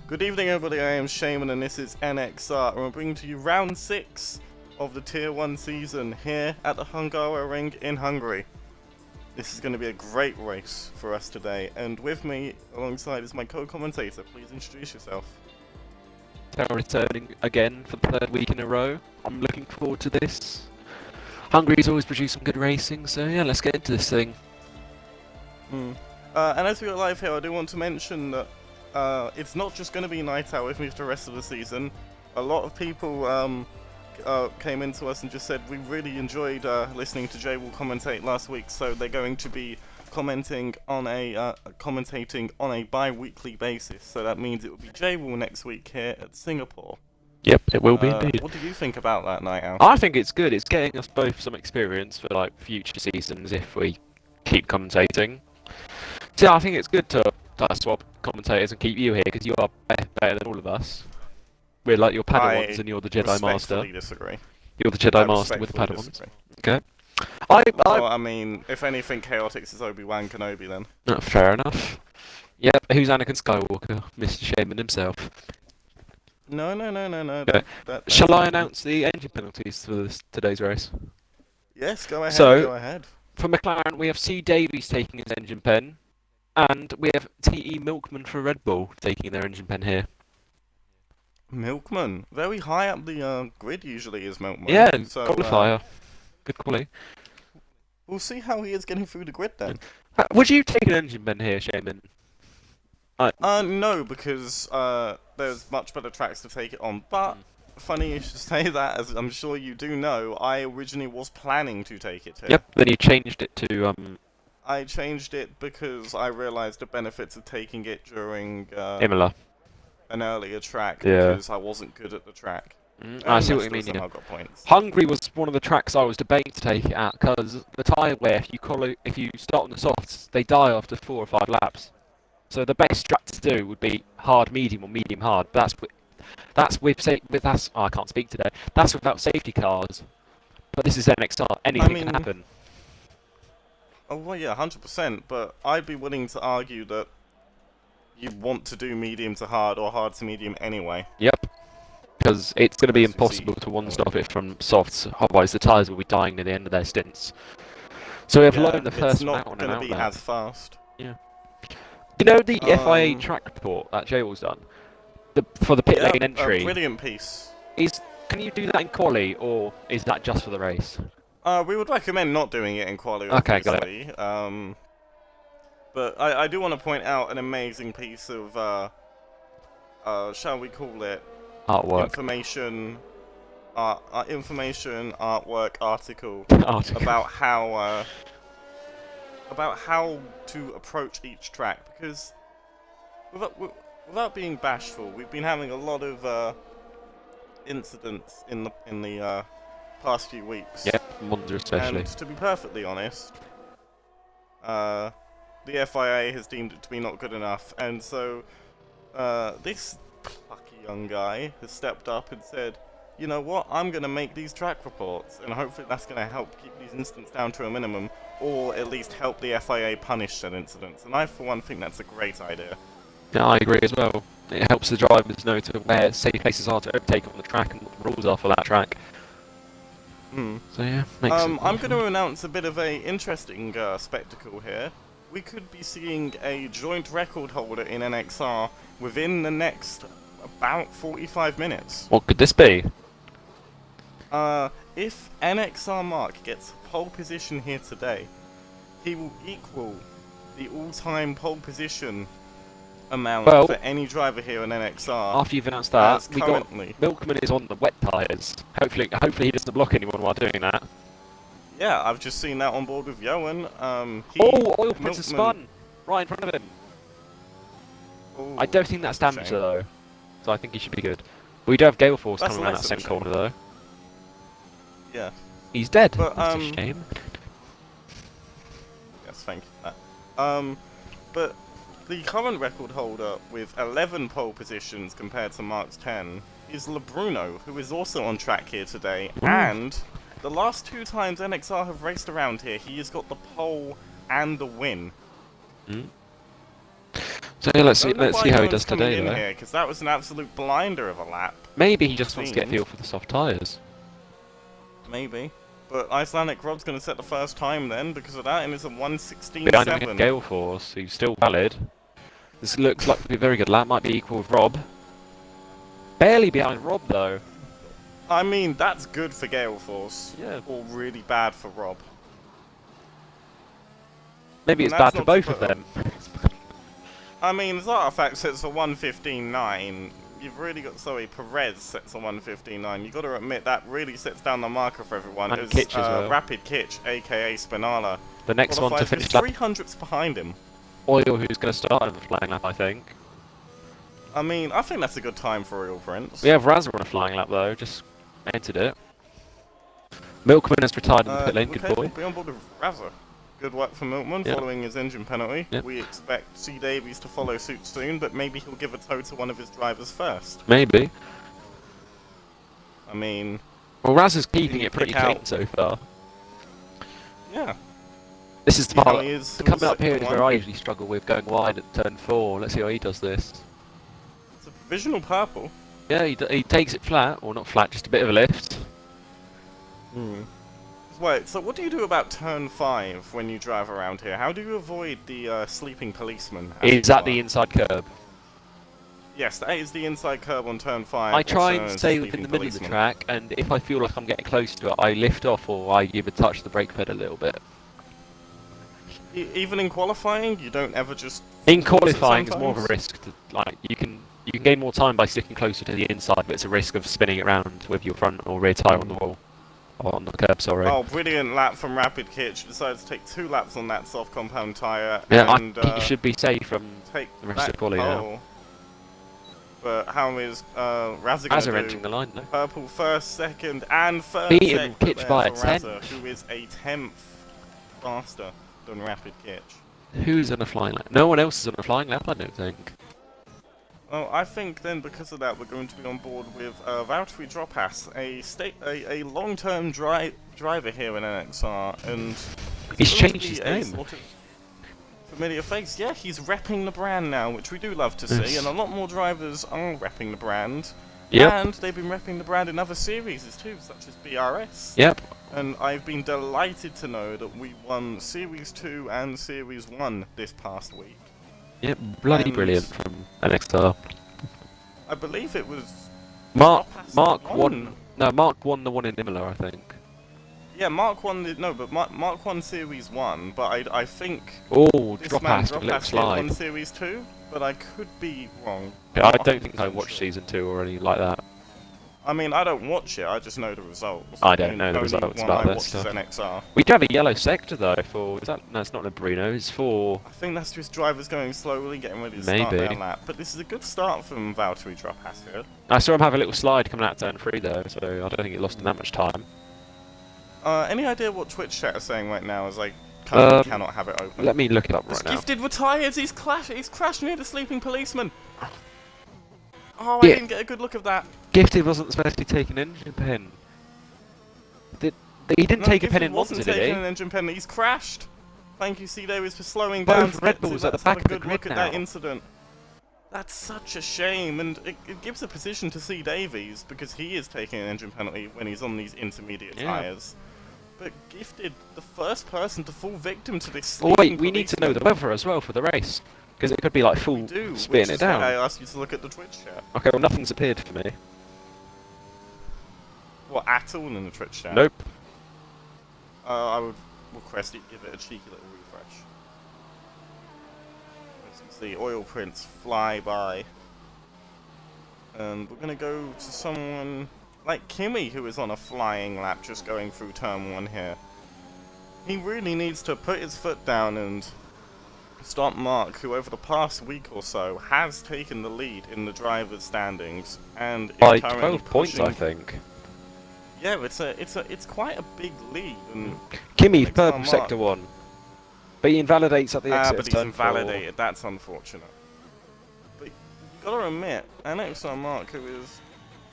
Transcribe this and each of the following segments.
Good evening everybody, I am Shaman and this is NXR and we're bringing to you round 6 of the Tier 1 season here at the Hungary Ring in Hungary. This is going to be a great race for us today, and with me alongside is my co-commentator. Please introduce yourself. Returning again for the third week in a row. I'm looking forward to this. Hungary's always produced some good racing, so yeah, let's get into this thing. And as we are live here, I do want to mention that it's not just going to be Night Owl with me for the rest of the season. A lot of people came into us and just said we really enjoyed listening to Jay Will commentate last week, so they're going to be commentating on a bi-weekly basis. So that means it will be Jay Will next week here at Singapore. Yep, it will be indeed. What do you think about that, Night Owl? I think it's good. It's getting us both some experience for like future seasons if we keep commentating. So yeah, I think it's good to swap commentators and keep you here because you are better than all of us. We're like your Padawans and you're the Jedi Master. I disagree. You're the Jedi Master with the Padawans. Disagree. Okay. Well, I mean, if anything, Chaotix is Obi-Wan Kenobi then. Fair enough. Yep, who's Anakin Skywalker? Mr. Shaman himself. No. Okay. Shall I announce the engine penalties for today's race? Yes, go ahead. So, go ahead. For McLaren, we have C. Davies taking his engine pen, and we have T.E. Milkman for Red Bull taking their engine pen here. Milkman, very high up the grid usually is Milkman. Yeah, so, qualifier. Good quality. We'll see how he is getting through the grid then. Would you take an engine pen here, Shaman? No, because there's much better tracks to take it on. But funny you should say that, as I'm sure you do know, I originally was planning to take it here. Yep. Then you changed it to I changed it because I realised the benefits of taking it during Imola. An earlier track, yeah. Because I wasn't good at the track. I see what you mean. Yeah. Got points. Hungary was one of the tracks I was debating to take it at because the tyre wear, if you start on the softs, they die after 4 or 5 laps. So the best track to do would be hard medium or medium hard. But that's I can't speak today. That's without safety cars. But this is NXR. Anything can happen. Oh well, yeah, 100%. But I'd be willing to argue that you want to do medium to hard or hard to medium anyway. Yep. Because it's going to be impossible to one-stop it from softs, otherwise the tyres will be dying near the end of their stints. So we have loaned the first it's not going to be as fast. Yeah. You know the FIA track report that Jay was done? For the pit lane entry? Brilliant piece. Can you do that in quali, or is that just for the race? We would recommend not doing it in quali, okay, obviously. got it. But I do want to point out an amazing piece of, shall we call it? Artwork. Information, artwork, article about how to approach each track. Because without being bashful, we've been having a lot of incidents in the past few weeks. Yep, Monza especially. And to be perfectly honest, the FIA has deemed it to be not good enough, and so this plucky young guy has stepped up and said, you know what, I'm going to make these track reports, and hopefully that's going to help keep these incidents down to a minimum, or at least help the FIA punish said incidents, and I for one think that's a great idea. Yeah, I agree as well. It helps the drivers know to where safe places are to overtake on the track and what the rules are for that track. So yeah, makes sense. I'm going to announce a bit of a interesting spectacle here. We could be seeing a joint record holder in NXR within the next about 45 minutes. What could this be? If NXR Mark gets pole position here today, he will equal the all-time pole position amount for any driver here in NXR. After you've announced that, Milkman is on the wet tyres. Hopefully he doesn't block anyone while doing that. Yeah, I've just seen that on board with Yoan. Oil Prince has spun! Right in front of him. I don't think that's damage though, so I think he should be good. We do have Gale Force coming around that same corner though. Yeah. He's dead. But, that's a shame. Yes, thank you for that. But the current record holder with 11 pole positions compared to Mark's 10 is LeBruno, who is also on track here today, and the last 2 times NXR have raced around here, he has got the pole and the win. So yeah, let's Don't know see why how no he one's does coming today, in though. here, because that was an absolute blinder of a lap. Maybe he just wants to get a Seems. feel for the soft tyres. Maybe. But Icelandic Rob's going to set the first time then, because of that, and it's a Behind him in 1:16.7. Gale Force, who's still valid. This looks like to be a very good lap, might be equal with Rob. Barely behind Rob, though. I mean, that's good for Gale Force. Yeah. Or really bad for Rob. Maybe And it's bad that's for not to both of put them. I mean, Zarfax sets a 1:15.9. You've really got, sorry, Perez sets a 1:15.9. You've got to admit that really sets down the marker for everyone. And As Kitch as well. Rapid Kitch, aka Spinala, The next one to finish lap, 300ths behind him. Oil, who's going to start on the flying lap, I think. I mean, I think that's a good time for Royal Prince. We have Razza on a flying lap, though, just entered it. Milkman has retired in the pit lane, good okay, boy. we'll be on board with Razza. Good work for Milkman, Yep. following his engine penalty. Yep. We expect C. Davies to follow suit soon, but maybe he'll give a tow to one of his drivers first. Maybe. I mean... Well, Razza's keeping you it pretty pick clean out- so far. Yeah. This is the See how part, he is the with coming up period second where one? I usually struggle with going wide at turn 4. Let's see how he does this. It's a provisional purple. Yeah, he takes it flat, or not flat, just a bit of a lift. Wait, so what do you do about turn 5 when you drive around here? How do you avoid the sleeping policeman? Is that the inside curb? Yes, that is the inside curb on turn 5. I try also known and as stay the within the sleeping middle of the policeman. track, and if I feel like I'm getting close to it, I lift off or I give a touch to the brake pedal a little bit. Even in qualifying, you don't ever just... In force it qualifying, it's more of a sometimes? risk. Like you can gain more time by sticking closer to the inside, but it's a risk of spinning it round with your front or rear tyre on the wall, or on the curb. Sorry. Oh, brilliant lap from Rapid Kitch. Decided to take 2 laps on that soft compound tyre. Yeah, and, I think you should be safe from take the rest of the that quali now. pole. But how is Razza Razza going to entering the line though. Purple first, second, and third Beaten second Kitch there by a for Razza, tenth. who is a 10th faster than Rapid Kitch. Who's on a flying lap? No one else is on a flying lap, I don't think. Oh, I think then because of that we're going to be on board with Valtteri Droppass, a long-term driver here in NXR, and He's going to changed his be a name. sort of familiar face. Yeah, he's repping the brand now, which we do love to see, Yes. and a lot more drivers are repping the brand. Yep. And they've been repping the brand in other series too, such as BRS. Yep. And I've been delighted to know that we won Series 2 and Series 1 this past week. Yep. Bloody And- brilliant from NXR. I believe it was... Mark Droppass won. No, Mark won the one in Imola, I think. Yeah, Mark won the... No, but Mark won Series 1, but I think... Oh, This drop man ass, a little Droppass won slide. Series 2, but I could be wrong. Yeah, I I'm not don't think I 100% watched sure. season 2 or anything like that. I mean, I don't watch it, I just know the results. I don't And know the only results one about I that watch is stuff. NXR. We do have a yellow sector though for. Is that? No, it's not Bruno. It's for. I think that's just drivers going slowly, getting ready to start their Maybe. lap. But this is a good start from Valtteri Droppass here. I saw him have a little slide coming out turn 3 though, so I don't think it lost him that much time. Any idea what Twitch chat is saying right now as I currently Um, cannot have it open? Let me look it up This right now. Gifted retires, he's crashed near the sleeping policeman! Oh, Yeah. I didn't get a good look of that. Gifted wasn't supposed to be taking an engine pen. He didn't No, take a pen Gifted in Monza, wasn't did taking he? an engine pen, he's crashed! Thank you, C. Davies, for slowing Both down to Red get to Bulls at the let's have back a of the good look grid at that now. incident. That's such a shame, and it gives a position to C. Davies, because he is taking an engine penalty when he's on these intermediate Yeah. tyres. But Gifted, the first person to fall victim to this Oh wait, sleeping we need to know the policeman. weather as well for the race. Because it could be like full We do, which spitting is it why I down. asked you to look at the Twitch chat. Okay, well nothing's appeared for me. What, at all in the Twitch chat? Nope. I would request it give it a cheeky little refresh. As you can see, oil prints fly by. And we're gonna go to someone like Kimmy, who is on a flying lap just going through turn 1 here. He really needs to put his foot down and stop Mark, who over the past week or so has taken the lead in the driver's standings and is By currently 12 points, pushing... I think. Yeah, it's quite a big lead. And Kimmy, Next purple time, sector 1. But he invalidates at the exit but of he's turn 4. invalidated. That's unfortunate. But you gotta admit, NXR Mark, who is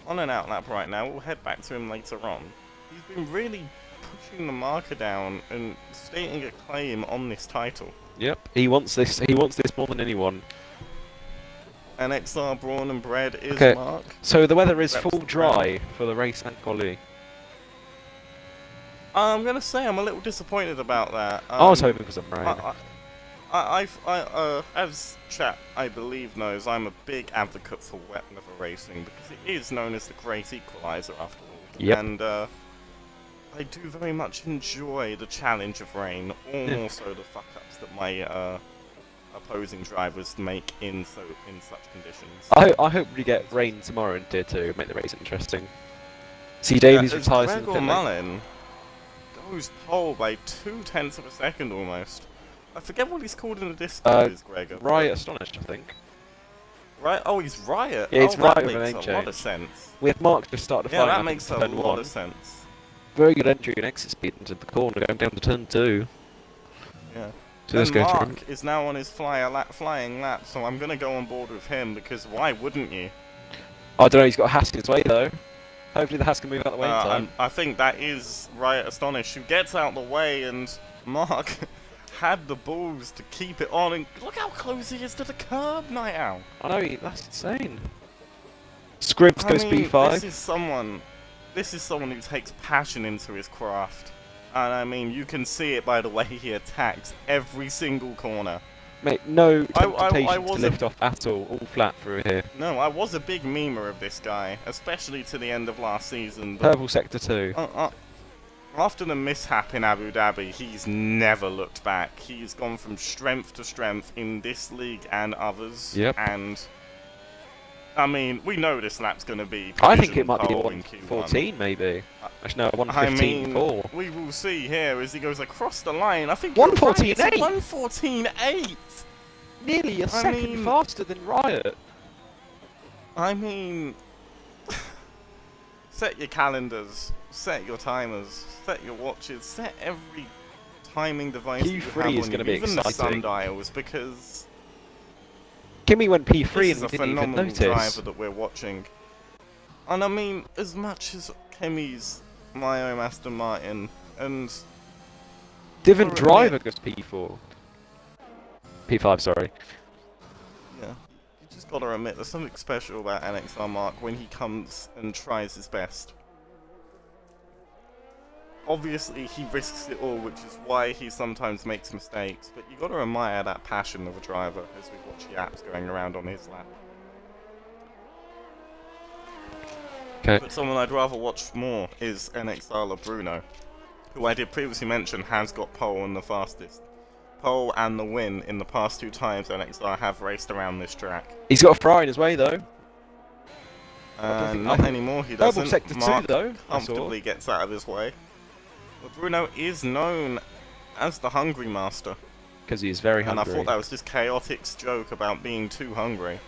on an outlap right now, we'll head back to him later on. He's been really pushing the marker down and stating a claim on this title. Yep, he wants this more than anyone. NXR Brawn and Bread is Okay. Mark. So the weather is Reps full the dry for the race and quali. I'm gonna say I'm a little disappointed about that. I was hoping for some rain. As chat I believe knows, I'm a big advocate for wet weather racing because it is known as the great equalizer after all. Yep. And I do very much enjoy the challenge of rain, or more so the fuck-ups that my opposing drivers make in such conditions. I hope we get rain tomorrow in Tier 2, make the race interesting. See Davies retires from the Gregor pit lane. Mullen goes pole by 0.2 of a second almost. I forget what he's called in the Discord, is Gregor. Riot Astonished, I think. Right? Oh, he's Riot. Yeah, it's Riot that with an makes name a lot change. of sense. We have Mark just started Yeah, flying that up makes into a turn lot 1. of sense. Very good entry and exit speed into the corner, going down to turn 2. Yeah. So let's And go Mark through. is now on his flying lap, so I'm gonna go on board with him because why wouldn't you? I don't know, he's got a Hask in his way though. Hopefully the Hask can move out the way in time. I think that is Riot Astonish who gets out the way, and Mark had the balls to keep it on, and look how close he is to the curb, Night Owl. I know, that's insane. Scribs goes B5. This is someone who takes passion into his craft. And I mean, you can see it by the way he attacks every single corner. Mate, no I temptation to was lift off at all flat through here. No, I was a big memer of this guy, especially to the end of last season. But Purple Sector 2. after the mishap in Abu Dhabi, he's never looked back. He's gone from strength to strength in this league and others. Yep. And I mean, we know this lap's going to be. I think it might be pole in Q1. 114 maybe. Actually, no, 115.4. I mean, we will see here as he goes across the line. I think 114.8. 114.8. Nearly a second faster than Riot. I mean, set your calendars, set your timers, set your watches, set every timing device that you have on Q3 is going to be even the exciting. sundials, because Kimmy went P3 this and is we a didn't even phenomenal notice. driver that we're watching. And I mean, as much as Kimmy's my own Aston Martin, and Different for a driver minute- goes P4. P5, sorry. yeah, you just gotta admit, there's something special about NXR Mark when he comes and tries his best. Obviously, he risks it all, which is why he sometimes makes mistakes, but you gotta admire that passion of a driver as we watch Yaps going around on his lap. Okay. But someone I'd rather watch more is NXR Bruno, who I did previously mention has got pole and the fastest. Pole and the win in the past 2 times NXR have raced around this track. He's got a Ferrari in his way though. Not anymore, he doesn't. Purple Sector 2 Mark though. comfortably gets out of his way. But Bruno is known as the Hungry Master. Because he is very And hungry. I thought that was just Chaotix's joke about being too hungry.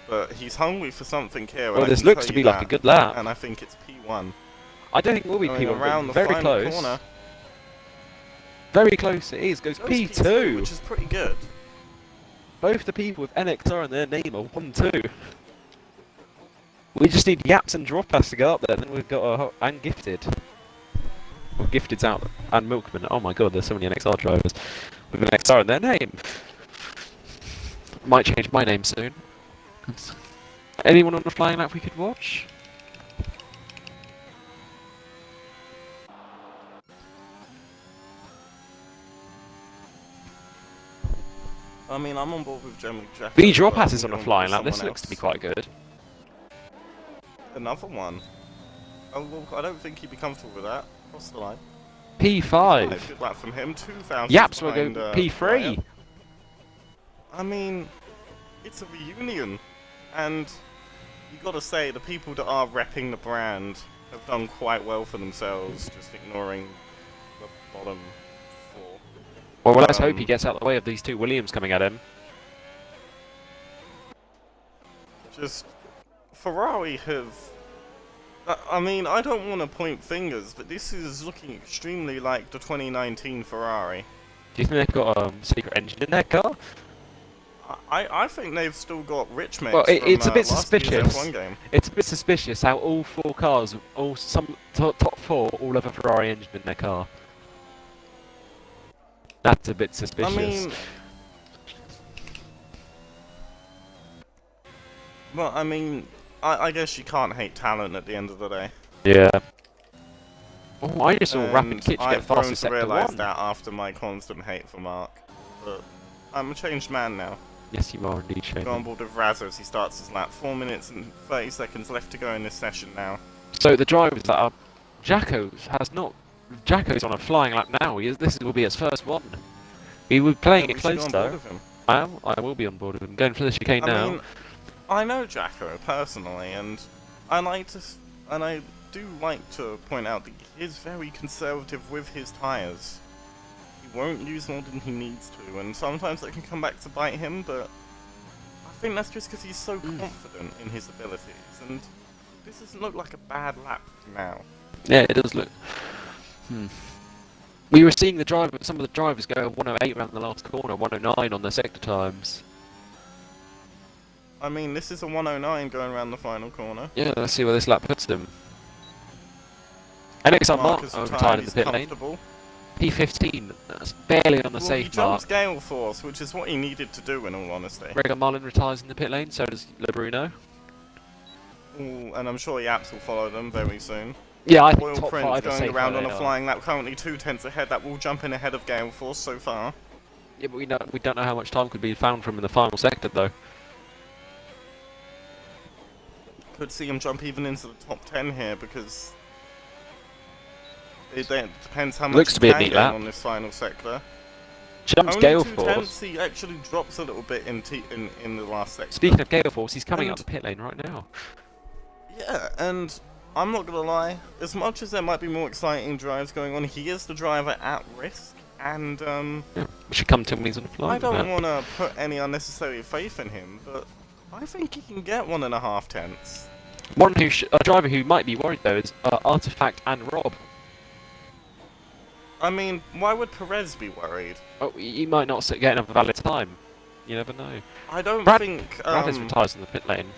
But he's hungry for something here. Well, and I this can looks tell to you be like a that, good lap. And I think it's P1. I don't think it will be Going P1, around but the very final close. corner. Very close it is. Goes Goes P2. which is pretty good. Both the people with NXR in their name are 1-2. We just need Yaps and Droppass to go up there, then we've got and Gifted. Well, Gifted's out, and Milkman. Oh my god, there's so many NXR drivers with an NXR in their name. Might change my name soon. Anyone on the flying lap we could watch? I mean, I'm on board with Jeremy Jeff. V Droppass is on a flying lap. This looks to be quite good. Another one. Oh, well, I don't think he'd be comfortable with that. Cross the line. P5. Good lap from him. 2,000. Yaps will go behind, P3. Riot. I mean, it's a reunion, and you gotta say the people that are repping the brand have done quite well for themselves, just ignoring the bottom 4. Well, let's hope he gets out of the way of these 2 Williams coming at him. Just Ferrari have. I mean, I don't want to point fingers, but this is looking extremely like the 2019 Ferrari. Do you think they've got a secret engine in their car? I think they've still got rich mix. Well, it's a bit last year's suspicious. F1 game. It's a bit suspicious how all 4 cars, some top 4, all have a Ferrari engine in their car. That's a bit suspicious. I mean, Well, I mean, I guess you can't hate talent at the end of the day. Yeah. Oh, I just saw Rapid And Kitch get I've grown fastest to sector realise 1. that after my constant hate for Mark. But I'm a changed man now. Yes, you are indeed, Go on Shane. board with Raz as he starts his lap. 4 minutes and 30 seconds left to go in this session now. So the drivers that are... Jacko's on a flying lap now. This will be his first one. He was playing it We should go close on board though. with him. I will be on board with him. Going for the chicane I now. mean, I know Jacko personally, and I do like to point out that he is very conservative with his tyres. He won't use more than he needs to, and sometimes that can come back to bite him, but I think that's just because he's so confident in his abilities, and this doesn't look like a bad lap now. Yeah, it does look. We were seeing some of the drivers go 108 around the last corner, 109 on their sector times. I mean, this is a 109 going around the final corner. Yeah, let's see where this lap puts them. NXR Mark retired in the pit lane. P15, that's barely on the safe he mark. jumps Gale Force, which is what he needed to do in all honesty. Gregor Marlin retires in the pit lane, so does LeBruno. Ooh, and I'm sure Yaps will follow them very soon. Yeah, I think Oil top Prince 5 are going safe around where on they a are. flying lap, currently 2/10 ahead. That will jump in ahead of Gale Force so far. Yeah, but we don't know how much time could be found from in the final sector though. Could see him jump even into the top 10 here because it depends how much Looks he to be a can neat gain lap. on this final sector. Jumps Only Gale 2/10, Force. he actually drops a little bit in the last sector. Speaking of Gale Force, he's coming And- up the pit lane right now. Yeah, and I'm not gonna lie, as much as there might be more exciting drives going on, he is the driver at risk, and Yeah, we should come to him when he's on the fly. I don't want to put any unnecessary faith in him, but I think he can get 1.5 tenths. A driver who might be worried though is Artifact and Rob. I mean, why would Perez be worried? Oh, he might not get another valid time. You never know. I don't think. Bradley's retires in the pit lane.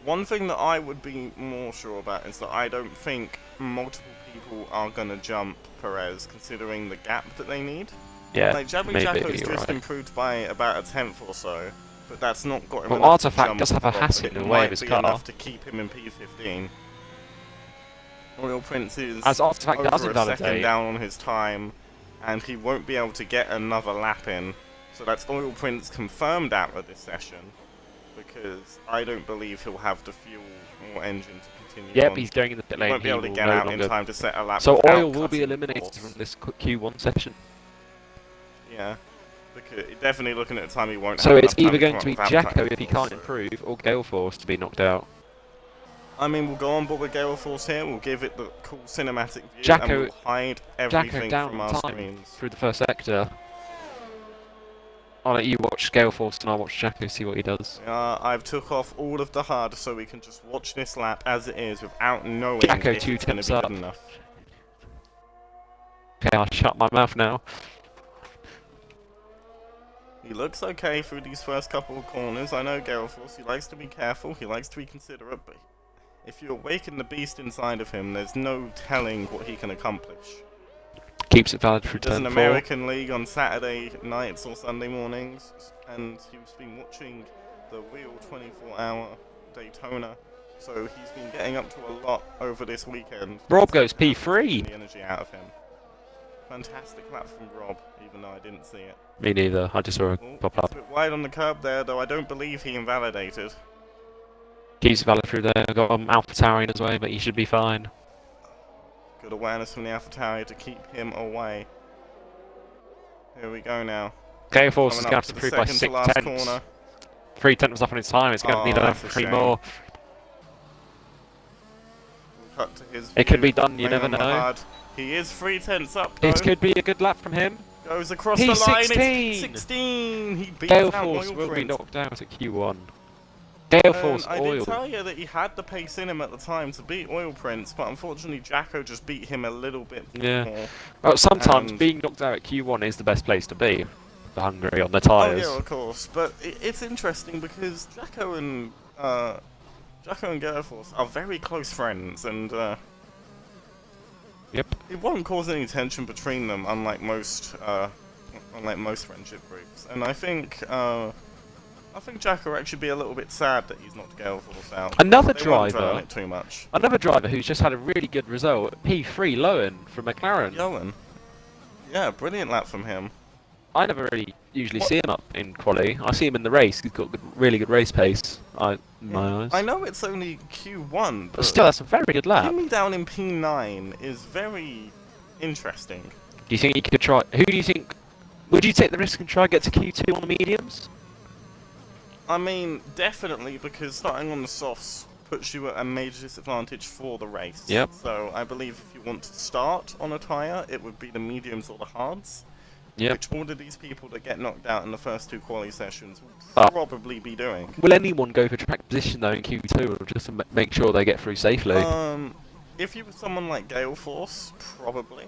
One thing that I would be more sure about is that I don't think multiple people are gonna jump Perez, considering the gap that they need. Yeah, Like Jabby maybe Jacko's you're just right. improved by about a tenth or so, but that's not got him Well, enough Artifact to jump does have a Rob, Hassett but in it the way of might his be car. enough to keep him in P15. Royal Prince is As Artifact does over a second invalidate. down on his time, and he won't be able to get another lap in. So that's Oil Prince confirmed out of this session, because I don't believe he'll have the fuel or engine to continue Yep, on. he's going in the pit He lane. won't be able to will get no out longer... in time to set a lap. So without Oil will be cutting eliminated course. from this Q1 session. Yeah, because definitely looking at the time he won't So have it's enough time either going come to be up without Jacko cutting if he course, can't so- improve, or Gale Force to be knocked out. I mean, we'll go on board with Gale Force here, we'll give it the cool cinematic view, Jacko- and we'll hide Jacko everything down from on our time screens. through the first sector. I'll let you watch Gale Force and I'll watch Jacko see what he does. I've took off all of the HUD so we can just watch this lap as it is without knowing Jacko if two it's going to tips be up. good enough. Okay, I'll shut my mouth now. He looks okay through these first couple of corners. I know Gale Force, he likes to be careful, he likes to be considerate, but if you awaken the beast inside of him, there's no telling what he can accomplish. Keeps it valid for There's turn an 4. American League on Saturday nights or Sunday mornings, and he's been watching the real 24-hour Daytona, so he's been getting up to a lot over this weekend. Rob goes P3! The energy out of him. Fantastic lap from Rob, even though I didn't see it. Me neither, I just saw it Oh, pop it's up. a bit wide on the curb there, though I don't believe he invalidated. Keeps it valid through there. Got Alpha Tower in his way, but he should be fine. Good awareness from the AlphaTauri to keep him away. Here we go now. Gale Force is Coming going up to to have to the improve by second to 6 last tenths. corner. 3 tenths up on his time, it's going to Oh, need another that's a 3 shame. more. We'll cut to his It could view, be done, you laying never on the know. hard. He is 3 tenths up though. It could be a good lap from him. Goes across He's the line. 16. It's 16. He beats Gale out Force Oil will be Prince. knocked out at Q1. Gale Force I Oil. did tell you that he had the pace in him at the time to beat Oil Prince, but unfortunately Jacko just beat him a little bit Yeah. more. Well, sometimes And- being knocked out at Q1 is the best place to be for Hungary on the Oh tyres. yeah, of course. But it's interesting because Jacko and Gale Force are very close friends, and Yep. it won't cause any tension between them, unlike most friendship groups. And I think I think Jack will actually be a little bit sad that he's not Gale Force out. Another They won't dwell on driver, it too much. who's just had a really good result, P3 Lowen from McLaren. Yowen. Yeah, brilliant lap from him. I never really usually What? see him up in quali. I see him in the race. He's got really good race pace. In my eyes. I know it's only Q1, But but still, that's a very good lap. him down in P9 is very interesting. Do you think he could try? Who do you think? Would you take the risk and try get to Q2 on the mediums? I mean, definitely, because starting on the softs puts you at a major disadvantage for the race. Yep. So I believe if you want to start on a tyre, it would be the mediums or the hards. Yep. Which all of these people that get knocked out in the first two quali sessions will Ah. probably be doing. Will anyone go for track position though in Q2 just to make sure they get through safely? If you were someone like Gale Force, probably.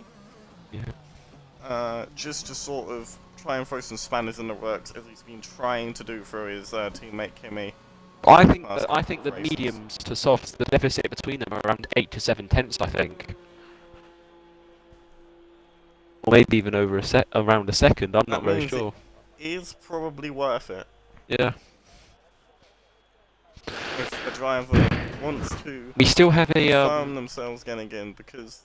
Yeah. Just to sort of try and throw some spanners in the works, as he's been trying to do for his teammate Kimmy. I think last I couple think of the races. mediums to softs, the deficit between them are around 8 to 7 tenths, I think. Or maybe even over around a second. I'm not very means sure. Is probably worth it Yeah. if a driver wants to We still have a confirm themselves getting in, because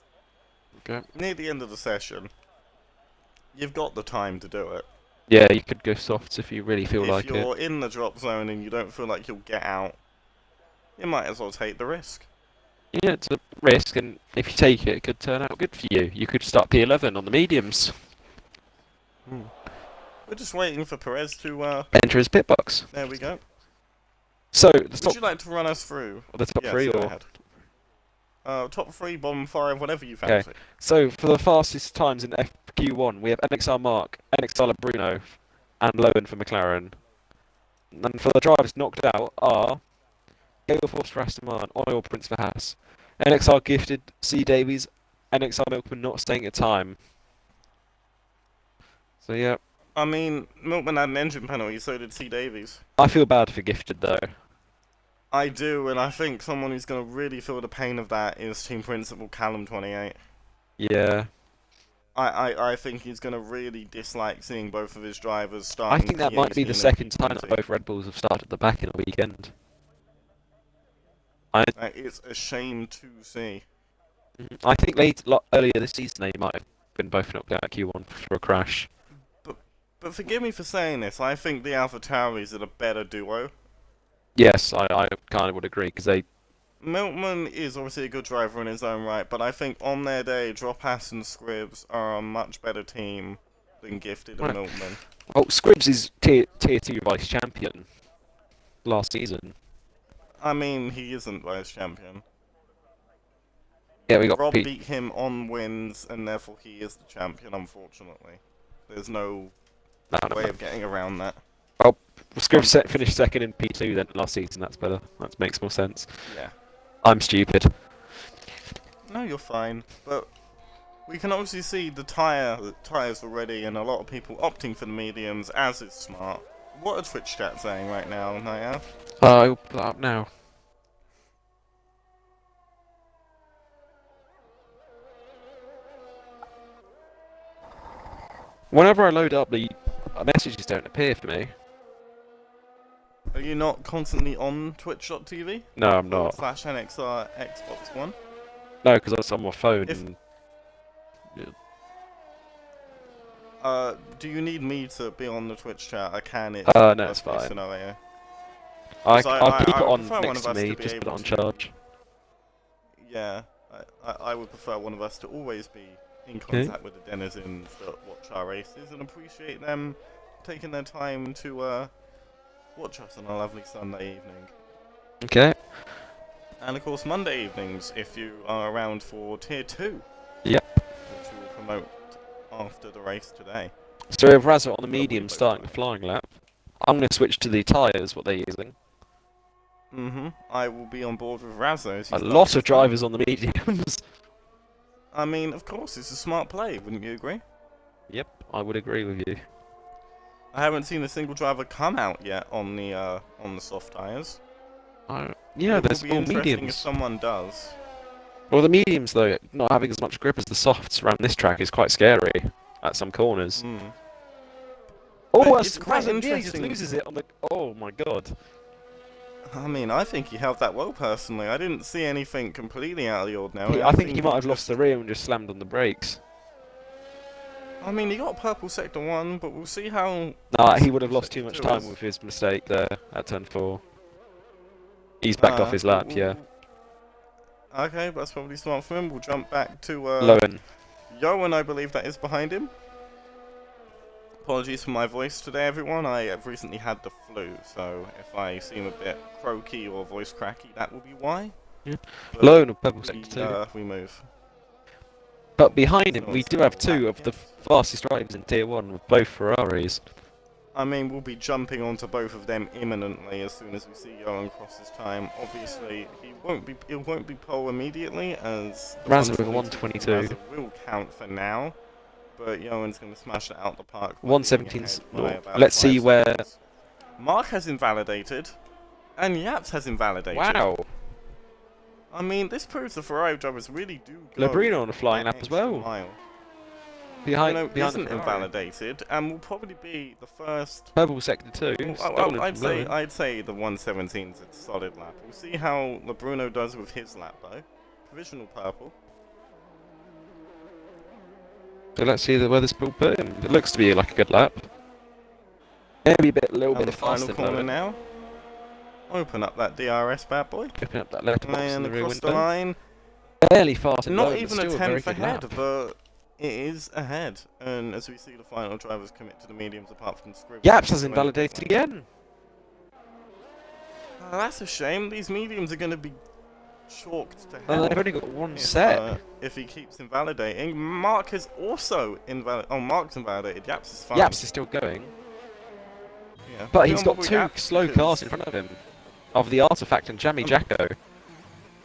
Okay. near the end of the session, you've got the time to do it. Yeah, you could go softs if you really feel If like it. you're in the drop zone and you don't feel like you'll get out, you might as well take the risk. Yeah, it's a risk, and if you take it, it could turn out good for you. You could start P11 on the mediums. We're just waiting for Perez to, Enter his pit box. there we go. So, the Would top, you like to run us through? the top Yes, three, go or ahead. Top 3, bottom 5, whatever you Okay. fancy. So for the fastest times in FQ1, we have NXR Mark, NXR Bruno, and Lowen for McLaren. And for the drivers knocked out are Gale Force for Aston Martin, Oil Prince for Haas, NXR Gifted, C Davies, NXR Milkman not staying at time. So yeah, I mean, Milkman had an engine penalty, so did C. Davies. I feel bad for Gifted though. I do, and I think someone who's going to really feel the pain of that is team principal Callum28. Yeah, I think he's going to really dislike seeing both of his drivers I starting think that might be the P18 second and time that P20. both Red Bulls have started at the back in a weekend. It's a shame to see. I think earlier this season they might have been both knocked out at Q1 for a crash. But forgive me for saying this, I think the AlphaTauris are the better duo. Yes, I kind of would agree, because they... Milkman is obviously a good driver in his own right, but I think on their day, Dropass and Scribs are a much better team than Gifted and Right. Milkman. Oh, Scribs is tier 2 vice champion last season. I mean, he isn't vice champion. Yeah, we got Rob Pete. beat him on wins, and therefore he is the champion, unfortunately. There's no way of getting around that. Oh, Scribs finished second in P2 then last season. That's better. That makes more sense. Yeah. I'm stupid. No, you're fine. But we can obviously see the tyres already, and a lot of people opting for the mediums, as is smart. What are Twitch chat saying right now, Naya? I'll put that up now. Whenever I load up, the messages don't appear for me. Are you not constantly on twitch.tv? No, I'm not. / NXR Xbox One? No, because I was on my phone. If- And... Do you need me to be on the Twitch chat? I can, it's No, worst it's case fine. scenario. I'll 'Cause keep I it on prefer one next of to us me, to be just put it able on to- charge. Yeah, I would prefer one of us to always be in contact with the denizens that watch our races and appreciate them taking their time to watch us on a lovely Sunday evening. Okay. And of course Monday evenings if you are around for Tier 2. Yep. Which we will promote after the race today. So we have Razzo on the Well, medium both starting the fine. flying lap. I'm going to switch to the tyres, what they're using. I will be on board with Razzo. A lot of drivers on the mediums. I mean, of course, it's a smart play, wouldn't you agree? Yep, I would agree with you. I haven't seen a single driver come out yet on the soft tyres. Yeah, It there's will be all interesting if mediums. someone does. Well, the mediums, though, not having as much grip as the softs around this track is quite scary at some corners. Oh, It's that's quite Razin, yeah, he just interesting. loses it on the. Oh my god. I mean, I think he held that well personally. I didn't see anything completely out of the ordinary. I think he think might have lost just... the rear and just slammed on the brakes. I mean, he got purple sector 1, but we'll see how... Nah, he would have lost sector too much 2 time is. with his mistake there at turn 4. He's backed off his lap, yeah. Okay, that's probably smart for him. We'll jump back to Lowen. Johan, I believe that is behind him. Apologies for my voice today, everyone. I have recently had the flu, so if I seem a bit croaky or voice cracky, that will be why. Yeah. But Lowen of purple sector 2. we move. But behind him, No we one's do got have a two lap of the yet. fastest drivers in Tier 1 with both Ferraris. I mean, we'll be jumping onto both of them imminently as soon as we see Johan cross his time. Obviously, it won't be pole immediately, as the Razin with a 122 122. Razin will count for now. But Johan's going to smash it out the park. 117's. Let's see where. Mark has invalidated, and Yaps has invalidated. Wow! I mean, this proves the Ferrari drivers really do go Lebrino on a flying that lap as extra well. mile. Behind Isn't the Ferrari. invalidated, and will probably be the first. Purple sector 2. I'd say the 117's a solid lap. We'll see how Lebrino does with his lap though. Provisional purple. So let's see where this will put him. It looks to be like a good lap. Maybe a little And bit the final faster corner though. now. Open up that DRS bad boy. Open up that letterbox in And the rear across the window. line. Barely faster. Not though, but even a still very tenth good ahead, lap. but it is ahead. And as we see the final drivers commit to the mediums apart from Scribble. Yaps has invalidated again. That's a shame. These mediums are going to be chalked to Well, hell. they've only got one set. If he keeps invalidating. Mark has also invalidated. Oh, Mark's invalidated. Yaps is fine. Yaps is still going. Yeah. But he's Go on got with two Yaps slow because- cars in front of him. Of the Artifact and Jammy Jacko.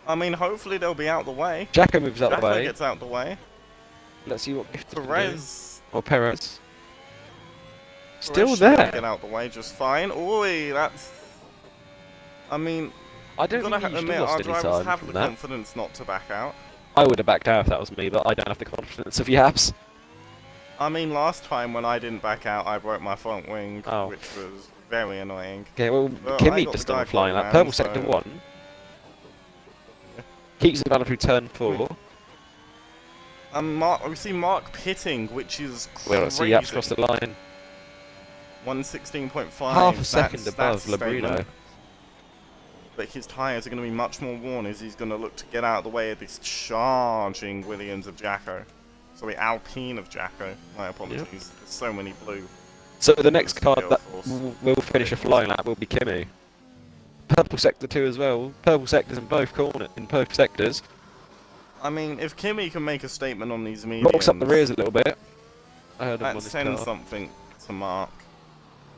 I mean, hopefully they'll be out the way. Jacko moves out the Jacko way. gets out the way. Let's see what Gifted can do. Perez. Or Perez. Still Perez should there. Get out the way just fine. Oi, that's. I mean, I don't gotta think he should admit, have our lost any drivers time have from the that. confidence not to back out. I would have backed out if that was me, but I don't have the confidence of Yaps. I mean, last time when I didn't back out, I broke my front wing, Oh. which was very annoying. Okay, well, Well, I Kimmy got just the on a guy flying called lap. man, Purple sector so- 1. Keeps the battle through turn 4. Mark, we see Mark pitting, which is crazy. Well, let's see Yaps cross the line. 116.5. Half a second that's above a statement. Lebrino. But his tyres are going to be much more worn as he's going to look to get out of the way of this charging Williams of Jacko. Sorry, Alpine of Jacko. My apologies. Yep. There's so many blue. So the next car Yeah, that of course. will finish a flying lap will be Kimmy. Purple sector 2 as well. Purple sectors in both sectors. I mean, if Kimmy can make a statement on these mediums, Locks up the rears a little bit. I heard him on that his sends car. something to Mark.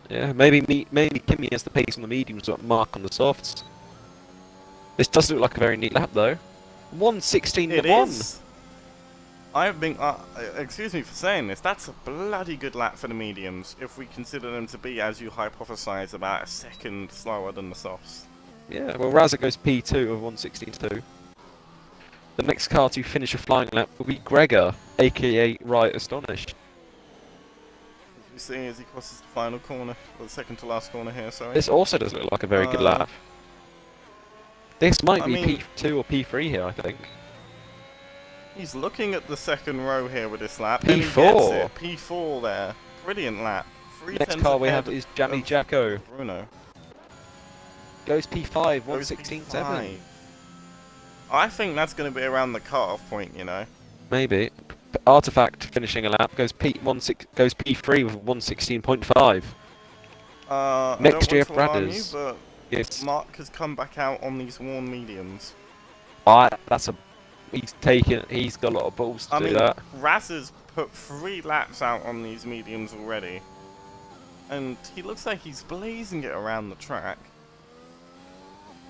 Yeah, maybe Kimmy has the pace on the mediums, but Mark on the softs. This does look like a very neat lap though. 1:16 It to 1. is. I've been. Excuse me for saying this. That's a bloody good lap for the mediums, if we consider them to be, as you hypothesize, about a second slower than the softs. Yeah, well, Razza goes P2 of 1:16 to 2. The next car to finish a flying lap will be Gregor, aka Right Astonished. As you see, as he crosses the final corner, or the second to last corner here. Sorry. This also does look like a very good lap. This might I be mean- P2 or P3 here, I think. He's looking at the second row here with this lap. P4. And he gets it. P4 there. Brilliant lap. Next car we have is Jammy Jacko. Bruno. Goes P5, Goes 1:16.7. P5. I think that's going to be around the cut-off point, you know. Maybe. Artifact finishing a lap goes goes P3 with 1:16.5. Next year, Bradders. But Yes. Mark has come back out on these worn mediums. He's got a lot of balls to I do mean, that. Raz has put 3 laps out on these mediums already. And he looks like he's blazing it around the track.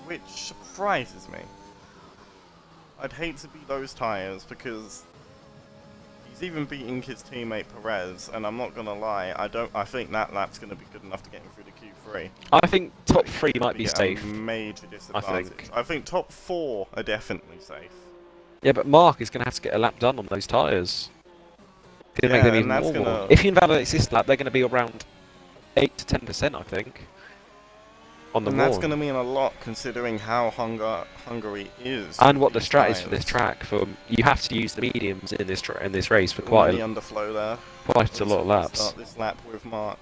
Which surprises me. I'd hate to be those tyres because he's even beating his teammate Perez, and I'm not gonna lie, I think that lap's gonna be good enough to get him through the Q3. I think top 3 might be Yeah, safe. a major disadvantage. think. I think top 4 are definitely safe. Yeah, but Mark is going to have to get a lap done on those tyres. Going to Yeah, make them and even that's more. gonna- If he invalidates this lap, they're going to be around 8 to 10%, I think. On the And that's worn. going to mean a lot considering how Hungary is. And with what the these strat is for this tyres. track. You have to use the mediums in this race for Mini quite a underflow there. quite a lot of laps. Start this lap with Mark.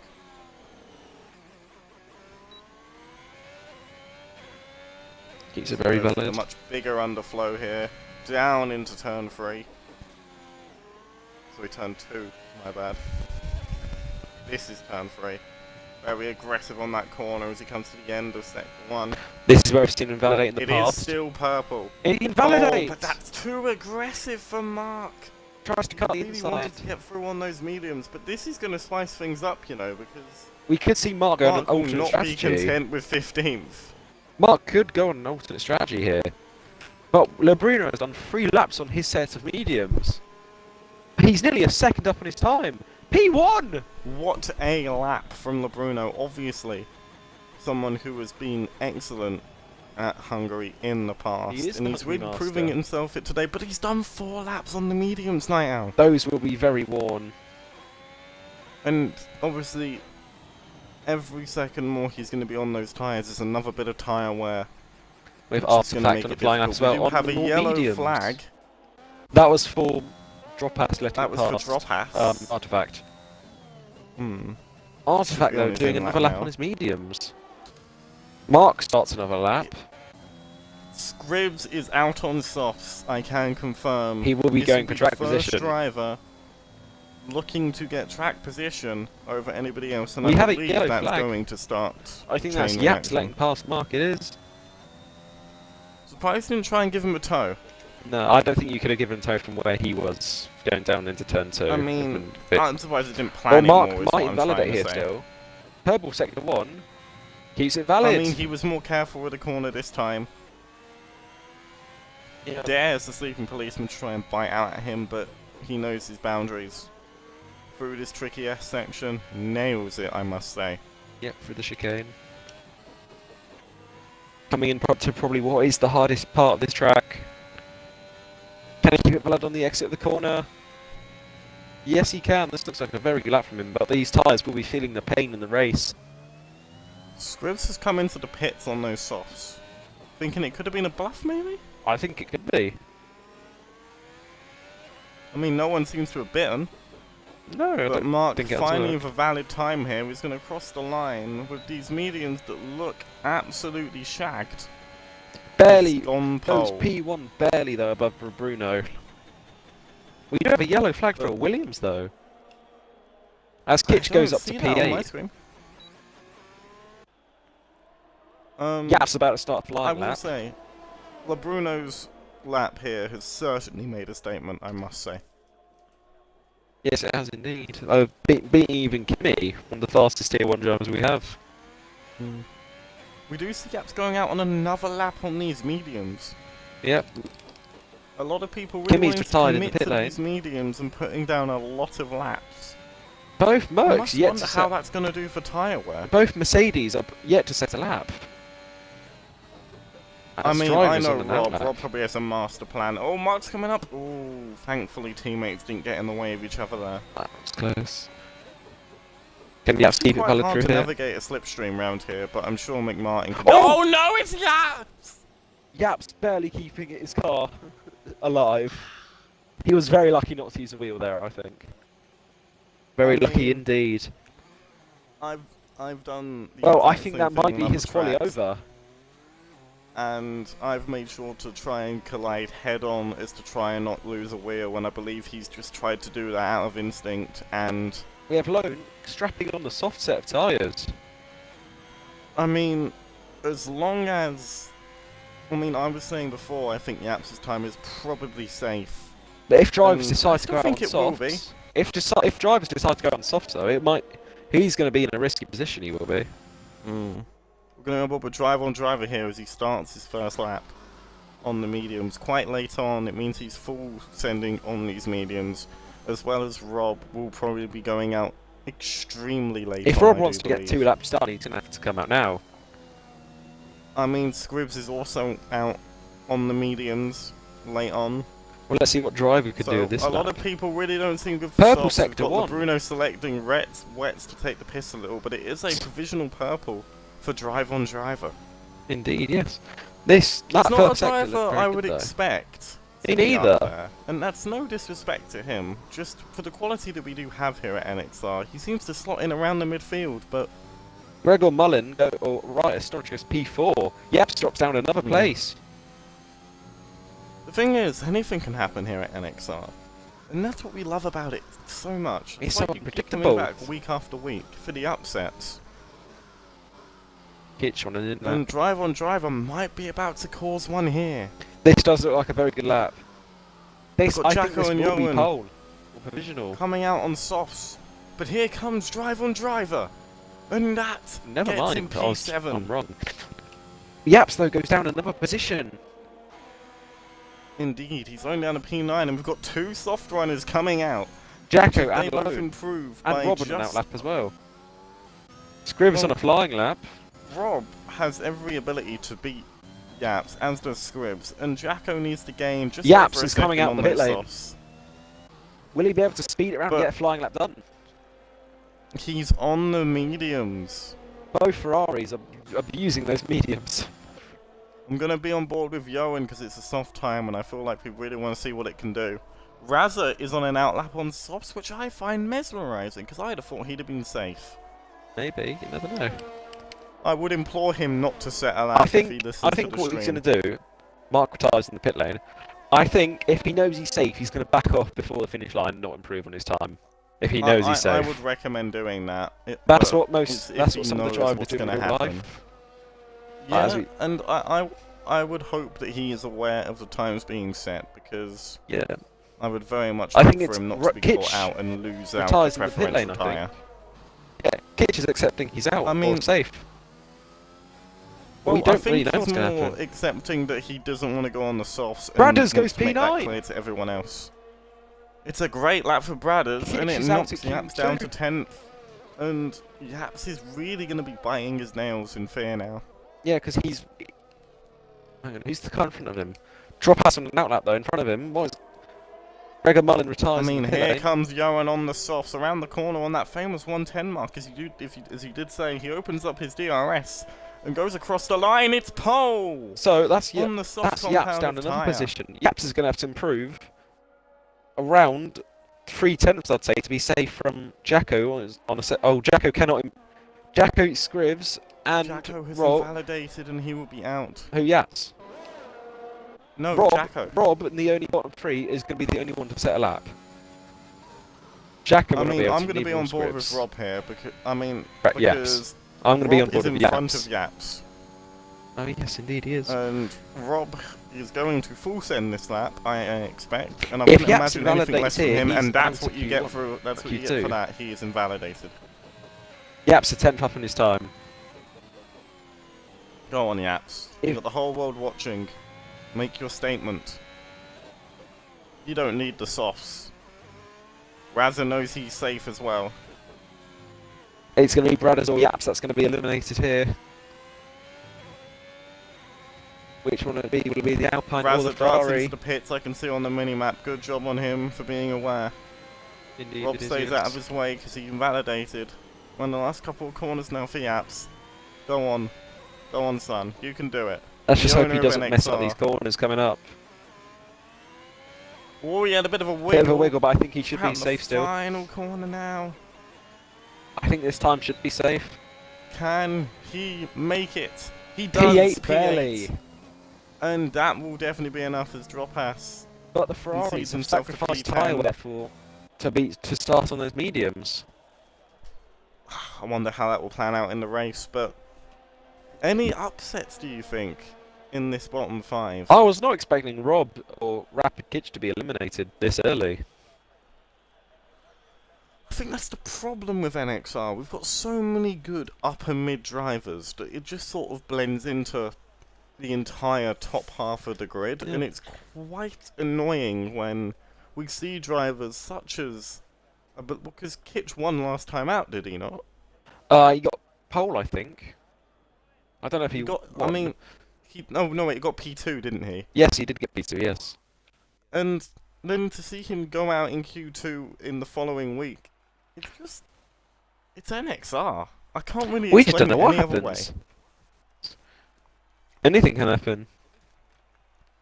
Keeps it very Goes for the valid. much bigger underflow here. Down into turn 3. Sorry, turn 2. My bad. This is turn 3. Very aggressive on that corner as he comes to the end of sector 1. This is where I've seen him invalidate in the It past. is still purple. It invalidates! Oh, but that's too aggressive for Mark. Tries to cut the He really inside. wanted to get through on those mediums, but this is going to spice things up, you know, because We could see Mark go on an Mark will alternate not be strategy. content with 15th. Mark could go on an alternate strategy here. But Lebruno has done 3 laps on his set of mediums. He's nearly a second up on his time. P1! What a lap from Lebruno, obviously. Someone who has been excellent at Hungary in the past. He is and the he's Hungary really master. proving himself it today, but he's done 4 laps on the mediums now. Those will be very worn. And obviously, every second more he's going to be on those tyres is another bit of tyre wear. With which is gonna Artifact make on the it flying difficult. as well. We do have On a the more yellow mediums. flag. That was for drop pass, letting That it was pass. for drop pass. Artifact. Hmm. Artifact Be though, on his doing own another lap lap now. on his mediums. Mark starts another lap. Scribs is out on softs, I can confirm. He will be This going will for track the first position. driver looking to get track position over anybody else, and We I have a believe yellow that's flag. going to start. I think chain that's Yaps reaction. letting past Mark, it is. Surprised he didn't try and give him a toe. No, I don't think you could have given toe from where he was going down into turn 2. I mean, But I'm surprised he didn't well, plan it Mark more. Is might what I'm invalidate trying to here say. still. Purple sector 1 keeps it valid. I mean, he was more careful with the corner this time. Yeah. Dares the sleeping policeman to try and bite out at him, but he knows his boundaries. Through this tricky S section, nails it, I must say. Yep, through the chicane. Coming in to probably what is the hardest part of this track. Can he keep it valid on the exit of the corner? Yes, he can. This looks like a very good lap from him, but these tyres will be feeling the pain in the race. Scribs has come into the pits on those softs. Thinking it could have been a bluff, maybe? I think it could be. I mean, no one seems to have bitten. No, I But don't Mark, think it's finally work. with a valid time here, he's going to cross the line with these mediums that look absolutely shagged. Barely. On Those pole. P1 barely though above for Bruno. We do have a yellow flag for Williams though. As Kitch goes up to that on my P8. screen. Yap's about to start I flying will lap. say, LeBruno's lap here has certainly made a statement, I must say. Yes, it has indeed. Beating even Kimmy, one of the fastest tier 1 drivers we have. We do see Yaps going out on another lap on these mediums. Yep. A lot of people really Kimmy's wanting to retired in the commit pit to lane. these mediums and putting down a lot of laps. Both I Mercs must yet wonder to how set. that's going to do for tyre wear. Both Mercedes are yet to set a lap. I As mean, I drivers know on the Rob. lap. Rob probably has a master plan. Oh, Mark's coming up. Oh, thankfully teammates didn't get in the way of each other there. That was close. Can Yaps keep it Quite valid hard through to here? navigate a slipstream round here, but I'm sure McMartin can. Oh! Oh no, it's Yaps! Yaps barely keeping his car alive. He was very lucky not to use a wheel there, I think. Very I lucky mean, indeed. I've done. The Well, I exact think same that thing might on be other his quali tracks, over. and I've made sure to try and collide head-on as to try and not lose a wheel. When I believe he's just tried to do that out of instinct, and We have Lone strapping on the soft set of tyres. I mean, as long as. I mean, I was saying before, I think Yaps' time is probably safe. But if drivers I decide to still go out on think it will be. softs, if drivers decide to go on softs though, it might. He's going to be in a risky position. He will be. We're going to go up with driver on driver here as he starts his first lap on the mediums. Quite late on, it means he's full sending on these mediums, as well as Rob will probably be going out extremely late. If on, Rob I wants do to get believe. 2 laps done, he's going to have to come out now. I mean, Scribs is also out on the mediums late on. Well, let's see what driver can do So with this a lot lap. of people really don't seem good for Purple softs. sector We've got 1. the Bruno selecting wets to take the piss a little, but it is a provisional purple for drive on driver. Indeed, yes. That It's not purple a sector driver looked very I good, would though. expect Me to be neither. up there, and that's no disrespect to him. Just for the quality that we do have here at NXR, he seems to slot in around the midfield, but Gregor Mullen, or right, Astonishus P4. Yaps drops down another place. the thing is, anything can happen here at NXR. And that's what we love about it so much. It's why so you keep coming unpredictable. back week after week for the upsets. Hitch on an in And lap. drive on driver might be about to cause one here. This does look like a very good lap. This, We've got I think Jacko this and will be Yoan pole. Or provisional. coming out on softs. But here comes drive on driver. And that Never gets mind, him I was- P7. I'm wrong. Yaps, though, goes down another position. Indeed, he's only down to P9 and we've got two soft runners coming out. Jacko They and both Lowe. improve And by Rob on an just... outlap as well. Scrivs Well- on a flying lap. Rob has every ability to beat Yaps, as does Scribs, and Jacko needs to gain just Yaps over a is coming second out on the pit those lane. softs. Will he be able to speed it around But- and get a flying lap done? He's on the mediums. Both Ferraris are abusing those mediums. I'm going to be on board with Yoan because it's a soft time and I feel like we really want to see what it can do. Razza is on an outlap on softs, which I find mesmerising because I'd have thought he'd have been safe. Maybe, you never know. I would implore him not to set a lap I if he think listens what to he's the going stream. to do, Mark retires in the pit lane. I think if he knows he's safe, he's going to back off before the finish line and not improve on his time. If he knows he's I safe. would recommend doing that. That's but what it's if that's he what some of the knows drivers what's do in gonna real happen. life. Yeah, as we- and I would hope that he is aware of the times being set because Yeah. I would very much I like think for it's him not to be Kitch caught out and lose out retires the in the pit lane, preferential I tyre. think. Yeah, Kitch is accepting he's out I mean- or safe. Well, we don't I think really know he's what's going to more happen. accepting that he doesn't want to go on the softs and Bradders wants goes to make that P9. clear to everyone else. It's a great lap for Bradders, and Kitch it is out knocks at Yaps Q2. down to 10th. And Yaps is really going to be biting his nails in fear now. Yeah, because he's... Hang on, who's the car in front of him? Drop has on an outlap, though, in front of him. What is... Gregor Mullen retires I in mean, the pit here lane. comes Yoan on the softs around the corner on that famous 110 mark. As you did say, he opens up his DRS and goes across the line. It's pole So that's on the soft that's Yaps down compound another tyre. position. Yaps is going to have to improve around 3/10, I'd say, to be safe from Jacko on a set. Oh, Jacko cannot. Jacko, Scrivs, and Jacko has Rob. invalidated and he will be out. Who Yaps? No, Rob. Jacko. Rob, and the only bottom three, is going to be the only one to set a lap. Jacko I will be mean, able I'm to going to leave be all on board Scrivs. with Rob here because Right, Yaps. because I'm going to be on Rob board is with in front Yaps. of Yaps, Oh yes, indeed he is. and Rob is going to full send this lap, I expect, and I If wouldn't Yaps imagine anything less invalidates from here, him. he's And that's down what to you get Q1, for that's what you get Q2. for that. He is invalidated. Yaps a 10th up in his time. Go on, Yaps. You If- got the whole world watching. Make your statement. You don't need the softs. Razza knows he's safe as well. It's going to be Bradders or Yaps that's going to be eliminated here. Which one will it be? Will it be the Alpine or the Razza darts Ferrari? into the pits, I can see on the mini-map. Good job on him for being aware. Indeed, Rob it is, stays yes. out of his way because he invalidated. On the last couple of corners now for Yaps. Go on. Go on, son. You can do it. Let's just the hope he owner of doesn't mess up NXR. these corners coming up. Oh, he had a bit of a wiggle. Bit of a wiggle, but I think he should be Around the safe still. final corner now. I think this time should be safe. Can he make it? He does. P8 barely. And that will definitely be enough as drop pass. But the Concedes Ferraris have himself to sacrificed P10. tyre wear for to start on those mediums. I wonder how that will plan out in the race, but any upsets do you think in this bottom five? I was not expecting Rob or Rapid Kitch to be eliminated this early. I think that's the problem with NXR. We've got so many good upper mid drivers that it just sort of blends into the entire top half of the grid, Yeah. and it's quite annoying when we see drivers such as. But because Kitch won last time out, did he not? He got pole, I think. I don't know if he got. I won. mean, he no wait, he got P2, didn't he? Yes, he did get P2. Yes. And then to see him go out in Q2 in the following week, it's NXR. I can't really We just explain don't know it what any other way. happens. Anything can happen.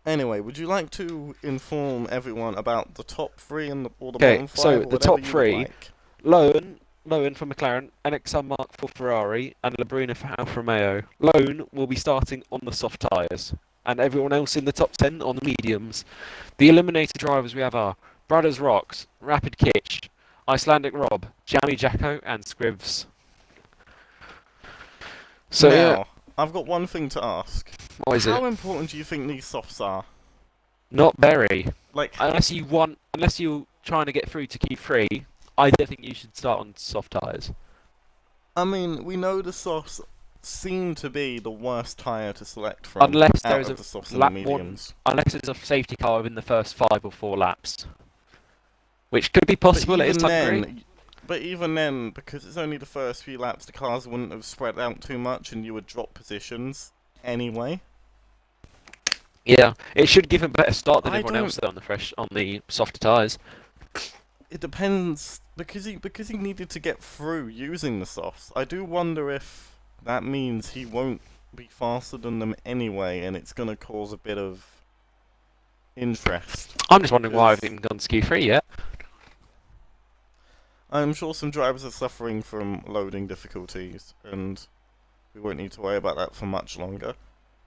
Anyway, would you like to inform everyone about the top three and or the Okay, bottom five, so or the whatever top you would three: like? Lowen for McLaren, NXR Mark for Ferrari, and Labruna for Alfa Romeo. Lowen will be starting on the soft tyres, and everyone else in the top 10 on the mediums. The eliminated drivers we have are Brothers Rocks, Rapid Kitch, Icelandic Rob, Jamie Jacko, and Scrivs. So yeah, Now, I've got one thing to ask. what is it? How important do you think these softs are? Not very. Like, Unless you're trying to get through to Q3, I don't think you should start on soft tyres. I mean, we know the softs seem to be the worst tyre to select from Unless out there's of a the softs and the lap one, mediums. unless there's a safety car within the first 5 or 4 laps, which could be But possible. It is even Hungary. then, because it's only the first few laps, the cars wouldn't have spread out too much, and you would drop positions anyway. Yeah, it should give him a better start than I everyone don't. else on the softer tyres. It depends because he needed to get through using the softs. I do wonder if that means he won't be faster than them anyway, and it's gonna cause a bit of interest. I'm just wondering why I Because haven't gone to Q3 yet. I'm sure some drivers are suffering from loading difficulties, and we won't need to worry about that for much longer.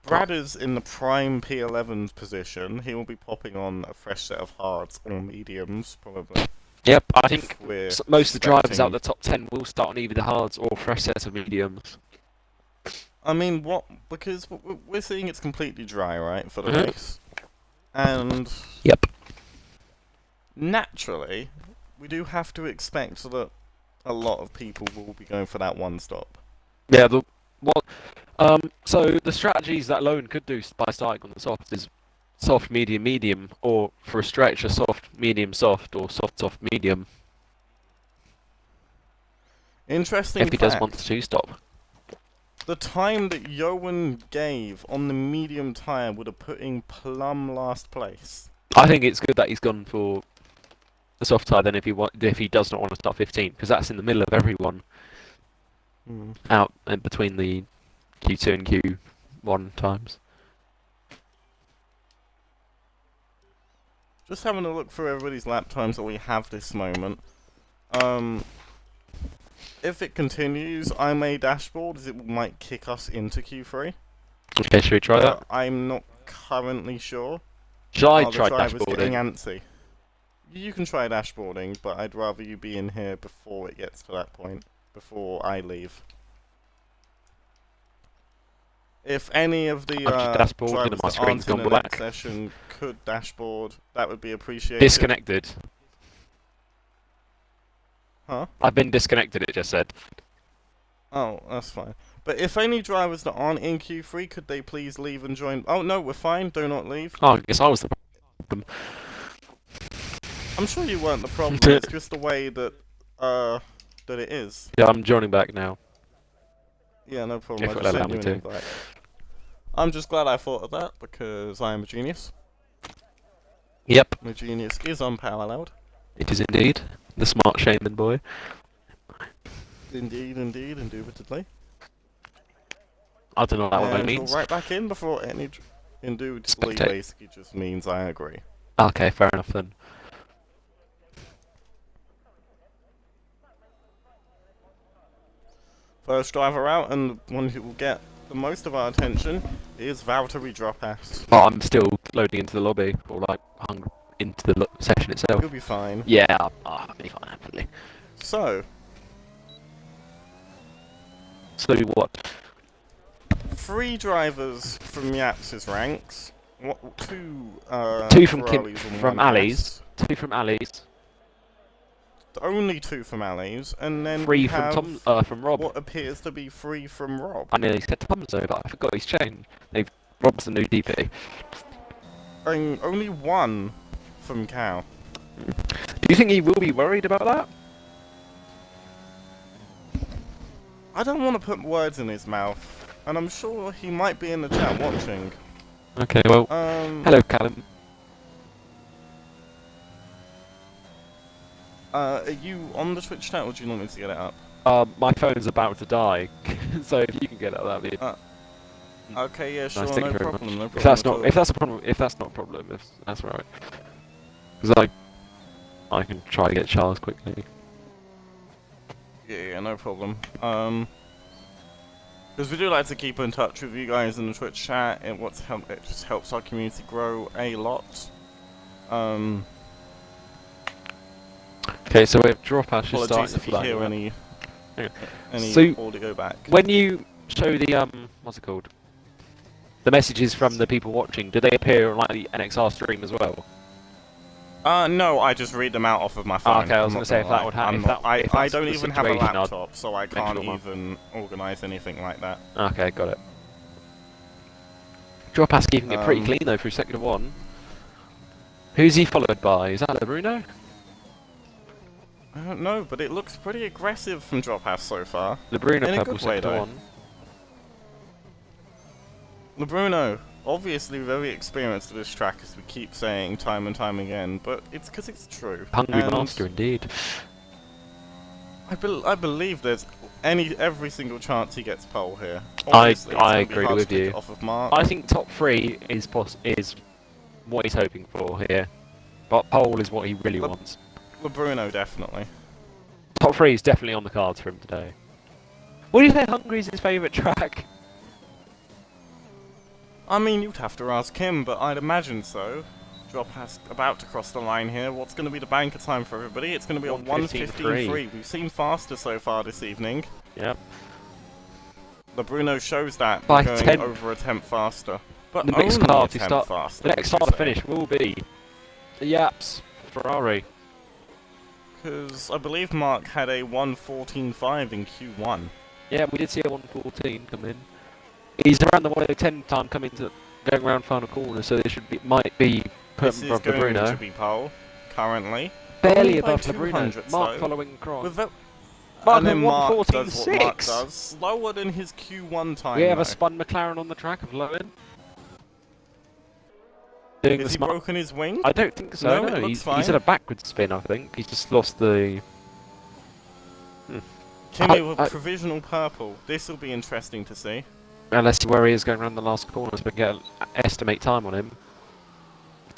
Brad is in the prime P11 position. He will be popping on a fresh set of hards or mediums, probably. Yep, I think We're most of the drivers out expecting- of the top 10 will start on either the hards or fresh sets of mediums. I mean, because we're seeing it's completely dry, right, for the Mhm. race. And Yep. naturally, we do have to expect that a lot of people will be going for that one stop. Yeah, so the strategies that Lone could do by starting on the soft is soft, medium, medium, or for a stretch, a soft, medium, soft, or soft, soft, medium, Interesting if he fact, does want to stop. the time that Yoan gave on the medium tyre would have put in plumb last place. I think it's good that he's gone for the soft tyre then if he does not want to start 15, because that's in the middle of everyone out in between the Q2 and Q1 times. Just having a look through everybody's lap times that we have this moment. If it continues, I may dashboard as it might kick us into Q3. Okay, should we try that? I'm not currently sure. Should I The try driver's getting dashboarding? antsy. You can try dashboarding, but I'd rather you be in here before it gets to that point, before I leave. If any of the I've just dashboarded and drivers my that screen's aren't in gone the black. next session could dashboard, that would be appreciated. Disconnected. Huh? I've been disconnected, it just said. Oh, that's fine. But if any drivers that aren't in Q3, could they please leave and join? Oh no, we're fine. Do not leave. Oh, I guess I was the problem. I'm sure you weren't the problem. It's just the way that that it is. Yeah, I'm joining back now. Yeah, no problem. If I it'll just allow sent you me an to. invite. I'm just glad I thought of that because I am a genius. Yep, My genius is unparalleled. it is indeed. The smart shaman boy. Indeed, indeed, indubitably. I don't know what that And means. you're right back in before any. Indubitably Spectate. basically just means I agree. Okay, fair enough then. First driver out, and the one who will get the most of our attention is Valtteri Dropass. Well, I'm still loading into the lobby, or like into the session itself. You'll be fine. Yeah, I'll be fine, absolutely. So, So what? 3 drivers from Yaps' ranks. Two from Ferraris and from one Ali's. Haas. 2 from Ali's. Only 2 from Ali's, and then 3 we from have from Rob. what appears to be 3 from Rob. I nearly said Tom's though, but I forgot he's changed. Rob's the new DP. And only 1 from Cal. Do you think he will be worried about that? I don't want to put words in his mouth, and I'm sure he might be in the chat watching. Okay, well, hello Callum. Are you on the Twitch chat, or do you want me to get it up? My phone's about to die, so if you can get it, that'd be Okay, yeah, sure, nice. Thank no you very problem, much. no If problem that's at not, all. if that's a problem, if that's not a problem, if that's all right, because I can try to get Charles quickly. Yeah, no problem. Because we do like to keep in touch with you guys in the Twitch chat, and it just helps our community grow a lot. Okay, so we have drop out. Should start Apologies if you hear any So, audio back. when you show the what's it called? The messages from the people watching, do they appear on like the NXR stream as well? No, I just read them out off of my phone. Okay, I was going to say if that would happen. I don't even have a laptop, so I can't sure even organise anything like that. Okay, got it. Drop pass keeping it pretty clean though through sector 1. Who's he followed by? Is that Bruno? I don't know, but it looks pretty aggressive from Drop House so far. Bruno in a purple good way, sector though. 1. Bruno, obviously very experienced at this track, as we keep saying time and time again, but it's because it's true. Hungry And master indeed. I believe there's every single chance he gets pole here. I Obviously, it's gonna be agree hard with to take you. it off of Mark. I think top 3 is what he's hoping for here, but pole is what he really wants. Bruno, definitely. Top 3 is definitely on the cards for him today. What do you say Hungary's his favourite track? I mean, you'd have to ask him, but I'd imagine so. Drop has about to cross the line here. What's going to be the banker time for everybody? It's going to be a 1:15.3. We've seen faster so far this evening. Yep. The Bruno shows that By going 10. over a tenth faster. But The next only car a to tenth start, faster, the next would car you to say? finish will be the Yaps Ferrari. Because I believe Mark had a 1:14.5 in Q1. Yeah, we did see a 114 come in. He's around the 110 time going around final corner, so there might be This is above going Bruno. to be pole, currently. Barely Only by above two Bruno. hundredths, Mark though. following across. With that, Mark and then Mark does what Mark 1:14.6. does, slower than his Q1 time. We have though. a spun McLaren on the track of Lowen. Doing Has the he smart. broken his wing? I don't think so. No, it looks he's fine. had a backwards spin. I think he's just lost the. Timmy with provisional purple. This will be interesting to see. Unless where he is going around the last corner, so we can estimate time on him.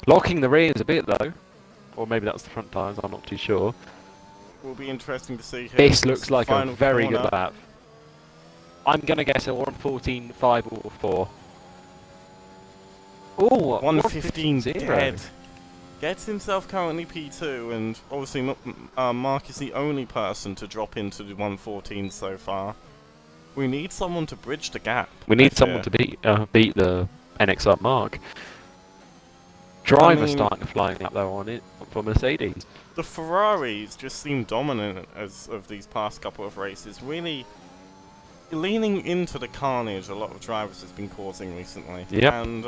Locking the rears a bit though, or maybe that's the front tyres. I'm not too sure. Will be interesting to see. This looks like a final very corner. good lap. I'm gonna guess a 1:14.5 or 4. Oh, 1:15 1:15.0. dead. Gets himself currently P2, and obviously Mark is the only person to drop into the 1:14 so far. We need someone to bridge the gap. We need someone to beat the NXR Mark. Driver starting a flying lap though on it for Mercedes. The Ferraris just seem dominant as of these past couple of races. Really leaning into the carnage a lot of drivers has been causing recently. Yep. And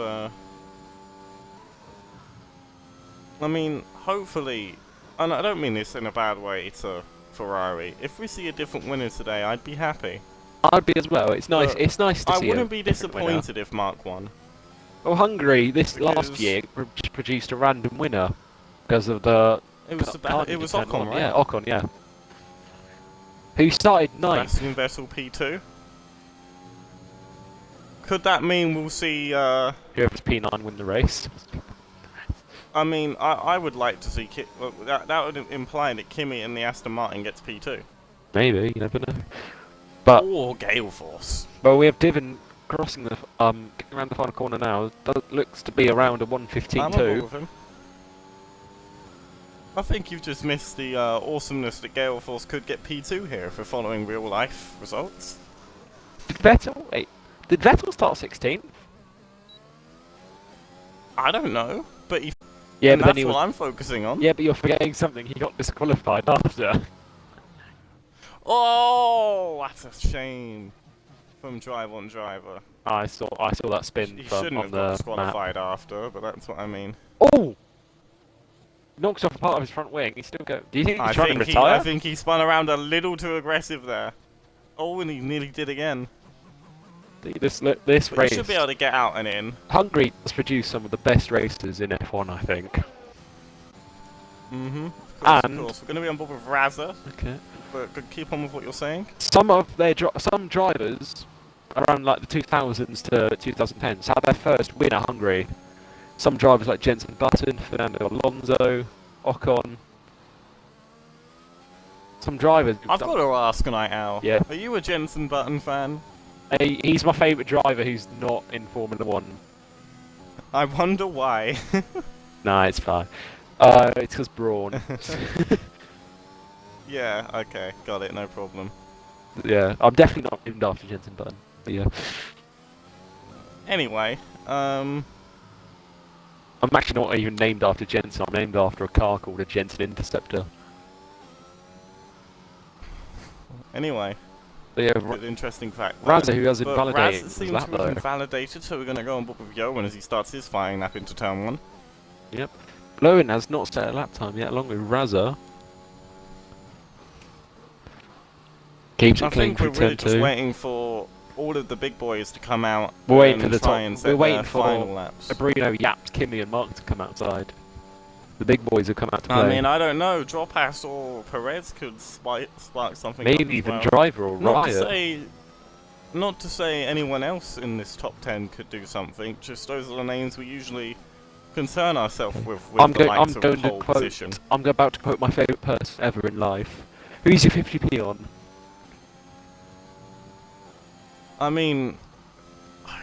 I mean, hopefully, and I don't mean this in a bad way to Ferrari. If we see a different winner today, I'd be happy. I'd be as well. It's nice. It's nice to see. I wouldn't be different winner. disappointed if Mark won. Well, Hungary last Because- year produced a random winner because of the. It was Ocon, right? Yeah, Ocon, yeah. Who started ninth? Sebastian Vettel P2. Could that mean we'll see? Whoever's P9 win the race. I mean, I would like to see that would imply that Kimi and the Aston Martin gets P2. Maybe, you never know. But Or Gale Force. well, we have Divin crossing the getting around the final corner now. That looks to be around a I'm on board 1:15.2. with him. I think you've just missed the awesomeness that Gale Force could get P2 here if we're following real life results. Did Vettel start 16th? I don't know, but he. Yeah, and but then that's he was. what I'm focusing on. Yeah, but you're forgetting something. He got disqualified after. Oh, that's a shame. From Drive on Driver. I saw that spin He from shouldn't on have the got map. disqualified after, but that's what I mean. Oh! Knocks off a part of his front wing. He's still going. Do you think he's trying to retire? I think he spun around a little too aggressive there. Oh, and he nearly did again. This But race. he should be able to get out and in. Hungary has produced some of the best racers in F1, I think. And We're going to be on board with Raza, okay, but keep on with what you're saying. some drivers around like the 2000s to 2010s had their first win at Hungary. Some drivers like Jenson Button, Fernando Alonso, Ocon. Some drivers. I've got to ask, Night Owl. Yeah. Are you a Jenson Button fan? He's my favourite driver who's not in Formula 1. I wonder why. Nah, it's fine. It's because Brawn. Yeah, okay, got it, no problem. Yeah, I'm definitely not named after Jenson Button. But yeah. Anyway, I'm actually not even named after Jenson. I'm named after a car called a Jenson Interceptor. anyway, But yeah, good interesting fact. there. Raza, who has But invalidated Raz his seems lap to have though. invalidated, so we're going to go on board with Yoan as he starts his firing lap into turn 1. Yep. Lowen has not set a lap time yet, along with Raza. Keeps I it clean think we're through really turn just 2. waiting for all of the big boys to come out We're waiting and for the try top. and We're set waiting their for final laps. Bruno, Yaps, Kimi, and Mark to come outside. The big boys have come out to play. I mean, I don't know. Dropass or Perez could spark something. Maybe up as even well. Driver or Riot. Not to say anyone else in this top 10 could do something. Just those are the names we usually concern ourselves with I'm the likes of going to pole quote. position. I'm about to quote my favourite person ever in life. Who's your 50p on? I mean,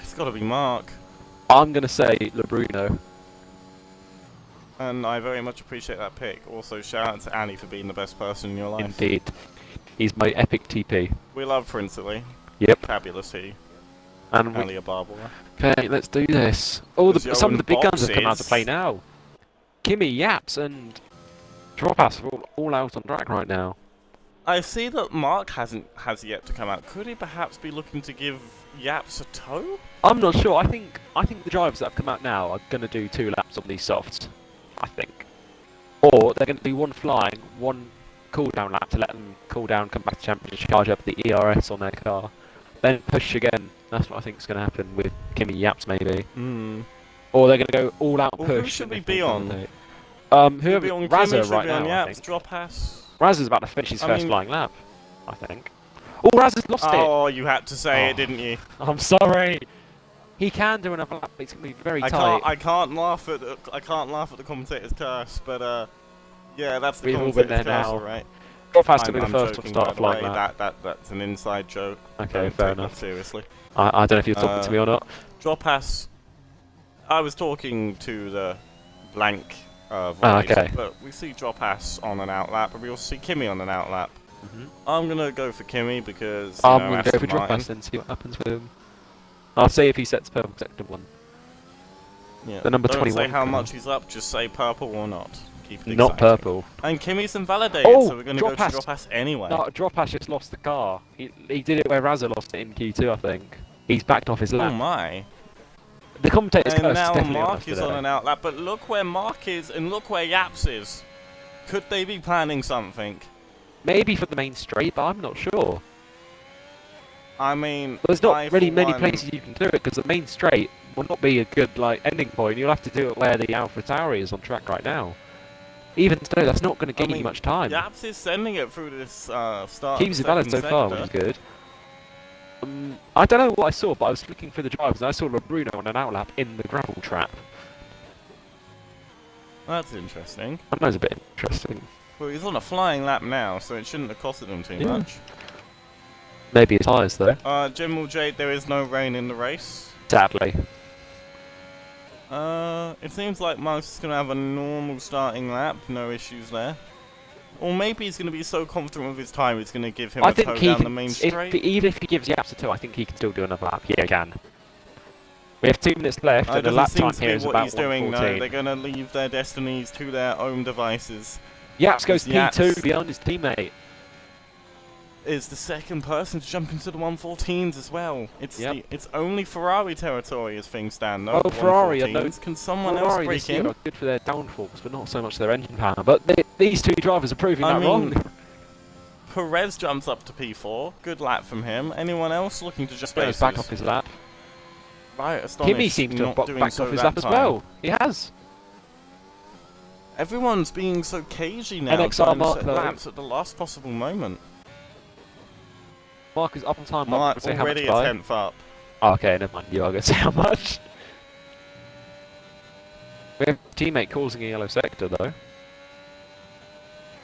it's got to be Mark. I'm going to say LeBruno. And I very much appreciate that pick. Also, shout out to Annie for being the best person in your life. Indeed. He's my epic TP. We love Princely. Yep. Fabulous he. And Alia Barbara. okay, let's do this. Some of the big guns have come out to play now. Kimi, Yaps, and Dropass are all out on track right now. I see that Mark has yet to come out. Could he perhaps be looking to give Yaps a tow? I'm not sure. I think the drivers that have come out now are going to do 2 laps on these softs. I think. Or they're going to do 1 flying, 1 cool down lap to let them cool down, come back to championship, charge up the ERS on their car, then push again. That's what I think is going to happen with Kimi Yaps maybe. Or they're going to go all out Well, push. who should we be on? Whoever be on Raza Kimi, right should be on now. I Yaps, think Dropass. Raza's about to finish his I first mean- flying lap. I think. Oh, Raza's lost it. Oh, you had to say Oh. it, didn't you? I'm sorry. He can do another lap, but it's going to be very tight. I can't laugh at the commentator's curse, but yeah, that's the We've all been commentator's there curse, now. right? Drop has to be the I'm first one to joking, start a by the flying way. lap. That's an inside joke. Okay, Don't fair take that enough. seriously. I don't know if you're talking to me or not. Dropass. I was talking to the blank voice, okay. but we see Dropass on an outlap, and we also see Kimi on an outlap. Mm-hmm. I'm gonna go for Kimi because I'm you know, going to go for Aston Martin. Dropass and see what happens with him. I'll see if he sets purple sector 1. Yeah. The number Don't 21 say how car. much he's up, just say purple or not. Keep it Not exact. purple. And Kimi's invalidated, Oh, so we're going to go to Dropass. Dropass anyway. No, Dropass just lost the car. He did it where Raza lost it in Q2, I think. He's backed off his Oh lap. my. The commentator's And curse is now definitely on us Mark is today. on an outlap, but look where Mark is and look where Yaps is. Could they be planning something? Maybe for the main straight, but I'm not sure. I mean, There's not I, really for many one- places you can do it, because the main straight will not be a good ending point. You'll have to do it where the Alpha Tauri is on track right now. Even so, that's not going to gain you mean, much time. Yaps is sending it through this start. Keeps of it valid so second far, sector. which is good. I don't know what I saw, but I was looking for the drivers, and I saw LeBruno on an outlap in the gravel trap. That's interesting. That was a bit interesting. Well, he's on a flying lap now, so it shouldn't have costed him too Yeah. much. Maybe his tyres, though. General Jade, there is no rain in the race. Sadly. It seems like Mark's is going to have a normal starting lap, no issues there. Or maybe he's going to be so confident with his time, it's going to give him I a think tow he down can, the main straight. even if he gives Yaps a toe, I think he can still do another lap. Yeah, he can. We have 2 minutes left, and the That lap doesn't seem time to here be is what about he's doing, no. 1:14. They're going to leave their destinies to their own devices. Yaps goes to Yaps P2 behind his teammate. is the second person to jump into the 114s as well. It's Yep. it's only Ferrari territory as things stand, no? Oh, Ferrari are no- 114s. Can someone else Ferrari break this year in? are good for their downforce, but not so much their engine power. But these 2 drivers are proving I that mean, wrong. Perez jumps up to P4. Good lap from him. Anyone else looking to just Goes bases? back off his lap. Right, astonished. Kimi seems to have not doing backed so off his that lap as time. well. He has. Everyone's being so cagey now, NXR trying to Mark, set though. laps at the last possible moment. Mark is up on time. Mark Say already how a much by. tenth up. Oh, okay, never mind. You are going to say how much. We have a teammate causing a yellow sector, though.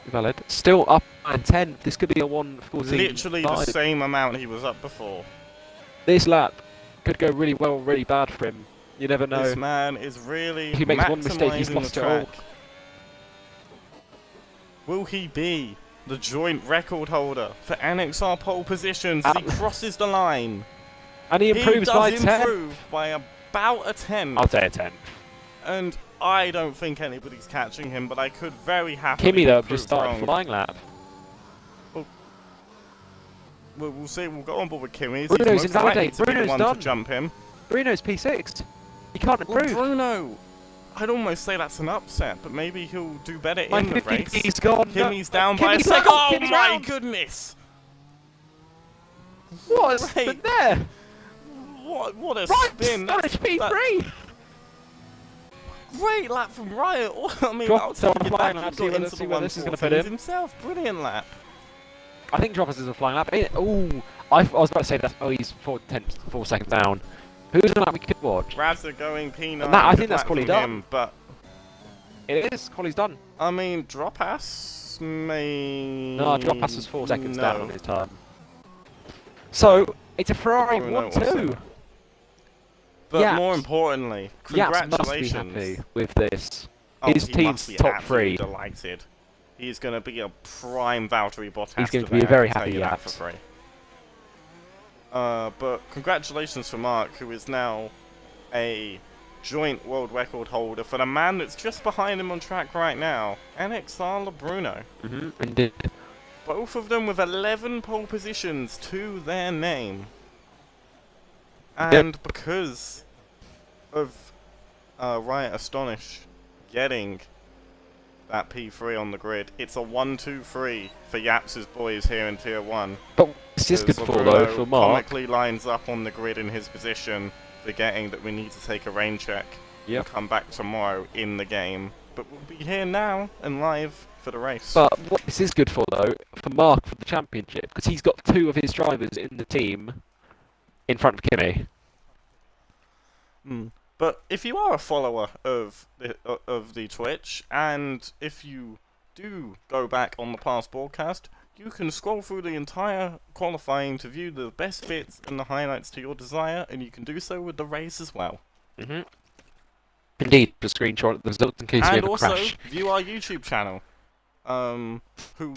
Valid. Still up by 10. This could be a 1:14. Literally the same amount he was up before. This lap could go really well, really bad for him. You never know. This man is really If he makes one mistake, he's maximising lost the it all. track. Will he be the joint record holder for NXR pole positions as he crosses the line? And he improves by 10. He does improve by about a 10. I'll say a 10. And I don't think anybody's catching him, but I could very happily Kimmy, though, be just proved started wrong. flying lap. We'll see. We'll go on board with Kimmy. Bruno's invalidated. Bruno's Bruno's one done. to jump him. Bruno's P6. He can't Well, improve. Bruno, I'd almost say that's an upset, but maybe he'll do better My in the 50 race. P's gone. Kimmy's down by a Kimmy's second. out. Oh Kimmy's my out. goodness! What a spin Great. there! What a Right, spin! Spanish P3! Great lap from Riot. I mean, Drop I'll down take it flying back. lap, He see got where into the this is gonna put 114s him. himself. Brilliant lap. I think Droppers is a flying lap. Ooh, I was about to say that. Oh, he's 4 seconds down. Who's the lap we could watch? Razza going P9. That, I good think that's lap quality from done. him, but It is. Quality's done. I mean, Dropass may. No, Dropass was 4 seconds no. down on his time. So, it's a Ferrari Bruno 1-2. But Yaps. more importantly, Yaps must be congratulations. happy with this. Oh, His he team's must be top absolutely 3. Delighted. He's going to be a prime Valtteri Bottas. He's going to today, be a very I can tell happy you that Yaps. for free. But congratulations for Mark, who is now a joint world record holder for the man that's just behind him on track right now, NXR Bruno. Indeed. Both of them with 11 pole positions to their name. And because of Riot Astonish getting that P3 on the grid, it's a 1-2-3 for Yaps' boys here in Tier 1. But it's just good As for, though, Bruno for Mark. comically lines up on the grid in his position, forgetting that we need to take a rain check and come back tomorrow in the game. But we'll be here now and live for the race. But what this is good for, though, for Mark for the championship, because he's got 2 of his drivers in the team in front of Kimmy. But if you are a follower of the Twitch, and if you do go back on the past broadcast, you can scroll through the entire qualifying to view the best bits and the highlights to your desire, and you can do so with the race as well. Indeed, to screenshot the results in case we And have a also crash. view our YouTube channel,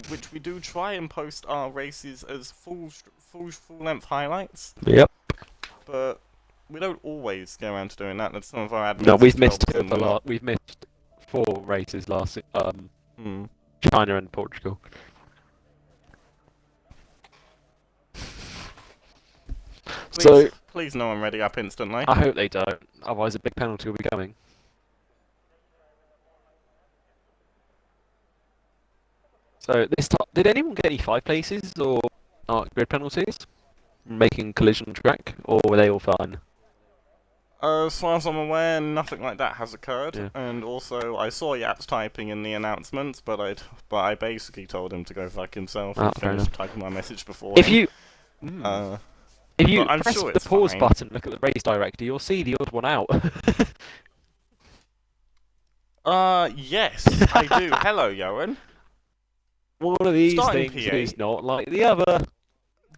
which we do try and post our races as full length highlights. Yep. But we don't always go around to doing that. That's some of our admin. No, we've missed jobs, and a we're lot. not- We've missed 4 races last China and Portugal. Please no one ready up instantly. I hope they don't. Otherwise, a big penalty will be coming. So this time, did anyone get any 5 places or grid penalties? Making collision track, or were they all fine? As far as I'm aware, nothing like that has occurred. Yeah. And also, I saw Yaps typing in the announcements, but I basically told him to go fuck himself and fair finished enough. typing my message before. If him. you if you but I'm press sure the it's pause fine. button, look at the race director, you'll see the odd one out. Yes, I do. Hello, Johan. One of these Starting things P8. is not like the other.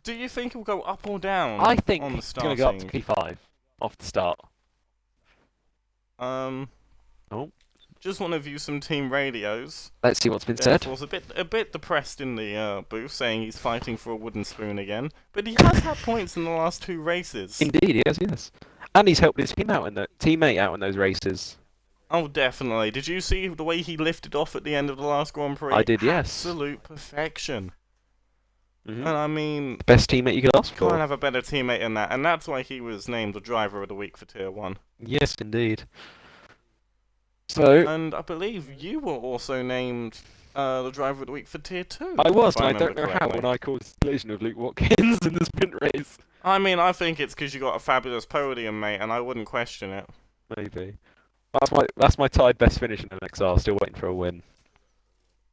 Do you think it'll go up or down? I think on the it's going to go up to starting? P5 off the start. Oh. Just want to view some team radios. Let's see what's been said. Was a bit depressed in the booth, saying he's fighting for a wooden spoon again. But he has had points in the last 2 races. Indeed, yes. And he's helped his teammate out in those races. Oh, definitely. Did you see the way he lifted off at the end of the last Grand Prix? I did, yes. Absolute perfection. And I mean, Best teammate you could ask can't for. have a better teammate than that, and that's why he was named the driver of the week for Tier 1. Yes, indeed. So, And I believe you were also named the driver of the week for Tier 2. I was, if and I don't remember know how correctly. when I caused a collision with Luke Watkins in the sprint race. I mean, I think it's because you got a fabulous podium, mate, and I wouldn't question it. Maybe. That's my tied best finish in NXR. Still waiting for a win.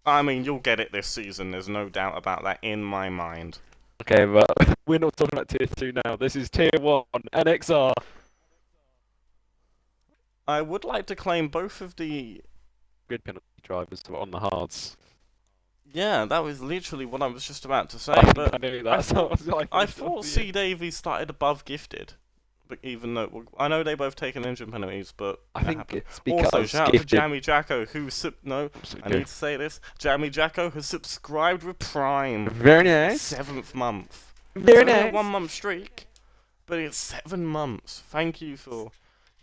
I mean, you'll get it this season. There's no doubt about that in my mind. Okay, but we're not talking about tier 2 now. This is tier 1 NXR. I would like to claim both of the. Grid penalty drivers were on the hards. Yeah, that was literally what I was just about to say. I But knew that. I thought C. Davies started above Gifted. But even though I know they both taken engine penalties, but I think happened. it's because Also, shout out to Gifted. Jammy Jacko, who I need to say this. Jammy Jacko has subscribed with Prime. Very nice. 7th month. Very It's only nice. a 1 month streak, but it's 7 months. Thank you for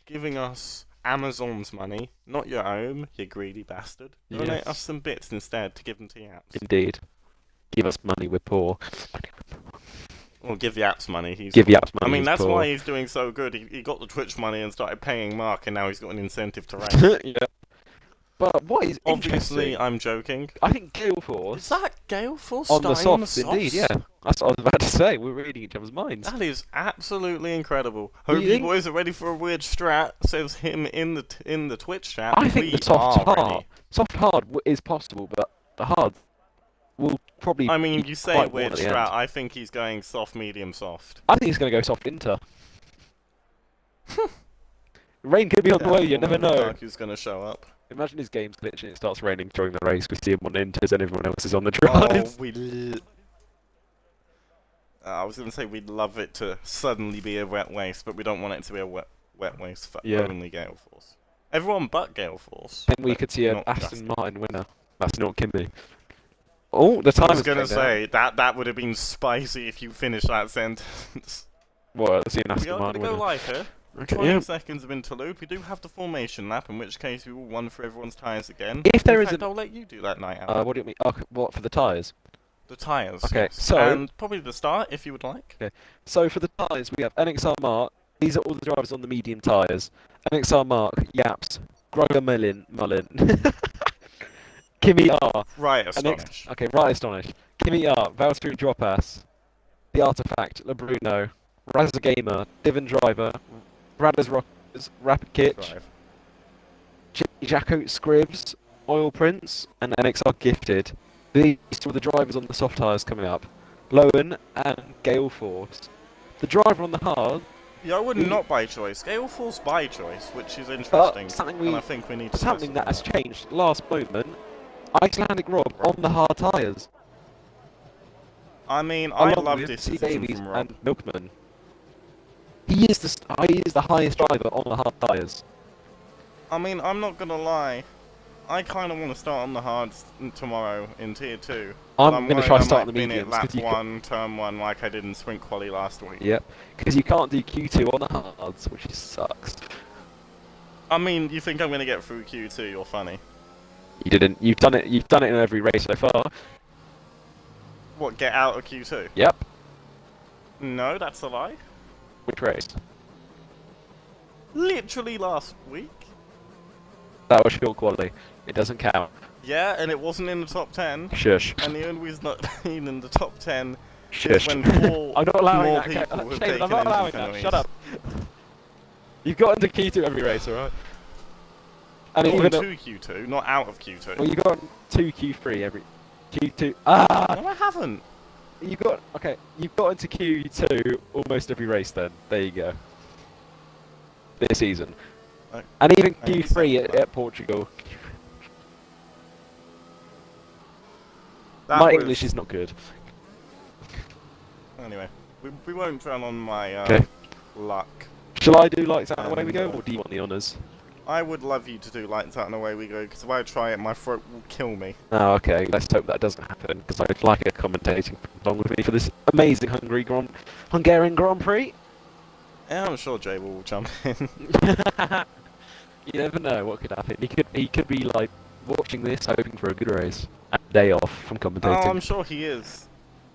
giving us Amazon's money, not your own, you greedy bastard. Donate Yes. us some bits instead to give them to Yaps. Indeed. Give us money, we're poor. Or give Yaps money. Give Yaps money. I mean, he's that's poor. why he's doing so good. He got the Twitch money and started paying Mark, and now he's got an incentive to race. Yeah. But what is Obviously, interesting, I'm joking. I think Gale Force Is that Gale Force on the starting softs, indeed, yeah. That's what I was about to say. We're reading each other's minds. That is absolutely incredible. Do you Hope you think- boys are ready for a weird strat. Says him in the Twitch chat. I think We the soft are hard, ready. is possible, but the hard will probably. I mean, be you say quite weird warm at the strat. end. I think he's going soft, medium, soft. I think he's going to go soft Inter. Rain could be on the way. You never know. Who's going to show up? Imagine his game's glitching. It starts raining during the race. We see him on Inters and everyone else is on the Oh, drives. I was going to say we'd love it to suddenly be a wet waste, but we don't want it to be a wet waste for Yeah. only Gale Force. Everyone but Gale Force. Then we could see an Not Aston just- Martin winner. That's not Kimmy. Oh, the time I was is going to going down. say that would have been spicy if you finished that sentence. What? Let's see an We Aston are going to Martin go winner. live here. Okay, 20 yeah. seconds of interlude. We do have the formation lap, in which case we will run for everyone's tyres again. If there in is fact, an- I'll let you do that night out. What do you mean? Oh, what for the tyres? The tyres. Okay, yes. so- And probably the start, if you would like. So for the tyres, we have NXR Mark. These are all the drivers on the medium tyres. NXR Mark, Yaps, Grugger Mullin, Kimmy R. Right, NX astonish. Okay, right, Astonish. Kimmy R, Valtteri Dropass, The Artifact, LeBruno, Razza Gamer, Divin Driver, Radders Rockers, Rapid Kitch, Drive. Jimmy Jacko Scribs, Oil Prince, and NXR Gifted. These are the drivers on the soft tyres coming up. Lowen and Gale Force. The driver on the hard, Yeah, I would We- not by choice. Gale Force by choice, which is interesting. something and I think we need to something that has specify. changed last moment. Icelandic Rob on the hard tyres. I mean, I Along love with this C. decision Davies from Rob. and Milkman. He is the highest driver on the hard tyres. I mean, I'm not gonna lie. I kind of want to start on the hards tomorrow in Tier 2. I'm But going to worried try I to start on might the bin it mediums. lap 'Cause you 1, turn 1, like I did in Sprint Quali last week. Yep, because you can't do Q2 on the hards, which sucks. I mean, you think I'm gonna get through Q2? You're funny. You didn't. You've done it. You've done it in every race so far. What, get out of Q2? Yep. No, that's a lie. Which race? Literally last week. That was field quality. It doesn't count. Yeah, and it wasn't in the top 10. Shush. And the only reason not being in the top 10 Shush. is when 4 I'm not allowing more that. people Shane, have taken I'm not allowing engine that. penalties. Shut up. You've got into Q2 every race, alright? And Not even into Q2, not out of Q2. well, you got 2 Q3 every Q2. Ah, No, I haven't. you got okay. You've got into Q2 almost every race. Then there you go. This season, I- and even I Q3 accept at, that. at Portugal. That My was- English is not good. Anyway, we won't dwell on my Okay. luck. Shall I do lights out and away we go, or do you want the honours? I would love you to do lights out and away we go, because if I try it, my throat will kill me. Oh, okay. Let's hope that doesn't happen, because I'd like a commentating along with me for this amazing Hungarian Grand Prix. Yeah, I'm sure Jay will jump in. You never know what could happen. He could be like watching this, hoping for a good race, and a day off from Oh, commentating. I'm sure he is.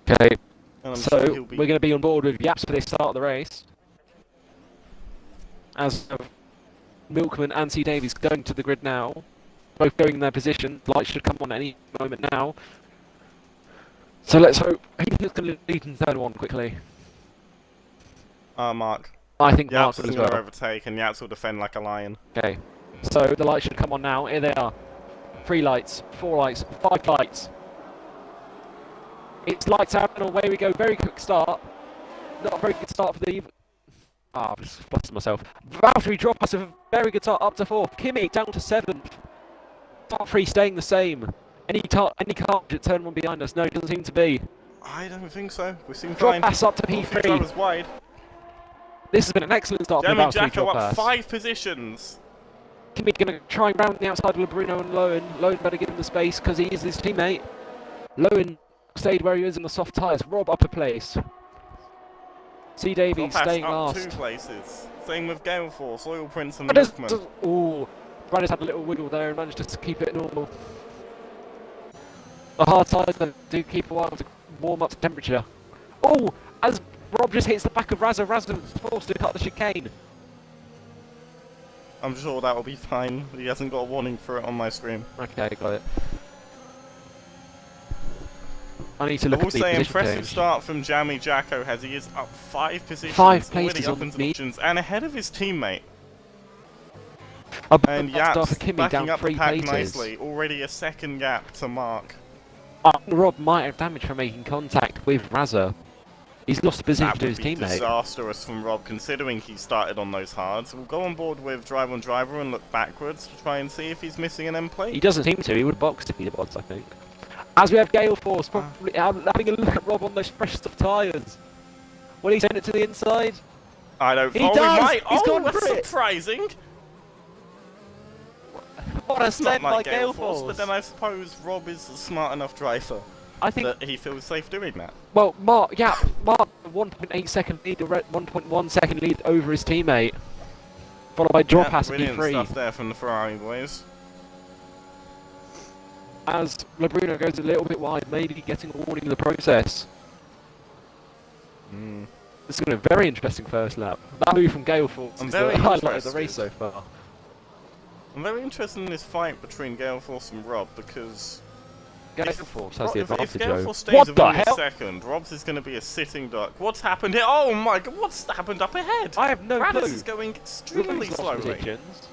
Okay, And I'm so sure he'll be. we're going to be on board with Yaps for the start of the race. As of Milkman and C. Davies going to the grid now, both going in their position. Lights should come on any moment now. So let's hope. Who's going to lead in third one quickly? Mark. I think Mark Yaps will is as going to well. overtake, and Yaps will defend like a lion. Okay. So the lights should come on now. Here they are. 3 lights, 4 lights, 5 lights. It's lights out and away we go. Very quick start. Not a very good start for the... Ah, I've just flustered myself. Valtteri drop us a very good start up to 4th. Kimi down to 7th. Top 3 staying the same. Any car at turn 1 behind us? No, it doesn't seem to be. I don't think so. We seem Drop fine. pass up to All three P3. drivers wide. This has been an excellent start for Jamie Valtteri Jacko drop up pass. 5 positions. Kimi going to try and round the outside of Bruno and Lowen. Lowen better give him the space because he is his teammate. Lowen stayed where he is in the soft tyres. Rob up a place. C. Davies Drop staying up last. 2 places. Same with Gale Force, Oil Prince and Brothers, Milkman. ooh, Brothers had a little wiggle there and managed to keep it normal. The hard tyres do keep a while to warm up to temperature. Oh, as Rob just hits the back of Razza, Razza's forced to cut the chicane. I'm sure that will be fine. He hasn't got a warning for it on my screen. Okay, got it. I need to I look will at the say position impressive change. start from Jamie Jacko as he is up 5 positions. 5 already places up on into me. positions and ahead of his teammate. And And start Yaps for Kimi backing down up the 3 pack places. nicely. Already a second gap to mark. Rob might have damage from making contact with Razza. He's lost the position That to would his be teammate. disastrous from Rob, considering he started on those hards. We'll go on board with driver on driver and look backwards to try and see if he's missing an end plate. He doesn't seem to. He would have boxed if he was, I think. As we have Gale Force probably having a look at Rob on those fresh stuff tyres. Will he send it to the inside? I don't. He oh, does! He might. He's oh, gone that's for it! surprising. What a That's not send by like Gale Force, Force. but then I suppose Rob is a smart enough driver I think. that he feels safe doing that. Well, Mark 1.8 second lead, 1.1 second lead over his teammate, followed by drop pass at Brilliant P3. stuff there from the Ferrari boys. As Lebruno goes a little bit wide, maybe getting a warning in the process. This is going to be a very interesting first lap. That move from Gale Force I'm is very the highlight of the interested. race so far. I'm very interested in this fight between Gale Force and Rob because Gale Force has the if advantage Gale over. Force stays What the within this hell? second, Rob's is going to be a sitting duck. What's happened here? Oh my god, what's happened up ahead? I have no Radis clue. is going extremely Lowe's lost slowly. positions.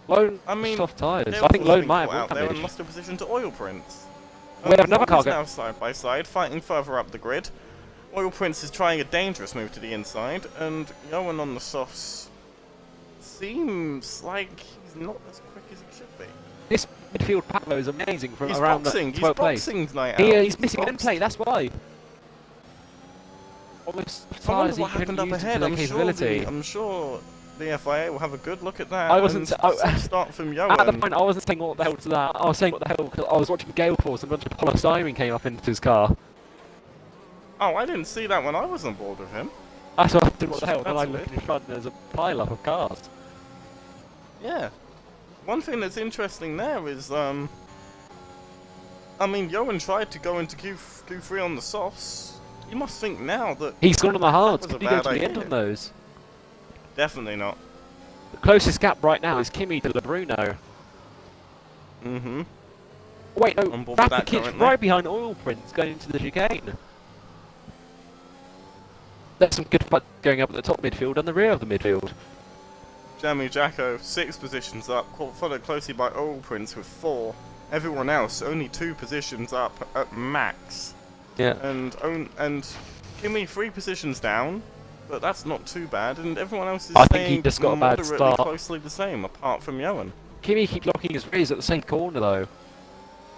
Lone, I mean, soft tyres. Gale I think Force Lone been might caught have out won there and damage. lost a position to Oil Prince. We have another Rob car is go- now side by side, fighting further up the grid. Oil Prince is trying a dangerous move to the inside, and Yoan on the softs seems like he's not as quick as he should be. This midfield pack though is amazing from He's around boxing. the He's 12th place. boxing night Yeah, out. he's missing an end plate, that's why. Almost I wonder tyres he what happened couldn't up use to ahead. their I'm sure, capability. I'm sure the FIA will have a good look at that. I wasn't and s- I- start from At the Yoan. point, I wasn't saying what the hell to that. I was saying what the hell because I was watching Gale Force and a bunch of polystyrene came up into his car. Oh, I didn't see that when I was on board with him. That's why I did what the hell. Then I That's looked weird. in front and there's a pile up of cars. Yeah. One thing that's interesting there is, I mean, Yoan tried to go into Q3 on the softs. You must think now that He's gone on the hards. was a Can he go bad to the end idea. on those? definitely not. The closest gap right now is Kimi to Lebruno. Mm-hmm. Wait, no, On board with that Rapid Kit's currently. right behind Oil Prince going into the chicane. There's some good fight going up at the top midfield and the rear of the midfield. Jamie Jacko, 6 positions up, followed closely by Oil Prince with 4. Everyone else only 2 positions up at max. Yeah. And Kimi 3 positions down, but that's not too bad. And everyone else is I think he staying just got a bad moderately start. closely the same, apart from Yoan. Kimi keeps locking his rears at the same corner though.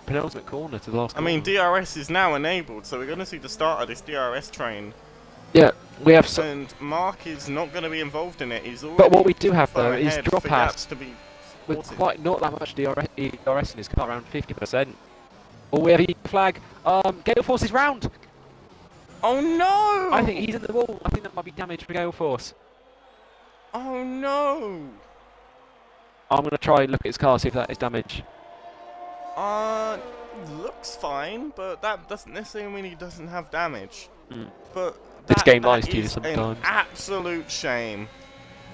Penultimate corner to the last I mean, corner. DRS is now enabled, so we're going to see the start of this DRS train. Yeah, we have some. And Mark is not going to be involved in it. He's already But what we do have far though is ahead drop for pass Yaps to be with supported. quite not that much DRS in his car, around 50%. Or we have a flag. Gale Force is round. Oh no! I think he's in the wall. I think that might be damage for Gale Force. Oh no! I'm gonna try and look at his car, see if that is damage. Looks fine, but that doesn't necessarily mean he doesn't have damage. Mm. But This game that lies to you is sometimes. an absolute shame.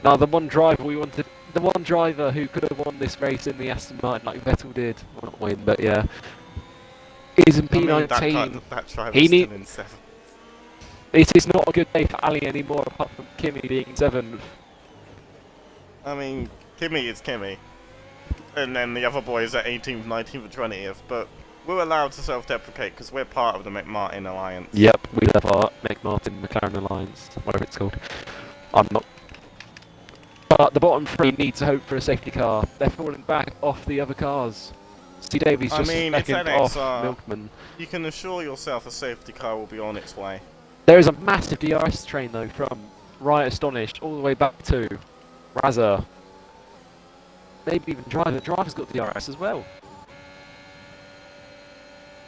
Now the one driver we wanted, the one driver who could have won this race in the Aston Martin like Vettel did, well not win, but yeah, is in I mean, P19. that driver's He still need- in 7th. It is not a good day for Ali anymore, apart from Kimi being 7th. I mean, Kimi is Kimi. and then the other boys at 18th, 19th, and 20th. But we're allowed to self-deprecate because we're part of the McMartin Alliance. Yep, we love our McMartin McLaren Alliance, whatever it's called. I'm not. But the bottom three need to hope for a safety car. They're falling back off the other cars. C. Davies just it's second off NXR. Milkman. You can assure yourself a safety car will be on its way. There is a massive DRS train though from Right Astonished all the way back to Razza. Maybe even Driver. Driver's got DRS as well.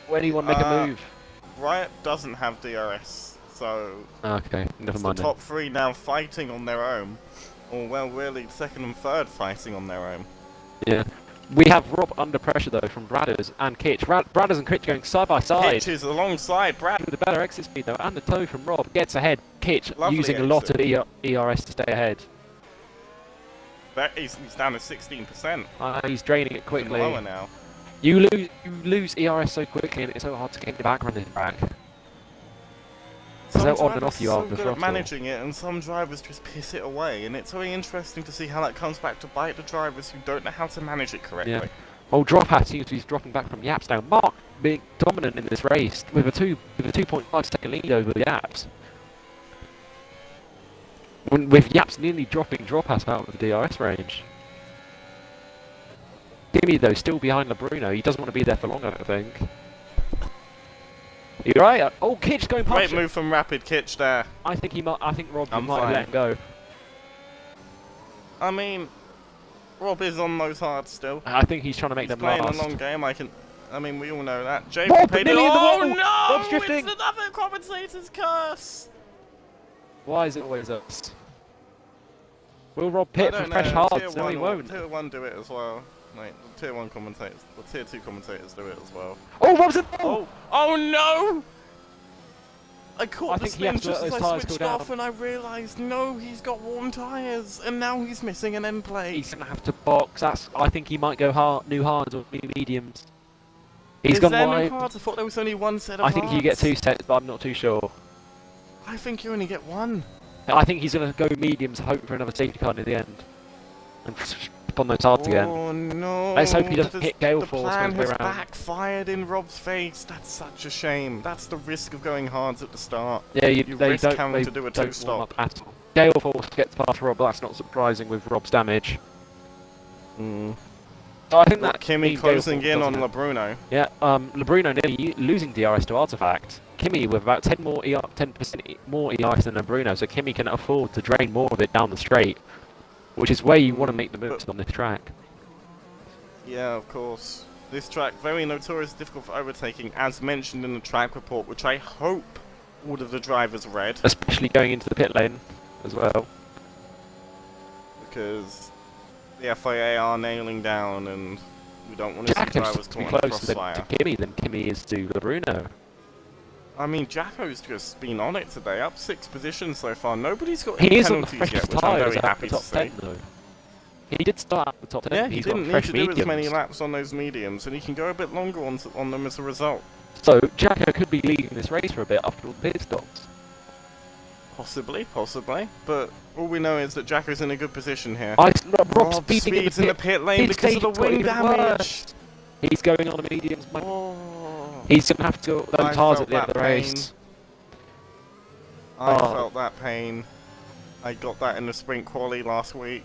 Will anyone make a move? Riot doesn't have DRS, so Okay, never mind. The top three now fighting on their own, or well, really second and third fighting on their own. Yeah. We have Rob under pressure though from Bradders and Kitch. Bradders and Kitch going side by side. Kitch is alongside Brad. With a better exit speed though, and the toe from Rob gets ahead. Kitch Lovely using exit. a lot of ERS to stay ahead. He's down to 16%. He's draining it quickly. Lower now. You lose ERS so quickly, and it's so hard to get the back on this track. So on and off you are so the good at throttle. managing it, and some drivers just piss it away, and it's very interesting to see how that comes back to bite the drivers who don't know how to manage it correctly. Yeah. Well, Dropat seems to be dropping back from Yaps now. Mark being dominant in this race with a 2.5 second lead over the Yaps. With Yaps nearly dropping Dropat out of the DRS range. Gimme though still behind LeBruno. He doesn't want to be there for long, I don't think. You're right. Oh, Kitch going past. Great move from Rapid Kitch there. I think Rob I'm might fine. let him go. I mean, Rob is on those hard still. I think he's trying to make He's them playing last. a long game. I mean, we all know that. James Rob, paid nearly in the Oh wall. no! Rob's drifting. It's another commentator's curse. Why is it always us? Will Rob I pit don't for fresh know, hards? No, he won't. Tier 1 do it as well. Like, Tier 1 commentators, or Tier 2 commentators do it as well. Oh, Rob's in the wall! Oh no! I caught the think he has spin to just let as those I tyres switched cool down. off and I realised, no, he's got warm tyres, and now he's missing an end plate. He's gonna have to box. I think he might go new hards or new mediums. He's Is gone there wide. no hards? I thought there was only one set of I think you get hards. 2 sets, but I'm not too sure. I think you only get one. I think he's gonna go mediums, hope for another safety car near the end, and on those hards again. Oh no! Let's hope he doesn't hit Gale The Force plan all the way has around. backfired in Rob's face. That's such a shame. That's the risk of going hards at the start. Yeah, You they risk don't. having They to do a don't two-stop. warm up at all. Gale Force gets past Rob. That's not surprising with Rob's damage. Mm. So I think that Kimmy means closing Gale in Force on doesn't LeBruno. Yeah, LeBruno nearly losing DRS to Artifact. Kimmy with about 10% more ERS than LeBruno, so Kimmy can afford to drain more of it down the straight, which is where you want to make the moves on this track. Yeah, of course. This track, very notoriously difficult for overtaking, as mentioned in the track report, which I hope all of the drivers read. Especially going into the pit lane as well. Because the FIA are nailing down, and we don't want to see Jacko's drivers to be caught in the closer to crossfire. Kimmy than Kimmy is to LeBruno. I mean, Jacko's just been on it today, up 6 positions so far. Nobody's got He any is on the penalties freshest yet, which I'm tyres very out of happy the to top see. 10 though. He did start at the top 10. Yeah, he He's didn't got need fresh to do as many mediums. laps on those mediums, and he can go a bit longer on them as a result. So Jacko could be leading this race for a bit after all the pit stops. Possibly, but all we know is that Jacko's in a good position here. Rob's speeding speeds in the pit lane His because of the stage's got wing even damage. worse. He's going on a mediums. Oh, He's going to have to go I those hards felt at the end of that the race. I Oh. felt that pain. I got that in the sprint quali last week.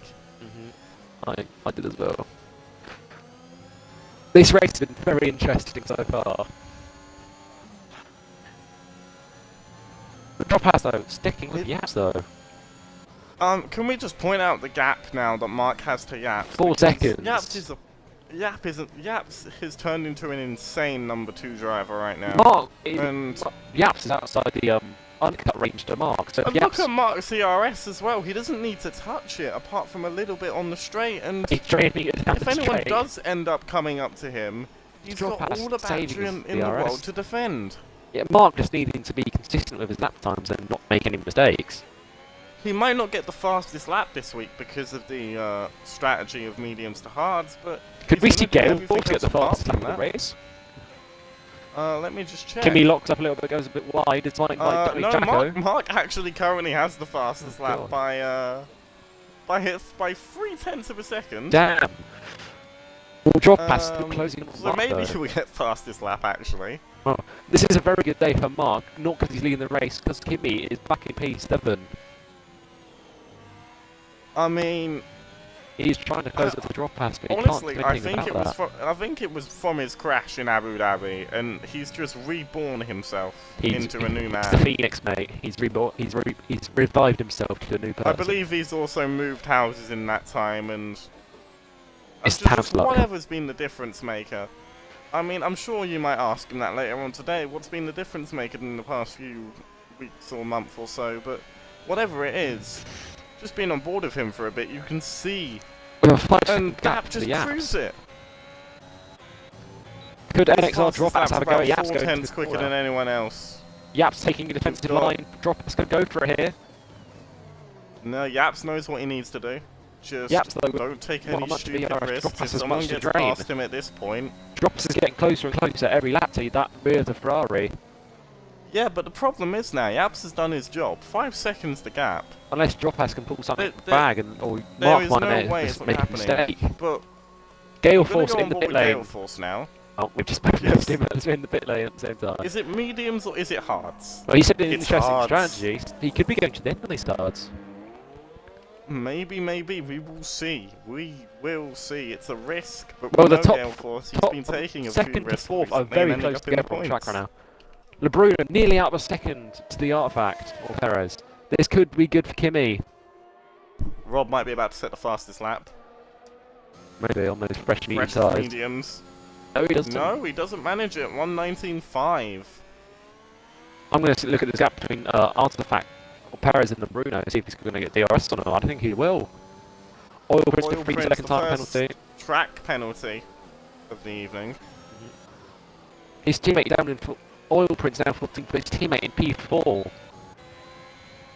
I did as well. This race has been very interesting so far. The drop has though, sticking with Yaps though. Can we just point out the gap now that Mark has to Yaps? 4 Because seconds. Yaps has turned into an insane number 2 driver right now. And Yaps is outside the undercut range to Mark. So And Yaps, look at Mark's CRS as well. He doesn't need to touch it apart from a little bit on the straight. And he's draining it down if the anyone straight. does end up coming up to him, he's Drop got has all the saving battery his in the DRS. world to defend. Yeah, Mark just needing to be consistent with his lap times and not make any mistakes. He might not get the fastest lap this week because of the strategy of mediums to hards, but Could he's we see gonna do Gale everything Force get else the apart fastest lap from of the that. race? Let me just check. Kimmy locks up a little bit, goes a bit wide. It's like no, Jacko. Mark actually currently has the fastest Oh, lap God. by 0.3 of a second. Damn. Well, drop pass still closing on So Mark, maybe though. we get fastest lap actually. Oh, this is a very good day for Mark, not because he's leading the race, because Kimi is back in P7. I mean, He's trying to close up the drop pass, but he honestly, can't do anything about that. I think it was from his crash in Abu Dhabi, and he's just reborn himself into a new He's man. the Phoenix, mate. He's revived himself to a new person. I believe he's also moved houses in that time, and It's just luck. whatever's been the difference maker. I mean, I'm sure you might ask him that later on today. What's been the difference maker in the past few weeks or month or so? But whatever it is, just being on board with him for a bit, you can see. With a 5 And second Gap gap to just the proves Yaps. it. Could His NXR drop fastest pass have a lap's go at about Yaps 4 going to tenths the quicker corner? than anyone else. Yaps taking a defensive got- line. Drop pass could go for it here. No, Yaps knows what he needs to do. Just Yaps, though, don't take not any much stupid DRS. risks. Drop If pass as someone much to gets drain. past him at this point... Drop pass is getting closer and closer every lap to that rear of the Ferrari. Yeah, but the problem is now, Yaps has done his job. 5 seconds the gap. Unless drop pass can pull something There- out of the bag and or There Mark is might no way make it's a not happening. mistake. But Gale I'm gonna Force go in on the board pit with Gale lane. Force now. Oh, we've just both Yes. missed him as we're in the pit lane at the same time. Is it mediums or is it hards? Well, he said an It's interesting hards. strategy. He could be going to the end when he starts. Maybe. We will see. We will see. It's a risk, but Well, we the know Gale Force. He's top been taking a few second to risks fourth are recently very and ending close up in the together on track points. right now. LeBrun nearly out of a second to the artifact, or Perez. This could be good for Kimi. Rob might be about to set the fastest lap. Maybe on those fresh medium Fresh tires. mediums. No, he doesn't. No, he doesn't manage it. 119.5. I'm going to look at the gap between artifact or Perez and Bruno, see if he's going to get DRS or not. I think he will. Oil Prince Oil 3 Prince, second the time first penalty. track penalty of the evening. His teammate down in Oil Prince now 14th, but his teammate in P4.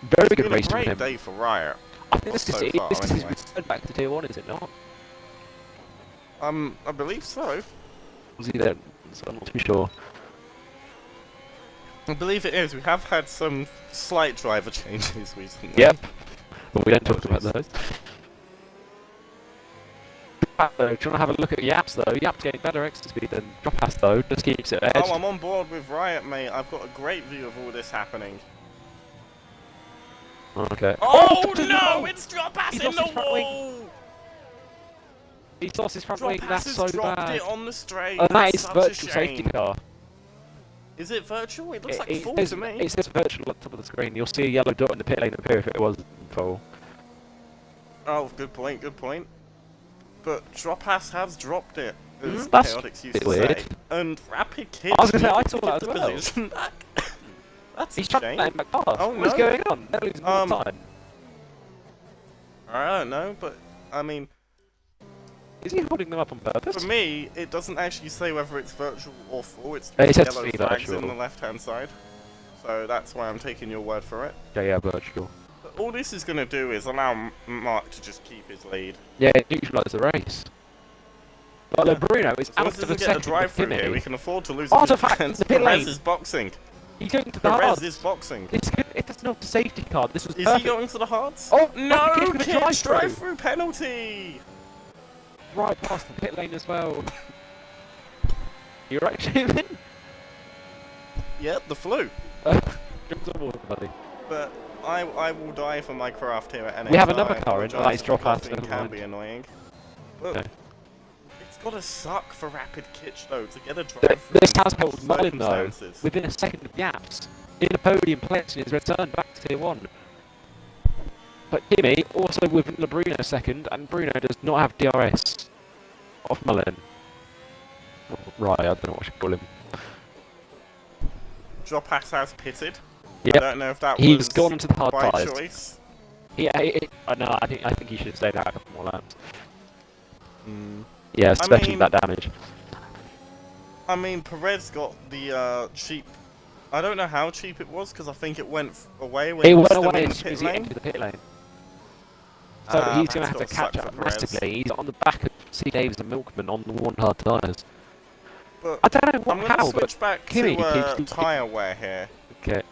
Very It's good been race a from great him. day for Riot. I think this is, so far, this is his anyway. return back to Tier 1, is it not? I believe so. Was he there? So I'm not too sure. I believe it is. We have had some slight driver changes recently. Yep. But we don't talk about those. Do you want to have a look at Yaps though? Yaps getting better exit speed than Drop Pass though, just keeps it at edge. Oh, I'm on board with Riot, mate. I've got a great view of all this happening. Okay. Oh, no! It's drop pass He's in lost the his front wing. wall! He's lost his front Drop wing, pass that's has so dropped bad. it on the straight. And that That's is such virtual a safety shame. car. Is it virtual? It looks like It full says, to me. it says virtual at the top of the screen. You'll see a yellow dot in the pit lane appear if it was full. Oh, good point, good point. But Dropass has dropped it, as That's Chaotix used bit to weird. say. And Rapid Kid I was gonna say, I needed saw to that get as the well. position back. That's He's a trying to shame. let him back past. Oh, What's no. going on? They're losing all the time. I don't know, but I mean, Is he holding them up on purpose? for me, it doesn't actually say whether it's virtual or full. It's It says yellow to be flags in virtual. the left-hand side. So that's why I'm taking your word for it. Yeah, virtual. But all this is going to do is allow Mark to just keep his lead. Yeah, it neutralises the race. But Yeah. Bruno is As long out as of he a doesn't get the second drive of through here, we Kimi. can afford to lose Artifact against in the pit Perez lane. is boxing. He's going to the Perez hards. is boxing. It's not a safety car. This was Is perfect. he going to the hards? Oh, No! Rapid Kid with a Kids drive-through. drive-through penalty! Right past the pit lane as well. You're actually in? Yep, the flu. Jump on board, buddy. But I will die for my craft here at NXR. We have another I car in, apologise that is if drop the pass, coughing never can mind. be annoying. But Okay. it's gotta suck for Rapid Kitch though to get a Th- drive-through. This in has held such Mullen though, circumstances. within a second of Yaps, in a podium place in his return back to Tier 1. But Kimi also with Bruno second, and Bruno does not have DRS off Mullen. Right, I don't know what I should call him. Dropass has pitted. I Yep, don't know if that he's was gone into the hard by tyres. choice. Yeah, no, I think he should stay out a couple more laps. Mm. Yeah, especially mean- that damage. I mean, Perez got the cheap. I don't know how cheap it was because I think it went away when It he was went still away in as the soon as pit he lane. entered the pit lane. So he's going to that's have to gotta catch suck up for Perez. massively. He's on the back of C. Davis and Milkman on the one hard tyres. But I don't know I'm what, going how, to switch back Kimi to keeps- tyre wear here. Okay.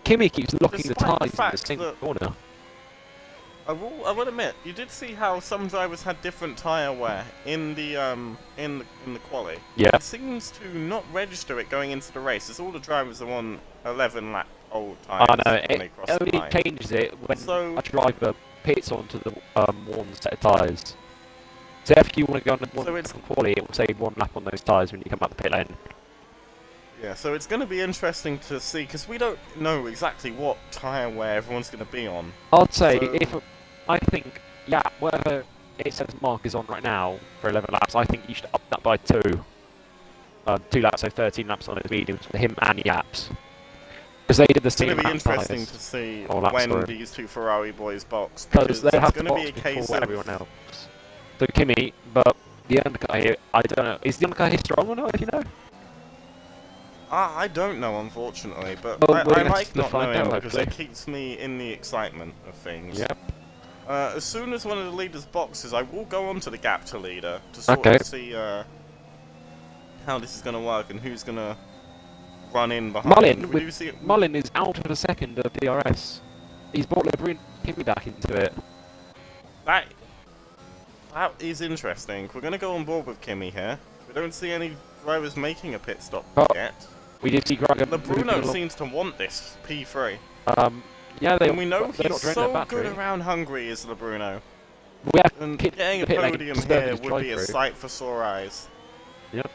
Kimi keeps locking the Despite the tyres in the fact same that- corner. I will admit, you did see how some drivers had different tyre wear in the quali. Yeah. It seems to not register it going into the race. It's all the drivers are on 11 lap old tyres. I know, when they it cross the only line. changes it when So- a driver pits onto the one set of tyres. So if you want to go on the one it's- quality, it will say 1 lap on those tyres when you come out the pit lane. Yeah, so it's going to be interesting to see, because we don't know exactly what tyre wear everyone's going to be on. I'd say, So- I think, yeah, whatever it says Mark is on right now for 11 laps, I think you should up that by 2. 2 laps, so 13 laps on his mediums for him and Yaps. Because they did the It's going same to be lap interesting tyres. to see Or lap, when sorry. these two Ferrari boys box. Because they it's have to going to be box a case before of everyone else. So Kimi, but the undercut here, I don't know. Is the undercut here strong or not, if you know? I don't know, unfortunately, but Well, we're I gonna like not find knowing out, because it hopefully. keeps me in the excitement of things. Yep. As soon as one of the leaders boxes, I will go on to the gap to leader to sort Okay. of see how this is going to work and who's going to run in behind. Mullin is out of a second of DRS. He's brought LeBrun Kimi back into it. That is interesting. We're going to go on board with Kimi here. We don't see any drivers making a pit stop yet. We did see Greg. Bruno seems to want this P3. Yeah, And we know they're he's not so good around Hungary, is Bruno. We have And Kit, getting a the pit lane podium disturbing here his would be a drive-through. sight for sore eyes. Yep.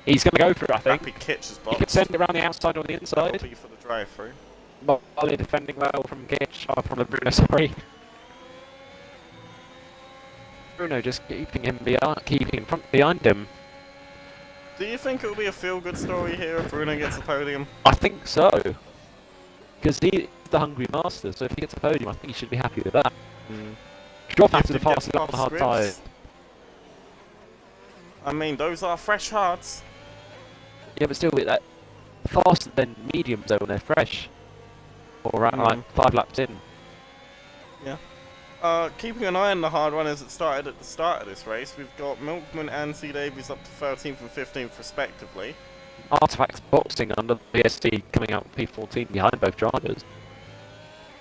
He's going to go for it, I think. Rapid Kitch's He box. could send it around the outside or the inside. That'll be for the drive-through. Molly defending well from Kitch, from the Bruno, sorry. Bruno just keeping him behind him. Do you think it'll be a feel-good story here if Bruno gets a podium? I think so. Because he's the Hungry master, so if he gets a podium, I think he should be happy with that. Drop after the pass on the hard tyres. I mean, those are fresh hards. Yeah, but still, that faster than mediums though when they're fresh. Or around like 5 laps in. Yeah. Keeping an eye on the hard one as it started at the start of this race, we've got Milkman and C. Davies up to 13th and 15th respectively. Artifacts boxing under the BSC coming out with P14 behind both drivers.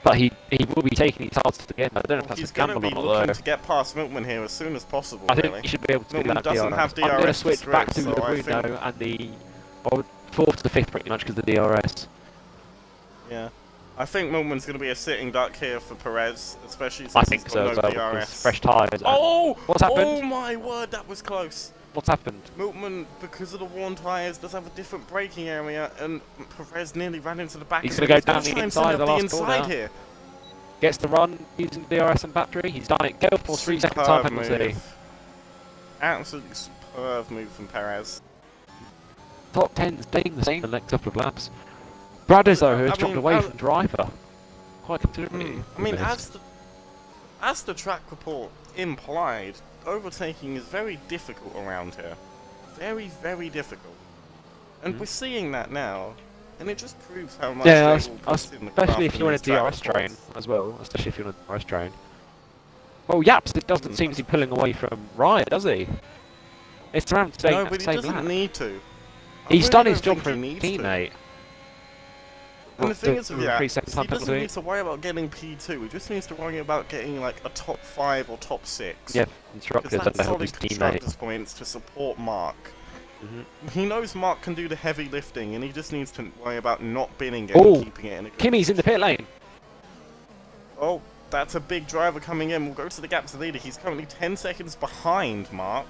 But he will be taking these hards again. I don't know if that's He's a going to gamble be or looking not to get past Milkman here as soon as possible, I think really. he should be able to Milkman do that. doesn't have DRS I'm going to for switch back to script, the so I Bruno think- and the 4th to the 5th pretty much because of the DRS. Yeah. I think Milkman's going to be a sitting duck here for Perez, especially since I think he's so got as no well, DRS. because fresh tyres. Oh! What's happened? Oh my word, that was close. What's happened? Milkman, because of the worn tyres, does have a different braking area, and Perez nearly ran into the back. He's of going it. to go down He's the gonna inside try of and the send last up the inside corner. here. Gets the run using the DRS and battery. He's done it. Go for 3 second time Superb penalty. move. Absolutely superb move from Perez. Top 10 staying the same the next couple of laps. Brothers though, who has dropped away from driver quite considerably. I mean, as the track report implied, overtaking is very difficult around here. Very, very difficult. And we're seeing that now, and it just proves how much yeah, they will put in the especially if you're on a crafting DRS these track train reports. as well. Especially if you're on a DRS train. Well, Yaps it doesn't seem to be pulling away from Riot, does he? It's around staying No, at but the he same doesn't lap. need to. He's I done really his job don't for a think he needs to. teammate. And the thing is, the yeah, 3 he second time doesn't penalty. need to worry about getting P2. He just needs to worry about getting like a top 5 or top 6. Yeah, Because instructors that's and help solid his teammate. constructors points to support Mark. He knows Mark can do the heavy lifting, and he just needs to worry about not binning it Oh, and keeping it in a good Kimi's in the pit lane. Oh, that's a big driver coming in. We'll go to the gap to leader. He's currently 10 seconds behind Mark.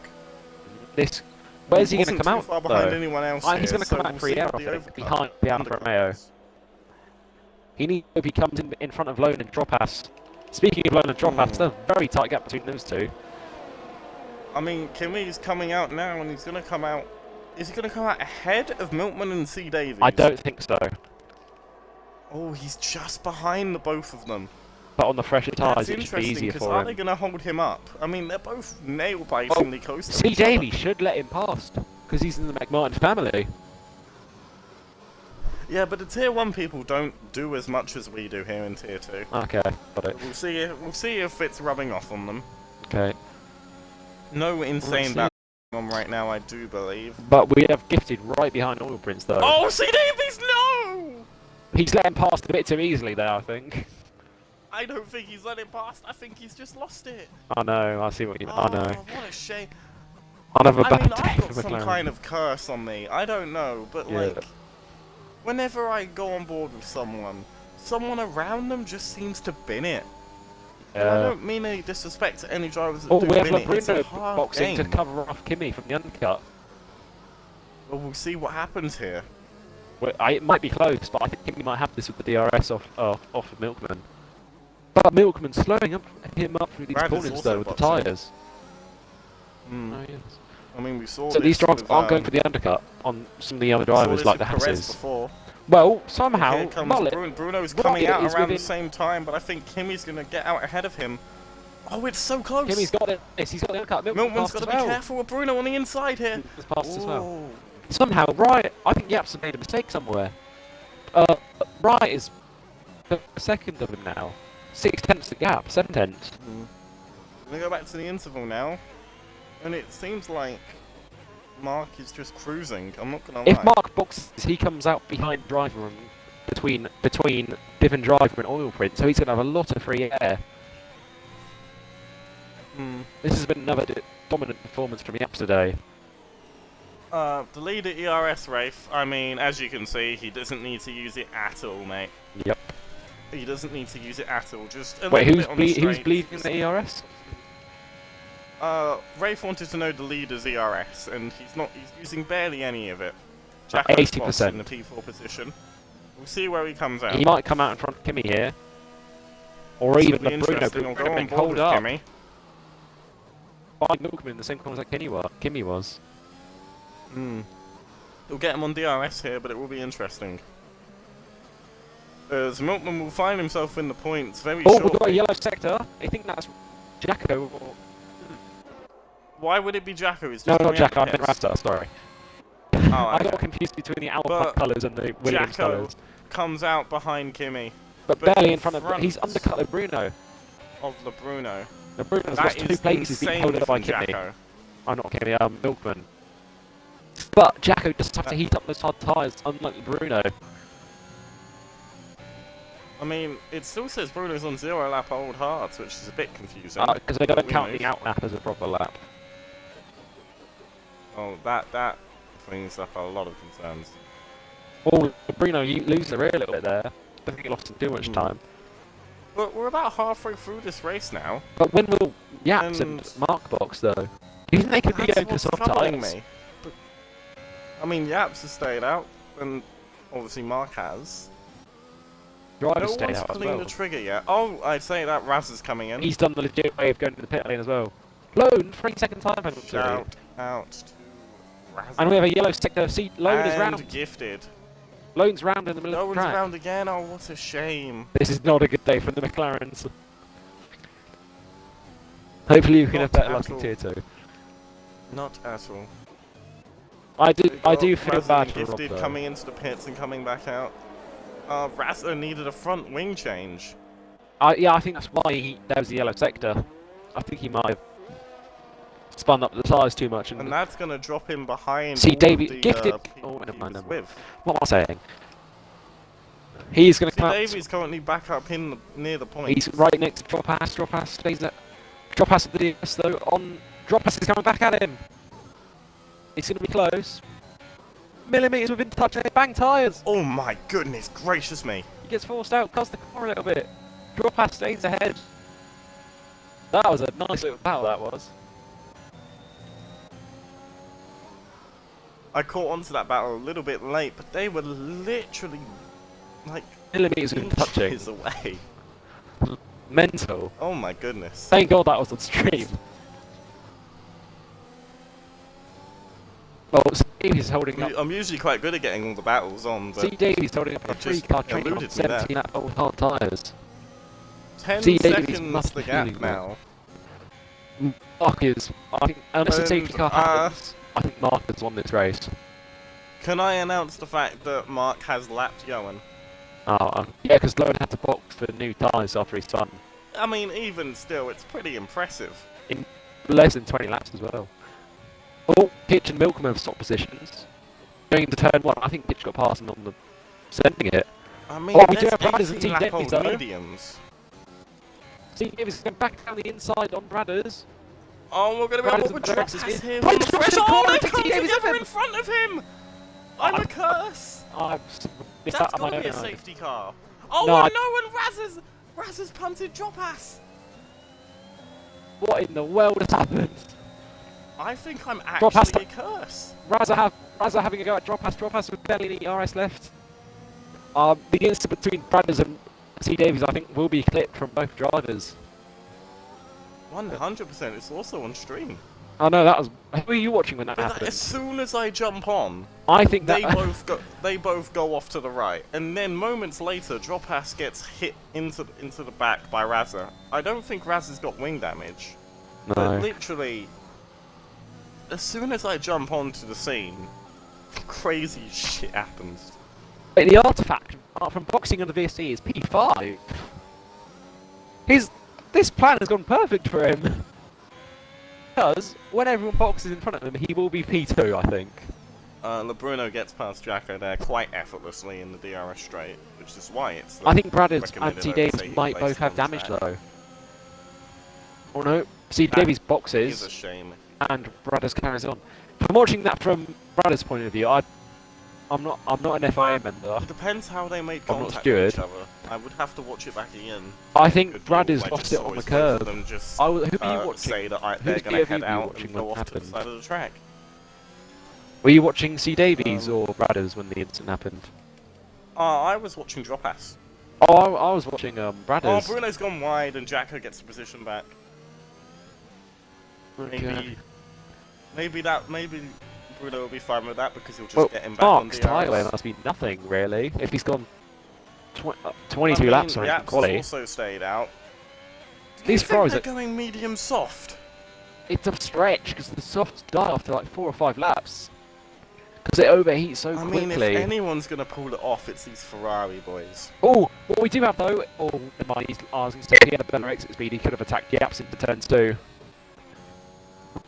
Where's he going to Wasn't come too out far behind though? anyone else He's here, going to come so out we'll for see the air, what I the think, overcut behind the Alfa Romeo. undercuts. He hope he comes in front of Lone and Dropass. Speaking of Lone and Dropass, there's a very tight gap between those two. I mean, Kimi's coming out now, and he's going to come out. Is he going to come out ahead of Milkman and C. Davies? I don't think so. Oh, he's just behind the both of them. But on the fresher tyres, That's it should be interesting, easier because for are they him. going to hold him up? I mean, they're both nail-bitingly close to C. each other. Davies should let him past, because he's in the McMartin family. Yeah, but the Tier 1 people don't do as much as we do here in Tier 2. Okay, got it. We'll see if it's rubbing off on them. Okay. No insane see. battle on right now, I do believe. But we have gifted right behind Oil Prince though. Oh, C. Davies, no! He's let him past a bit too easily there, I think. I don't think he's let it past. I think he's just lost it. I know, I see what you mean. I know. What a shame. Another I bad mean, day I've got for some McLaren. kind of curse on me. I don't know, but Yeah. like, whenever I go on board with someone around them just seems to bin it. And I don't mean any disrespect to any drivers that Oh, do we have bin it. It's a Bruno hard boxing to game. cover off Kimi from the undercut. Well, we'll see what happens here. Well, it might be close, but I think Kimi might have this with the DRS off of Milkman. But Milkman's slowing him up through these Brad is corners also though with the boxing. tyres. Mm. Oh, yes. I mean, we saw So this these drivers with, aren't going for the undercut on some of the other drivers like the Perez Hasses. before. Well, somehow, Here comes Mullet, Bruno's Mullet coming out is around the within- same time, but I think Kimi's going to get out ahead of him. Oh, it's so close! Kimi's got it. Yes, he's got the undercut. Milkman's got got to be careful with Bruno on the inside here. He's passed as well. Ooh. Somehow, I think Yaps have made a mistake somewhere. Wright is a second of him now. 6/10 the gap, 7/10. We're going to go back to the interval now. And it seems like Mark is just cruising. I'm not going to lie. If Mark boxes, he comes out behind driver and between div and driver and oil print, so he's going to have a lot of free air. This has been another dominant performance from Yaps today. The leader ERS Rafe, I mean, as you can see, he doesn't need to use it at all, mate. Yep. He doesn't need to use it at all. Just a Wait, little who's bit on the who's straight. bleeding in the ERS? Rafe wanted to know the leader's ERS, and he's using barely any of it. At Jacko's 80%. boss in the P4 position. We'll see where he comes out. He might come out in front of Kimi here. Or This even will be the Bruno. interesting. I'll go on Bruno board hold with up. Kimi. By Milkman in the same corner as Kimi was. He'll get him on DRS here, but it will be interesting. As Milkman will find himself in the points very Oh, shortly. we've got a yellow sector. I think that's Jacko. Or... Why would it be Jacko? He's No, just not coming out Jacko. I the meant pits. Rasta. Sorry. Oh, I okay. got confused between the But Alpine colours and the Williams Jacko colours. comes out behind Kimi But but barely in in front of. front He's undercut the Bruno. of the Bruno. The Bruno's That lost 2 is places. He's been held insanely up by from Kimi. Jacko. I'm not Kimi. Milkman. But Jacko doesn't have to heat up those hard tyres, unlike Bruno. I mean, it still says Bruno's on 0 lap old hards, which is a bit confusing. Because they don't But we count move. the out lap as a proper lap. Oh, that brings up a lot of concerns. Oh, Bruno, you lose the rear a little bit there. Don't think he lost too much time. But we're about halfway through this race now. But when will Yaps and And- Mark box though? Do you think they could be That's going for what's soft troubling tyres? me. But, I mean, Yaps has stayed out, and obviously Mark has. Driver No stayed one's out as pulling well. the trigger yet. Oh, I'd say that Raz is coming in. He's done the legit way of going to the pit lane as well. Lone, 3-second time penalty. Shout out to Raz. And we have a yellow sector. See, Lone is And round. gifted. Lone's round in the middle No of the one's track. round again. Oh, what a shame. This is not a good day for the McLarens. Hopefully you can have Not better at luck in all. tier 2. Not at all. I do Got feel Raz bad and for Rob Gifted though. coming into the pits and coming back out. Razza needed a front wing change. Yeah, I think that's why there was the yellow sector. I think he might have spun up the tyres too much. And that's going to drop him behind. See, all of Davey- the, Gifted- people oh, never he mind, was never mind. with. What am I saying? He's going to See, come out. Davey's currently back up in near the point. He's right next to Drop Pass. Drop Pass stays there. Drop Pass at the DS though. Drop Pass is coming back at him. It's going to be close. Millimetres within touch. They bang tyres. Oh my goodness gracious me. He gets forced out. Cuts the car a little bit. Drop Pass stays ahead. That was a nice little battle. That was. I caught onto that battle a little bit late, but they were literally like Millimetres within touching. inches away. Mental. Oh my goodness. Thank God that was on stream. Well, Stevie's holding up. I'm usually quite good at getting all the battles on, but See Davies holding up a it just 3-car train on eluded me there. 17 lap old hard tyres. 10 See, Davies seconds must the be gap feeling now. Mark is, I think, unless a And, safety car happens, I think Mark has won this race. Can I announce the fact that Mark has lapped Johan? Yeah, because Lowen had to box for new tyres after he spun. I mean, even still, it's pretty impressive. In less than 20 laps as well. Oh, Pitch and Milkman have stopped positions. Going into turn 1, I think Pitch got past him on the sending it. I mean, Oh, we do there's have riders and 18 lap T-Davies old though. mediums. See, it was going back down the inside on Bradders. Oh, we're going to be able to drop Bradders past him. Bradders Fresh. to the Oh, corner, they've takes come T Davies together with in him. front of him. I'm a curse. That's That's got to be a safety car. Oh, no, and Raz has punted drop ass. What in the world has happened? I think I'm Drop ass. actually a curse. Raza having a go at drop pass with barely any ERS left. The incident between Bradders and C Davies, I think, will be clipped from both drivers. 100%. It's also on stream. Oh no, that was. Who were you watching when that But happened? as soon as I jump on, I think they that both go off to the right, and then moments later, drop ass gets hit into the back by Raza. I don't think Raz's got wing damage. no. But literally, as soon as I jump onto the scene, crazy shit happens. But the artifact from boxing on the VSC is P5. This plan has gone perfect for him. Because when everyone boxes in front of him, he will be P2, I think. LeBruno gets past Jacko there quite effortlessly in the DRS straight, which is why it's. I think Bradders recommended and C. over Davies safety might place both have on damage track. though. Oh no, C. That Davies is boxes a shame. and Bradders carries on. From watching that from Bradders' point of view, I'm not an FIA member. It depends how they made I'm not contact with each steward. other. I would have to watch it back again. I think Good lord, Bradders I lost just it on always the wait for curve. them just, Who are you watching? say that they're Whose going to POV head were you out watching and when go it off to the happened? side of the track. Were you watching C. Davies or Bradders when the incident happened? I was watching Drop Ass. Oh, I was watching Oh, Bradders. Bruno's gone wide and Jacko gets the position back. Okay. Maybe Bruno will be fine with that because he'll just Well, get him back on Mark's DRS. tyre must be nothing really. If he's gone 22 laps on Yaps quali, has also stayed out. these throws throws are are going medium soft. it's a stretch because the softs die after like 4 or 5 laps because it overheats so I quickly. mean, if anyone's gonna pull it off, it's these Ferrari boys. Oh, what we do have though, never mind, I was going to say he had a better exit speed, he could have attacked Yaps into turn 2.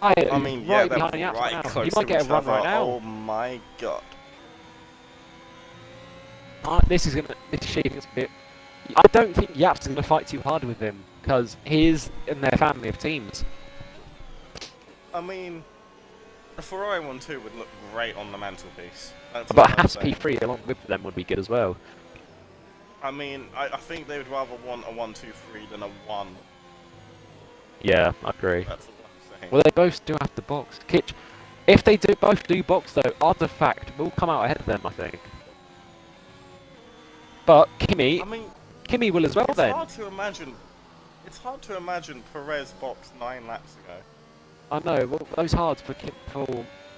I mean, yeah, right they're behind Yaps right now. close He might to get a each run other. right now. Oh my god. This is shaping up a bit. I don't think Yaps is going to fight too hard with him because he is in their family of teams. I mean, a Ferrari 1-2 would look great on the mantelpiece. That's But what I'm Haas saying. P3 along with them would be good as well. I mean, I think they would rather want a 1-2-3 than a 1. Yeah, I agree. That's what I'm saying. Well, they both do have to box. Kitch, if they both do box though, Artifact will come out ahead of them, I think. But I mean, Kimi will as well it's then. hard to imagine. It's hard to imagine Perez boxed 9 laps ago. I know. Well, those hards for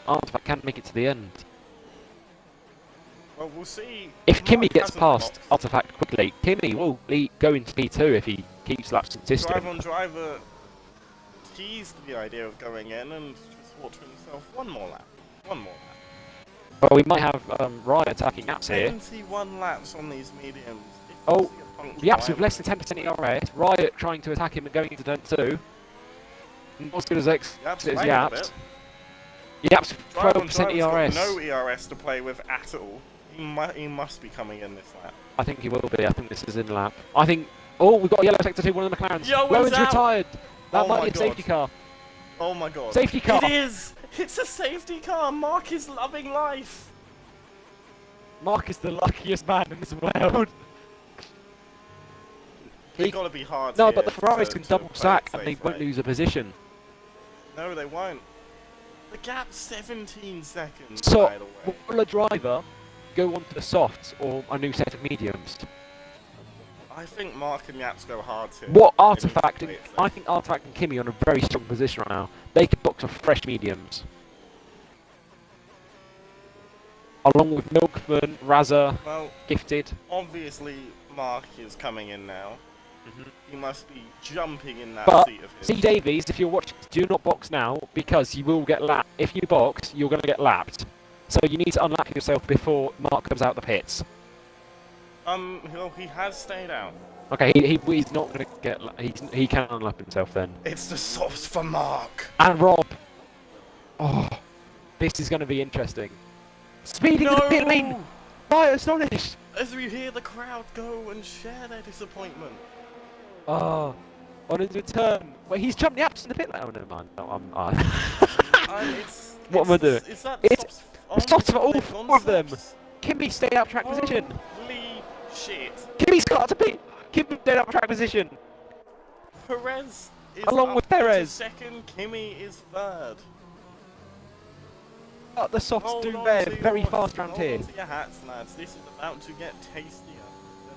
Artifact can't make it to the end. Well, we'll see. If Kimi Mark gets hasn't past boxed. Artifact quickly, Kimi will go into P2 if he keeps laps consistent. Drive on driver teased the idea of going in and just thought to himself, one more lap. Well, we might have Riot attacking Yaps here. 21 laps on these mediums. If you Oh, see a punctual Yaps with line- less than 10% ERS. Riot trying to attack him and going into turn 2. Not as good as Yaps as lagging a Yaps. bit. Yaps Drive on 12% driver's got ERS. no ERS to play with at all. He must be coming in this lap. I think he will be. I think this is in lap. I think. Oh, we've got a yellow sector 2, one of the McLarens. Yo, Lowen's out! retired. That Oh might my be a God. safety car. Oh my god. Safety car. It is! It's a safety car! Mark is loving life! Mark is the luckiest man in this world. They gotta be hard No, here but the Ferraris to can double play it stack and they safe, won't right? lose a position. No, they won't. The gap's 17 seconds, So, by the way. will a driver go on to the softs or a new set of mediums? I think Mark and Yaps go hard here. What They need to Artifact? play it safe. I think Artifact and Kimi are in a very strong position right now. They could box off fresh mediums. Along with Milkman, Raza, Well, Gifted. obviously Mark is coming in now. He must be jumping in that But seat of his. C. Davies, if you're watching, do not box now because you will get lapped. If you box, you're going to get lapped. So you need to unlap yourself before Mark comes out the pits. Well, he has stayed out. Okay, he's not going to get. He can unlap himself then. It's the sauce for Mark. And Rob. Oh, this is going to be interesting. Speeding to the pit lane. Right, astonished. As we hear the crowd go and share their disappointment. Oh, On his return, where he's jumped the apps in the pit lane. Oh, never mind. No, what am I doing? Is that It's softs the softs for all They've gone 4 of them. softs? Kimmy, stay out track position. Holy shit. Kimmy's got to be. Kimmy, stay out track position. Perez is Along up with into Perez. second, Kimmy is third. But the softs Hold do on bear to very your- fast around here. Hold on to your hats, lads. This is about to get tastier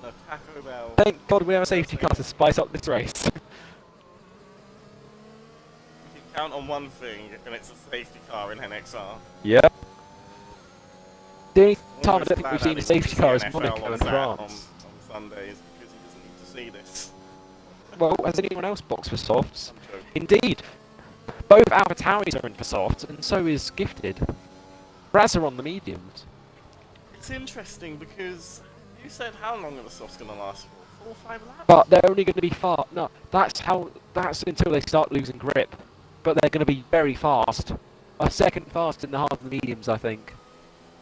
than a Taco Bell. Thank God we have a safety car to spice up this race. You can count on one thing, and it's a safety car in NXR. Yep. The only time I Almost don't think glad we've seen a Alex safety is car the is NFL Monaco on and Sat France. on Sundays because he doesn't need to see this. Well, has anyone else boxed for softs? I'm joking. Indeed. Both AlphaTauris are in for softs, and so is Gifted. Raz are on the mediums. It's interesting because you said how long are the softs going to last for? 4 or 5 laps? But they're only going to be fast. No, that's until they start losing grip. But they're going to be very fast. A second faster than the hard and the mediums, I think.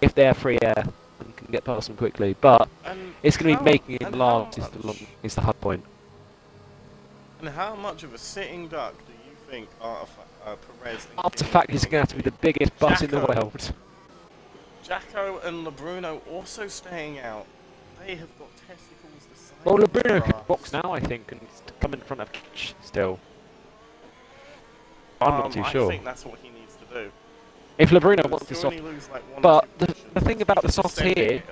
If they have free air and can get past them quickly. But And it's going to be making it and last how is the hard point. And how much of a sitting duck do you think Perez and Artifact is going to have to be the biggest bus in the Jacko. world. Jacko and LeBruno also staying out. They have got testicles the size Well, of LeBruno can giraffes. box now, I think, and come in front of Kitch still. I'm not too sure. I think that's what he needs to do. If LeBruno Because wants to he'll soft, only lose like 1 or but 2 the positions. thing about the He's softs send it here,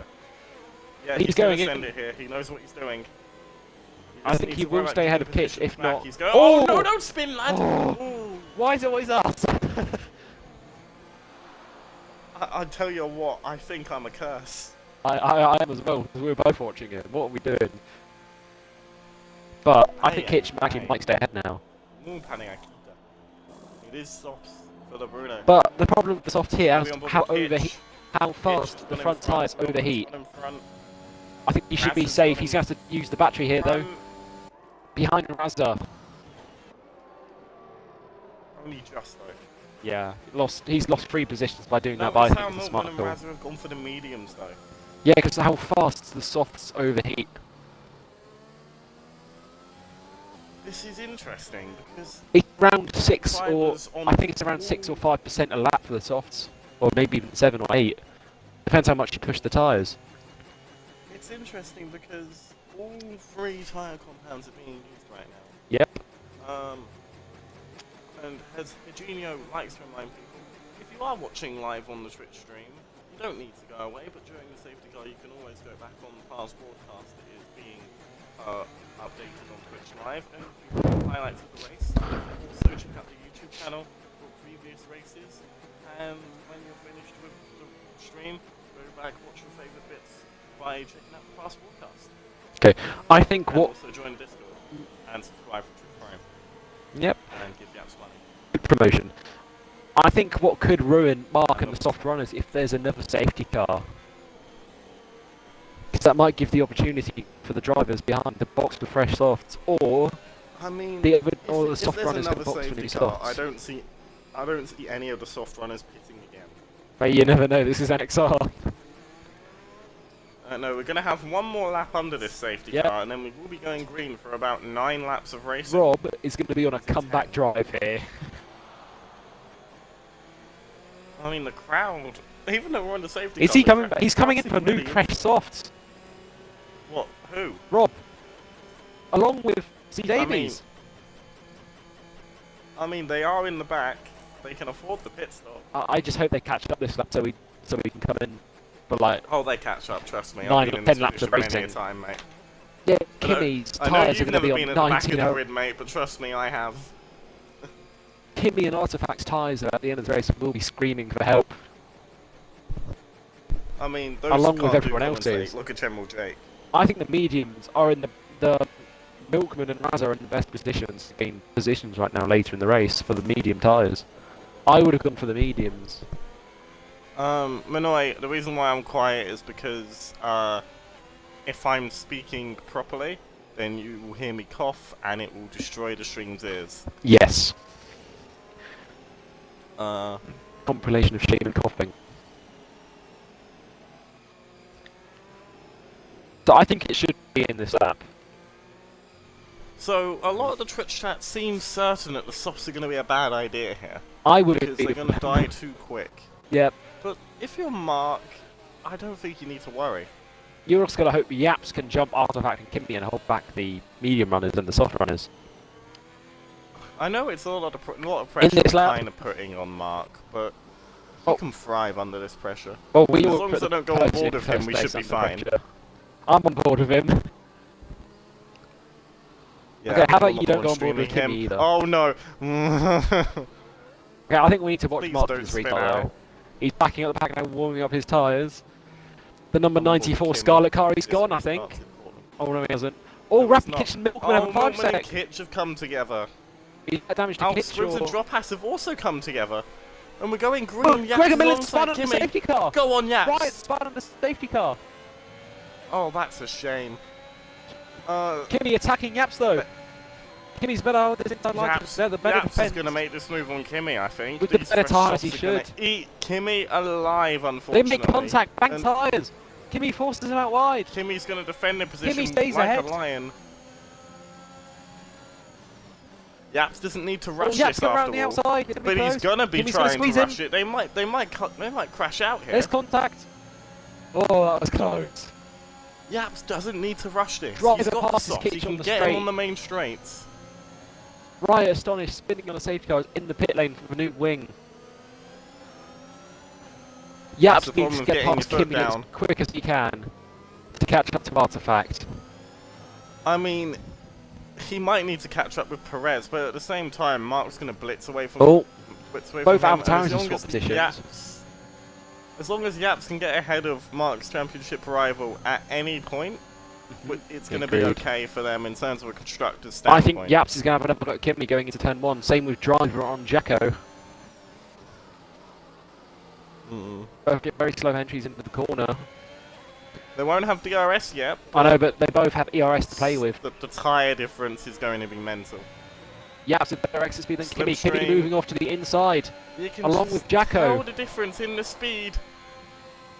yeah, he's going going to in- send it here. He knows what he's doing. I think he will stay ahead of Kitch. If not, He's going, oh! oh no! Don't spin, lad! Oh. Ooh. Why is it always us? I tell you what, I think I'm a curse. I am as well, because we were both watching it. What are we doing? But I think Kitch actually might stay ahead now. It is softs for the Bruno. But the problem with the soft here is Maybe on board how with Kitch. how Kitch, fast the one in front tyres one overheat. in front. I think he should be Raz is safe. one He's in going to have to use the battery here though. Behind Razda. Only just though. Yeah, he's lost 3 positions by doing that, Notice but I how think it's a Milkman smart and call. Razza have gone for the mediums though. Yeah, because how fast the softs overheat. This is interesting because It's around 6 or drivers on I think it's around 6 or 5% a lap for the softs, or maybe even 7 or 8. Depends how much you push the tyres. it's interesting because all 3 tyre compounds are being used right now. Yep. And as Eugenio likes to remind people, if you are watching live on the Twitch stream, you don't need to go away, but during the safety car you can always go back on the past broadcast that is being updated on Twitch Live, and you can highlights of the race. Also check out the YouTube channel for previous races, and when you're finished with the stream, go back, watch your favourite bits by checking out the past broadcast. Okay, I think And what... also join the Discord, and subscribe for Twitch Prime, Yep, and give the apps money. good promotion. I think what could ruin Mark and the soft runners if there's another safety car. Because that might give the opportunity for the drivers behind to box with fresh softs, or I mean, the if soft there's runners can another box with safety new car, softs. I don't see any of the soft runners pitting again. But you never know, this is NXR. No, we're going to have one more lap under this safety Yep. car, and then we will be going green for about 9 laps of racing. Rob is going to be on a comeback drive here. I mean, the crowd, even though we're on the safety Is car, he the coming? crowd He's coming in seem for new really fresh softs. What? Who? Rob, along with C Davies. I mean, they are in the back. They can afford the pit stop. I just hope they catch up this lap so we can come in for like Oh, they catch up, trust me. 9 I've been or in 10 this laps of position many a racing. time, mate. yeah. I know- Kimmy's I know tyres are you've going to never be been on at the back of the 19. grid, mate, but trust me, I have. Kimmy and Artifact's tyres at the end of the race will be screaming for help. I mean, those Along with can't do everyone commentate. else's. Look at General Jake. I think the mediums are in the Milkman and Raz are in the best positions to gain positions right now later in the race for the medium tyres. I would have gone for the mediums. Minoy, the reason why I'm quiet is because, if I'm speaking properly, then you will hear me cough, and it will destroy the stream's ears. Yes. Uh, Compilation of shame and coughing. So I think it should be in this lap. So, a lot of the Twitch chat seems certain that the softs are going to be a bad idea here. I would Because they're going to die too quick. Yep. But if you're Mark, I don't think you need to worry. You're also going to hope Yaps can jump Artifact and Kimmy and hold back the medium runners and the soft runners. I know it's a lot of pressure this lap. kind of putting on Mark, but he can thrive under this pressure. Well, As long as I don't go on board with him, we should be fine. I'm on board with him. Yeah, okay, how about you I'm don't go on board with him Kimmy either? Oh no! Okay, I think we need to watch Please Martin's don't spin retard though. out. He's backing up the pack now, warming up his tyres. The number I'm on board 94 with Scarlet car, he's This gone, I restart's think. important. Oh no, he hasn't. Oh, No, he's Rapid not. Kitchen Milkman have a 5 Milkman and sec. Kitch have come together. He's damaged to Alp Kitch Scribs and or... Drop Ass have also come together. And we're going green. Oh, Yaps Gregor is Miller's alongside spun on the Kimmy. safety car! Go on, Yaps! Right, spun on the safety car! Oh, that's a shame. Kimmy attacking Yaps though! Kimmy's better with his inside line. They're the better Yaps is defense. going to make this move on Kimmy, I think. With the These better fresh tyres, shots he are gonna should. Eat Kimmy alive, They unfortunately. make contact, bang And tyres! Kimmy forces him out wide! Kimmy's going to defend the position stays like ahead. a lion. Yaps doesn't need to Oh, rush Yaps this got around after the all. outside, it's But close. he's gonna be Kimmy's gonna trying to squeeze rush him. it. They might crash out here. There's contact! Oh, that was close. Yaps doesn't need to rush this. Drive He's it got the past his softs. He Kitch can on the get him straight. on the main straights. Riot Astonished spinning on a safety car is in the pit lane for the new wing. That's Yaps the needs problem to of get getting past your foot Kimmy as down. quick as he can to catch up to Artifact. I mean, he might need to catch up with Perez, but at the same time, Mark's going to blitz away from. Oh, Blitz away both from him, avatars and in as long swap as positions. Yaps, as long as Yaps can get ahead of Mark's championship rival at any point, it's going to be Agreed. okay for them in terms of a constructor's I standpoint. think Yaps is going to have another look at Kimmy going into turn 1. Same with Driver on Jacko. Both get very slow entries into the corner. They won't have DRS yet. I know, but they both have ERS to play with. The tyre difference is going to be mental. Yaps with better exit speed than Kimmy. Slipstream. Kimmy moving off to the inside. You can Along just with Jacko. tell the difference in the speed.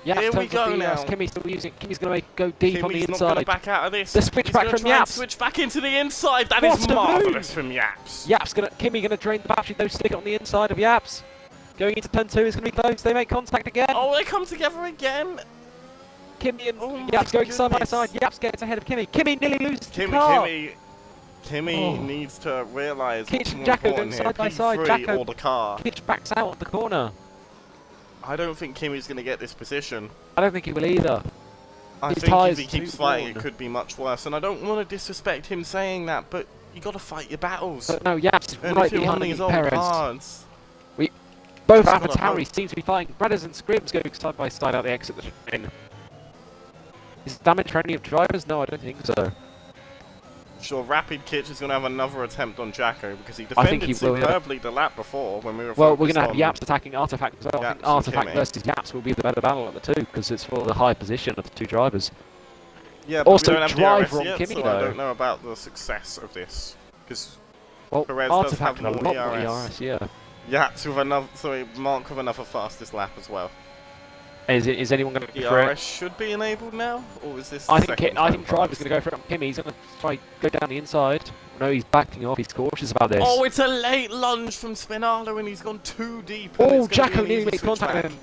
Yaps Here we turns off go the ERS. now. Kimmy's still using it. Kimmy's going to go deep on the Kimmy's not going to inside. back out of this. The switch He's back gonna from try and Yaps. switch back into the inside. That What is a marvellous move. from Yaps. Kimmy going to drain the battery, though, stick it on the inside of Yaps. Going into turn 2 is going to be close. They make contact again. Oh, they come together again. Kimmy and Oh my Yaps going side by goodness. side. Yaps gets ahead of Kimmy. Kimmy nearly loses the car. Kimmy Oh. needs to realise Kitch what's and more Jacko important going here, side by side. P3 Jacko- or the car. Kitch backs out of the corner. I don't think Kimmy's going to get this position. I don't think he will either. I His think if tyres he are keeps too fighting, it worn. could be much worse. And I don't want to disrespect him saying that, but you got to fight your battles. But no, Yaps is And right if you're on behind these old Perez. cards, Both Just gotta Avataris hope. seem to be fighting. Brothers and Scribs going side by side out the exit of the train. Is damage for any of drivers? No, I don't think so. sure, Rapid Kitch is going to have another attempt on Jacko because he I think defended he will, yeah. superbly the lap before when we were Well, we're focused going to have on- Yaps attacking Artifact as well. I think Yaps and Artifact Kimmy. versus Yaps will be the better battle of the two because it's for the high position of the two drivers. Yeah, but Also, we don't have driver DRS on yet, Kimmy, so I though. don't know about the success of this. Because Well, Perez does Artifact have and a more lot more ERS. ERS, yeah. Yaps with another, sorry, Mark with another fastest lap as well. Is anyone going to go for DRS it? should be enabled now, or is this? I the think second I time think Driver's going to go for it on Kimmy. He's going to try go down the inside. No, he's backing off. He's cautious about this. Oh, it's a late lunge from Spinalo, and he's gone too deep. and Oh, it's gonna be Jacko an nearly easy made switch contact back. with him.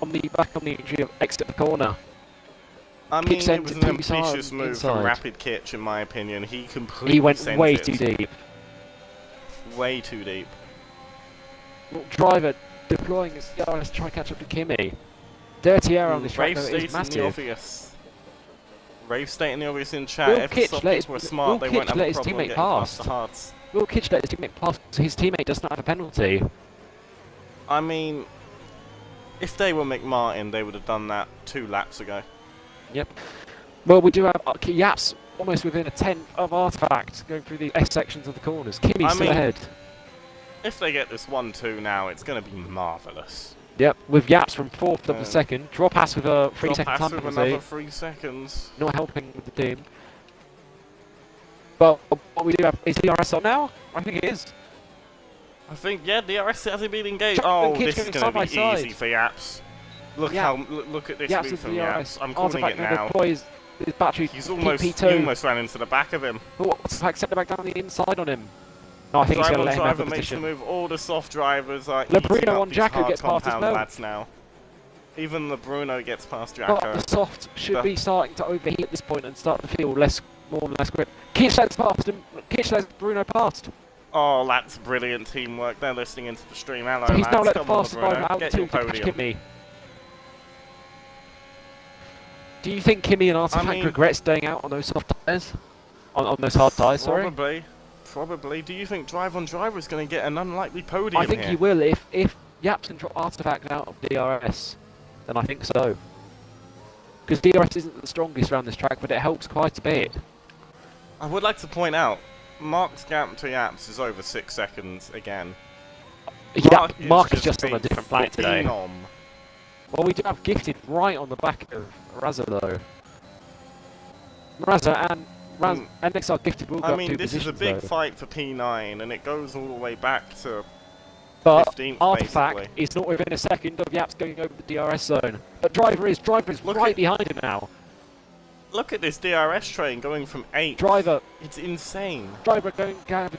On the back on the entry of exit the corner. I mean, Kitch it sent was it an too far ambitious move inside. from Rapid Kitch, in my opinion. He completely He went sent way it too deep. way too deep. Well, Driver deploying his ERS to try and catch up to Kimmy. Dirty error on this track Rave though, it stating is the massive. obvious. Rave stating the obvious in chat. Will If the Kitch soft let kids his- were smart, Will they Kitch won't have let a his problem teammate getting past the past? hards. Will Kitch let his teammate pass so his teammate does not have a penalty? I mean, if they were McMartin, they would have done that 2 laps ago. Yep. Well, we do have Yaps almost within a tenth of Artifact going through the S sections of the corners. Kimmy's I still mean- ahead. If they get this 1-2 now, it's going to be marvellous. Yep, with Yaps from 4th of the Um, second. Drop pass with a 3 Drop second pass time with penalty. another 3 seconds. Not helping with the team. But what we do have is DRS on now? I think it is. I think, yeah, DRS hasn't been engaged. Jack Oh, and Kitch this is going going to side by be easy side. for Yaps. Look Yeah. look at this Yaps move with from DRS. Yaps. I'm calling Artifact it going to now. deploy his His battery. He P2. almost ran into the back of him. Oh, Artifact sent it back down the inside on him. No, I think he's going to let him have the Driver makes the position. move. All the soft drivers are Lebrino eating up on these Jacko hard gets past as compound well. lads now. Even Lebrino gets past But Jacko. the soft should be starting to overheat at this point and start to feel more and less grip. Kitchled's past him. Kitchled's Bruno past. Oh, that's brilliant teamwork. They're listening into the stream. Hello, So he's now lads. let the Come on, fastest driver Lebrino. out Get to your catch podium. Kimi. Do you think Kimi and Artifact regret staying out on those soft tyres? On those hard tyres, sorry? Probably. Do you think Drive on Driver is going to get an unlikely podium I think here? he will if Yaps can drop Artifact out of DRS. Then I think so. Because DRS isn't the strongest around this track, but it helps quite a bit. I would like to point out, Mark's gap to Yaps is over 6 seconds again. Mark is just on a different planet today. Phenom. Well, we do have Gifted right on the back of Razza though. Razza and NXR Gifted will go up 2 this is a positions, big though. fight for P9, and it goes all the way back to But 15th, Artifact basically. is not within a second of Yaps going over the DRS zone. But Driver is right behind him now. Look at this DRS train going from 8. Driver It's insane. going to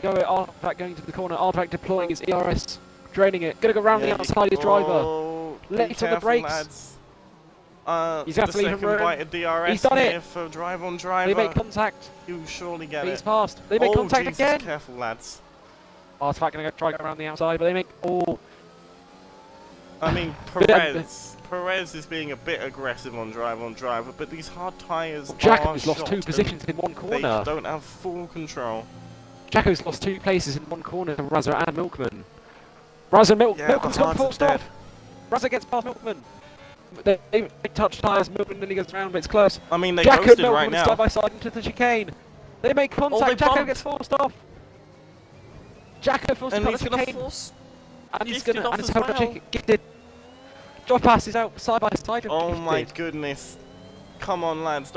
go at Artifact going to the corner. Artifact deploying his ERS, draining it. Gonna go round the outside of Driver. Oh, Late on the brakes. Lads. He's got to leave him room. Bite of DRS He's done here it. for Drive on Driver. They make contact. You surely get He's it. passed. They make contact Jesus, again. Careful, lads. Artifact gonna try to go around the outside, but they make I mean, Perez is being a bit aggressive on Driver, but these hard tyres Jacko's are lost 2 shot positions in one They corner. don't have full control. Jacko's lost 2 places in one corner to Razza and Milkman. Razza Milkman's got full stop. Razza gets past Milkman. They touch tyres, Milkman nearly goes around, but it's close. I mean, they Jacko and ghosted Milkman right now. side by side into the chicane. They make contact, they Jacko bumped. gets forced off. Jacko forced And to he's cut the going to chicane. force... And he's Gifted gonna, off and it's as held by well. Gifted. Drop passes out side by side of Oh Gifted. my goodness. Come on, lads.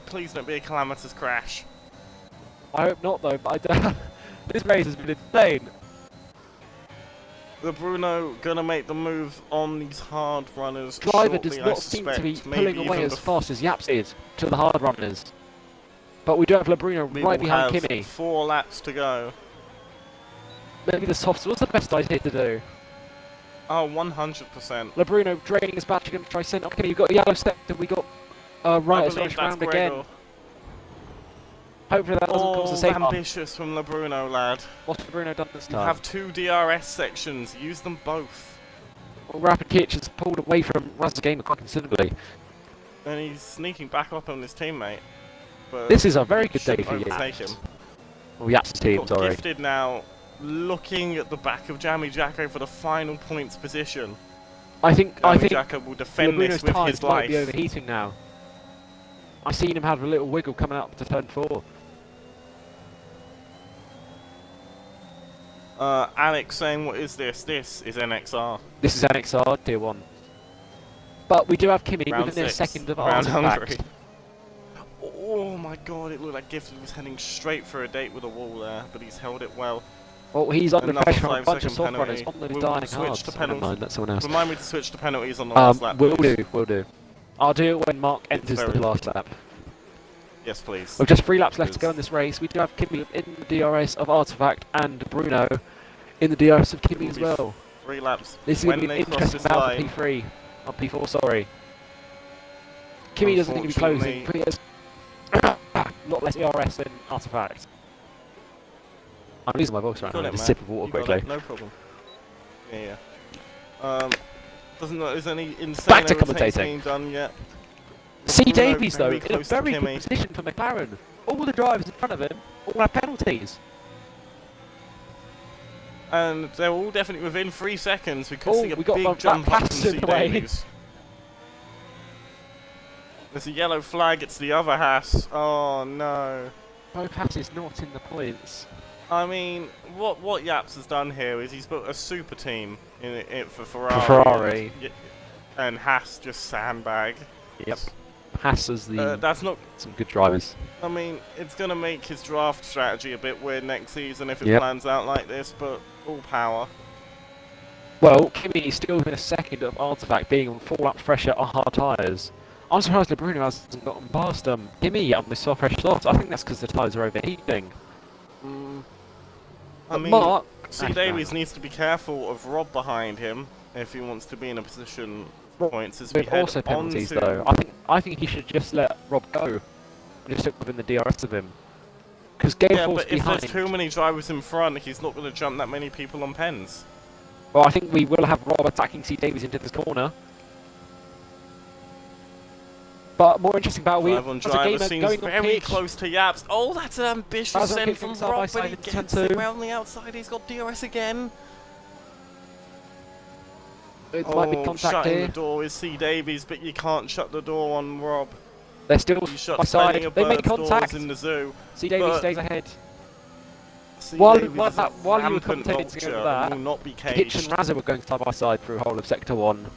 Please don't be a calamitous crash. I hope not though, but I don't. This race has been insane. The Bruno gonna make the move on these hard runners. Driver shortly, does I not seem to be suspect. pulling Maybe away even as fast as Yaps is to the hard runners. But we do have Lebrino we right will behind have Kimi. 4 laps to go. Maybe the softs was the best idea to do. Oh, 100%. Lebrino draining his battery, going to try send up Kimi. We've got a yellow sector, we got right as rush round again. Hopefully that doesn't cause a save. Ambitious from Lebruno, lad. What's Lebrino done this You time? have 2 DRS sections. Use them both. Well, Rapid Kitch has pulled away from Razza Gamer quite considerably. And he's sneaking back up on his teammate. But This is a very good day shouldn't for overtake Yaps. him. Well, Yaps' team, Got sorry. Gifted now, looking at the back of Jammy Jacko for the final points position. I think Jacko will defend Lebrino's this with tyres his might life. be overheating now. I've seen him have a little wiggle coming up to turn 4. Alex saying, what is this? This is NXR. This is NXR Tier 1. But we do have Kimi Round within a 6. second of Round Artifact. Hungary. Oh my god, it looked like Gifted was heading straight for a date with a wall there, but he's held it well. Well, he's under Another pressure from a 5 bunch of second soft runners penalty. on those We'll dying switch hards. to Oh, never penalties. mind, that's someone else. Remind me to switch to penalties on the last lap. Will please. do, will do. I'll do it when Mark enters very the last lap. Yes, please. With just 3 laps left to go in this race, we do have Kimi in the DRS of Artifact and Bruno in the DRS of Kimi as well. 3 laps. This is going to be an interesting battle for P3. On P4, sorry. Kimi doesn't seem to be closing, but he has a lot less ERS than Artifact. I'm losing my voice right now. I need a sip of water quickly. No problem. Yeah. Doesn't know there's any insane Back to overtakes commentating. being done yet. C. Bruno Davies, though, very in a close to very good Kimi. position for McLaren. All the drivers in front of him all have penalties. And they're all definitely within 3 seconds. We could see a we got big jump that up from pass C. in the way. Davies. There's a yellow flag, it's the other Haas. Oh no. Both passes not in the points. I mean, what Yaps has done here is he's put a super team in it for Ferrari. Ferrari. And Haas just sandbag. Yep. Haas is the That's not. some good drivers. I mean, it's going to make his draft strategy a bit weird next season if it Yep. plans out like this, but all power. Well, Kimi is still in a second of Artifact being on full lap pressure on hard tyres. I'm surprised that Bruno hasn't gotten past Gimme on this soft fresh soft. I think that's because the tyres are overheating. I But mean, Mark... C. Davies needs to be careful of Rob behind him if he wants to be in a position for points as we With head also penalties onto... though. I think he should just let Rob go and just stick within the DRS of him. Because game Yeah, force but if behind. there's too many drivers in front, he's not going to jump that many people on pens. Well, I think we will have Rob attacking C. Davies into this corner. But more interesting battle. Drive on driver seems very close to Yaps. Oh, that's an ambitious send from Rob, but he gets it around the outside. He's got DRS again. It might be contact shutting here. the door is C. Davies, but you can't shut the door on Rob. They're still by side. They make contact. In the zoo. C. Davies stays ahead. C. While Davies you were commentating together that, will not be Kitch and Razza were going side by side through whole of Sector 1.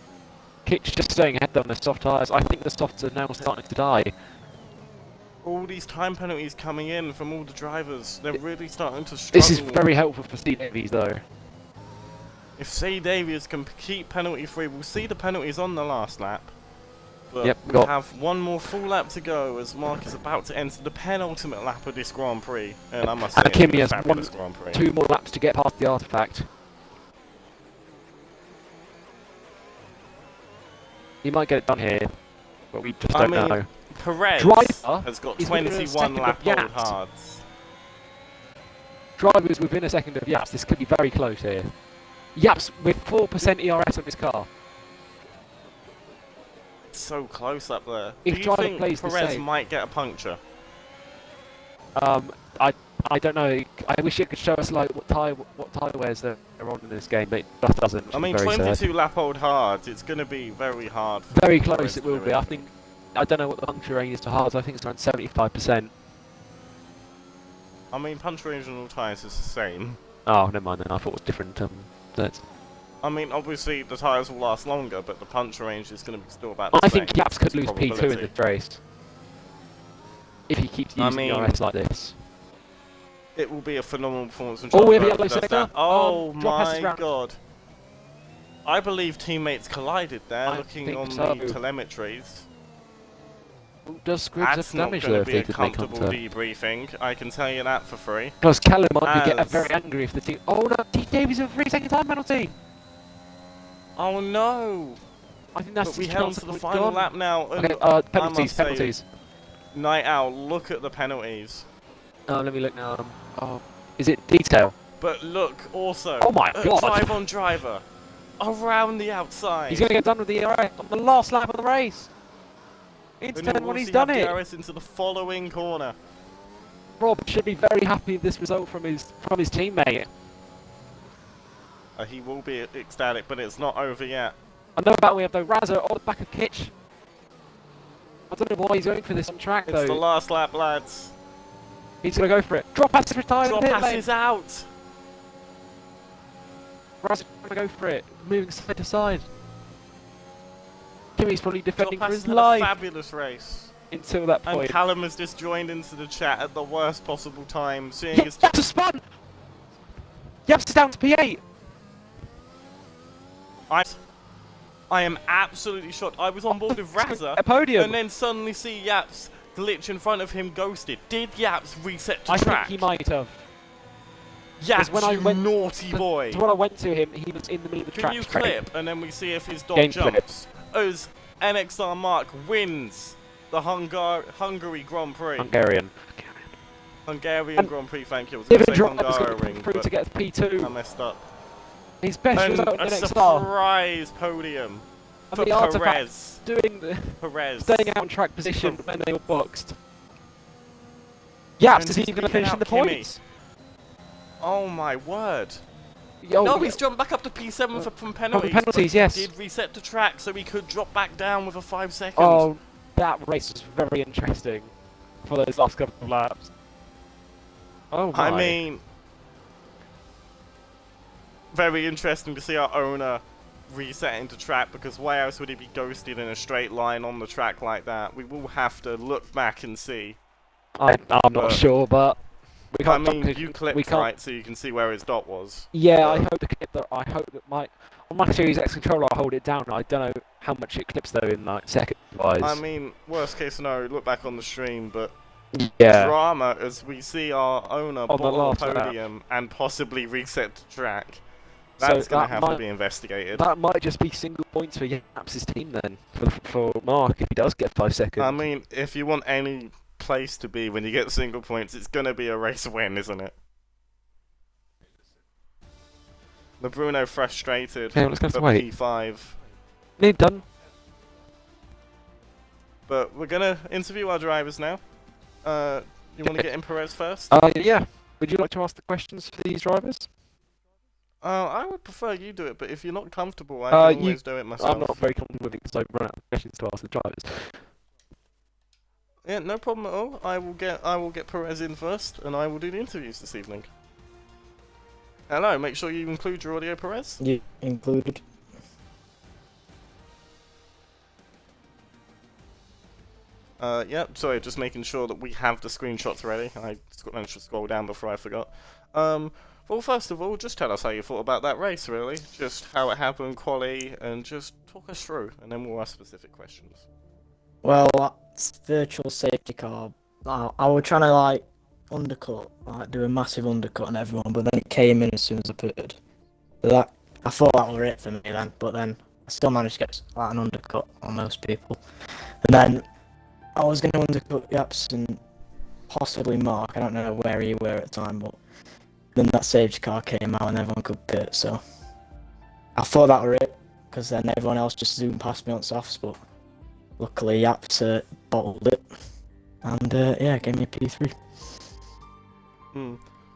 Kitch just staying ahead on the soft tyres. I think the softs are now starting to die. All these time penalties coming in from all the drivers. They're really starting to struggle. This is very helpful for C. Davies though. If C. Davies can keep penalty free, we'll see the penalties on the last lap. But Yep, we have one more full lap to go as Mark is about to enter the penultimate lap of this Grand Prix. And I must say, and Kimi has Grand Prix. 2 more laps to get past the artifact. He might get it done here, but we just don't know. Perez Driver has got 21 lap hold hards. Driver is within a second of Yaps. This could be very close here. Yaps with 4% ERS on his car. It's so close up there. If Do you driver think plays the Perez same, might get a puncture? I don't know. I wish it could show us like what tire wears that are on in this game, but it just doesn't. I mean, 22 lap hold hards. It's going to be very hard. Very close it will be. I don't know what the puncture range is to hards. I think it's around 75%. I mean, punch range on all tyres is the same. Oh, never mind then. I thought it was different. I mean, obviously the tyres will last longer, but the punch range is going to be still about I the same. think Yaps could lose P2 in this race if he keeps using ERS like this. It will be a phenomenal performance from we have a yellow sector. Oh my god. I believe teammates collided there, looking on the telemetries. Does Scribs have damage though if they did make contact? That's not going to be a comfortable debriefing, I can tell you that for free. Plus Callum might get very angry if the team... Oh no, T. Davies with a 3-second time penalty! Oh no! I think that's we head on to the final lap now. Okay, penalties. Night Owl, look at the penalties. Oh, let me look now. Oh, is it detail? But look also. Oh my god! Drive on driver. Around the outside. He's going to get done with the ERS on the last lap of the race. It's turn when he's done it. DRS into the following corner. Rob should be very happy with this result from his teammate. He will be ecstatic, but it's not over yet. Another battle we have though. Razza on the back of Kitch. I don't know why he's going for this on track though. It's the last lap, lads. He's going to go for it. Drop pass is retired. Drop pass is out. Razza's going to go for it. Moving side to side. Kimmy's probably defending for his life. A fabulous race. Until that point. And Callum has just joined into the chat at the worst possible time, seeing his... Yaps has spun! Yaps is down to P8! I am absolutely shocked. I was on board with Razza, a podium, and then suddenly see Yaps glitch in front of him ghosted. Did Yaps reset to track? I think he might have. Yaps, naughty boy! So when I went to him, he was in the middle of the track. Can you clip, and then we see if his dog jumps? As NXR Mark wins the Hungary Grand Prix. Hungarian Grand Prix, thank you. I was going to say Hungarian, but to get P2. I messed up. His best result in NXR. Surprise podium for Perez. Staying out on track position when they were boxed. Yaps, is he going to finish in the points? Oh my word. Yo, no, he's jumped back up to P7 from penalties. From penalties, yes. He did reset to track, so he could drop back down with a 5 seconds. Oh, that race was very interesting for those last couple of laps. Oh my. I mean, very interesting to see our owner reset into track, because why else would he be ghosted in a straight line on the track like that? We will have to look back and see. I'm not sure, but we can't. I mean, you clipped right, so you can see where his dot was. Yeah, I hope the clip that on my Series X controller, I hold it down. I don't know how much it clips though in like second wise. I mean, worst case scenario, look back on the stream, but yeah, drama as we see our owner on the bottle last the lap. podium and possibly reset the track. That's So going to that have to be investigated. That might just be single points for Yaps' team then, for Mark, if he does get 5 seconds. I mean, if you want any place to be when you get single points, it's going to be a race win, isn't it? The Bruno frustrated, Okay, let's go but to wait. P5. Nearly done. But we're going to interview our drivers now. You want to get in Perez first? Yeah. Would you like to ask the questions for these drivers? I would prefer you do it, but if you're not comfortable, I can always do it myself. I'm not very comfortable with it because I run out of questions to ask the drivers. Yeah, no problem at all. I will get Perez in first, and I will do the interviews this evening. Hello, make sure you include your audio, Perez. Yeah, included. Yeah, sorry, just making sure that we have the screenshots ready. I managed to scroll down before I forgot. Well, first of all, just tell us how you thought about that race, really. Just how it happened, quali, and just talk us through, and then we'll ask specific questions. Well, that's virtual safety car. I was trying to like undercut, like do a massive undercut on everyone, but then it came in as soon as I pitted. So that I thought that was it for me then, but then I still managed to get like an undercut on most people. And then I was going to undercut Yaps and possibly Mark. I don't know where you were at the time, but then that safety car came out and everyone could pit. So I thought that was it, because then everyone else just zoomed past me on softs, but luckily Yaps bottled it, and yeah, gave me a P3.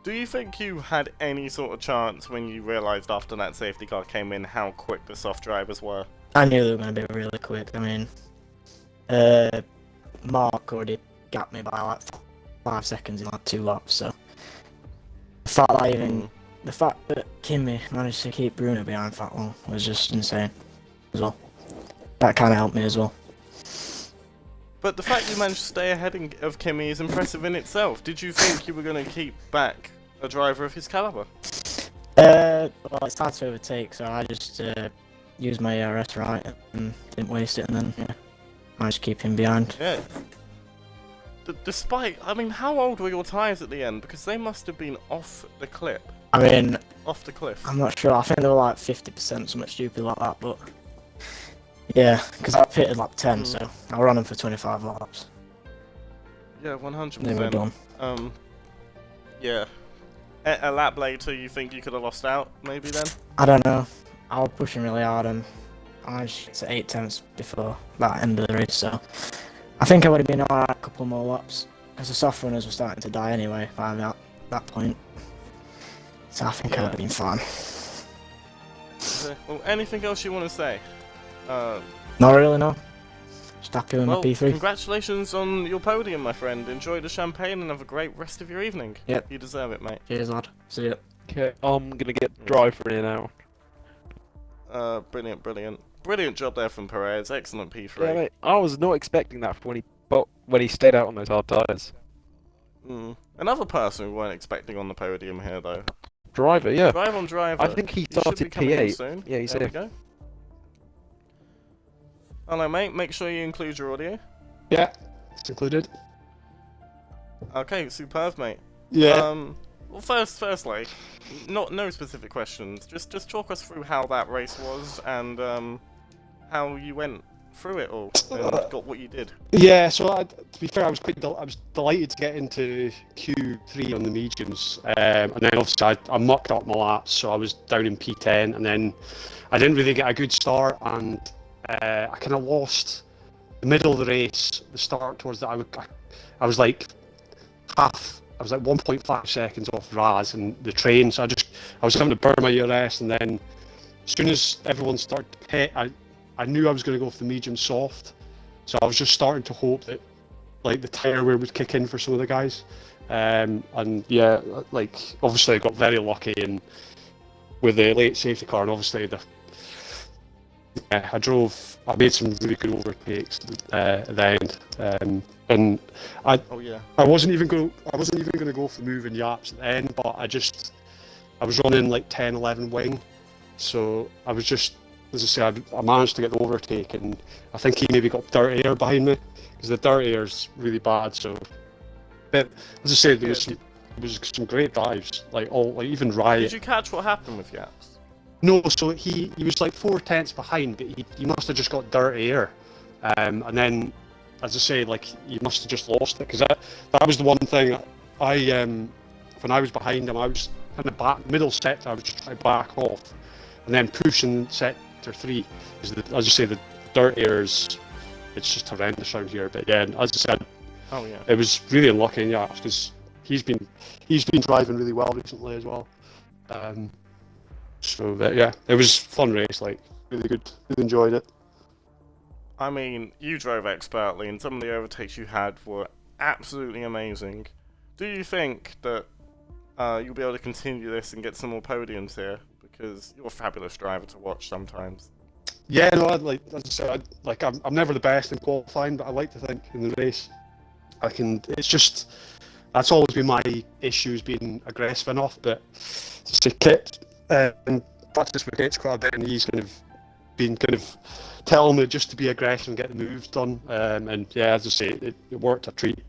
Do you think you had any sort of chance when you realised after that safety car came in how quick the soft drivers were? I knew they were going to be really quick. I mean, Mark already got me by like 5 seconds in like 2 laps, so the fact that the fact that Kimi managed to keep Bruno behind that one was just insane as well. That kind of helped me as well. But the fact you managed to stay ahead of Kimi is impressive in itself. Did you think you were going to keep back a driver of his caliber? Well, it's hard to overtake, so I just used my ERS right and didn't waste it, and then yeah, managed to keep him behind. Yeah. Despite, I mean, how old were your tyres at the end? Because they must have been off the clip. I mean, off the cliff. I'm not sure. I think they were like 50%, something stupid like that, but yeah, because I pitted like 10, so I ran them for 25 laps. Yeah, 100%. They were done. Yeah. A lap later, you think you could have lost out, maybe then? I don't know. I was pushing really hard and I managed to get to 8 tenths before that end of the race, so I think I would have been alright a couple more laps, because the soft runners were starting to die anyway by that point. So I think I would have been fine. Well, anything else you want to say? Not really, no. Just happy with my P3. Congratulations on your podium, my friend. Enjoy the champagne and have a great rest of your evening. Yep. You deserve it, mate. Cheers, lad. See ya. Okay, I'm gonna get the driver in now. Brilliant job there from Perez. Excellent P3. Yeah, mate, I was not expecting that when he stayed out on those hard tyres. Another person we weren't expecting on the podium here, though. Driver, yeah. Drive on driver. I think he started P8. Soon. Yeah, he's there here. We go. Hello, mate. Make sure you include your audio. Yeah, it's included. Okay, superb, mate. Yeah. Well, firstly, no specific questions. Just talk us through how that race was and how you went through it all and got what you did. Yeah. So to be fair, I was delighted to get into Q3 on the mediums, and then obviously I mucked up my laps, so I was down in P10, and then I didn't really get a good start, and I kind of lost the middle of the race. The start towards that, I was like 1.5 seconds off Raz and the train, so I was having to burn my ERS, and then as soon as everyone started to pit, I knew I was going to go for the medium soft, so I was just starting to hope that like the tyre wear would kick in for some of the guys, and yeah, like obviously I got very lucky and with the late safety car, and obviously I made some really good overtakes at the end, and I wasn't even going to go for moving Yaps at the end, but I was running like 10-11 wing, So I was just, as I said, I managed to get the overtake, and I think he maybe got dirt air behind me, because the dirt air is really bad. So, but as I said, there was some great dives, like even Riot. Did you catch what happened with Yaps? No, so he was like 4 tenths behind, but he must have just got dirt air, and then, as I say, like he must have just lost it, because that was the one thing I when I was behind him, I was in the middle sector, I was just trying to back off, and then push in sector 3, because as you say, the dirt air it's just horrendous around here. But yeah, as I said, it was really unlucky, yeah, because he's been driving really well recently as well. So yeah, it was a fun race, like really good, really enjoyed it. I mean, you drove expertly, and some of the overtakes you had were absolutely amazing. Do you think that you'll be able to continue this and get some more podiums here? Because you're a fabulous driver to watch sometimes. Yeah, no, like as I said, I'm never the best in qualifying, but I like to think in the race I can. It's just that's always been my issues, being aggressive enough. But just to Kit and practice with Kit's quite a bit, and he's been telling me just to be aggressive and get the moves done. And yeah, as I say, it worked a treat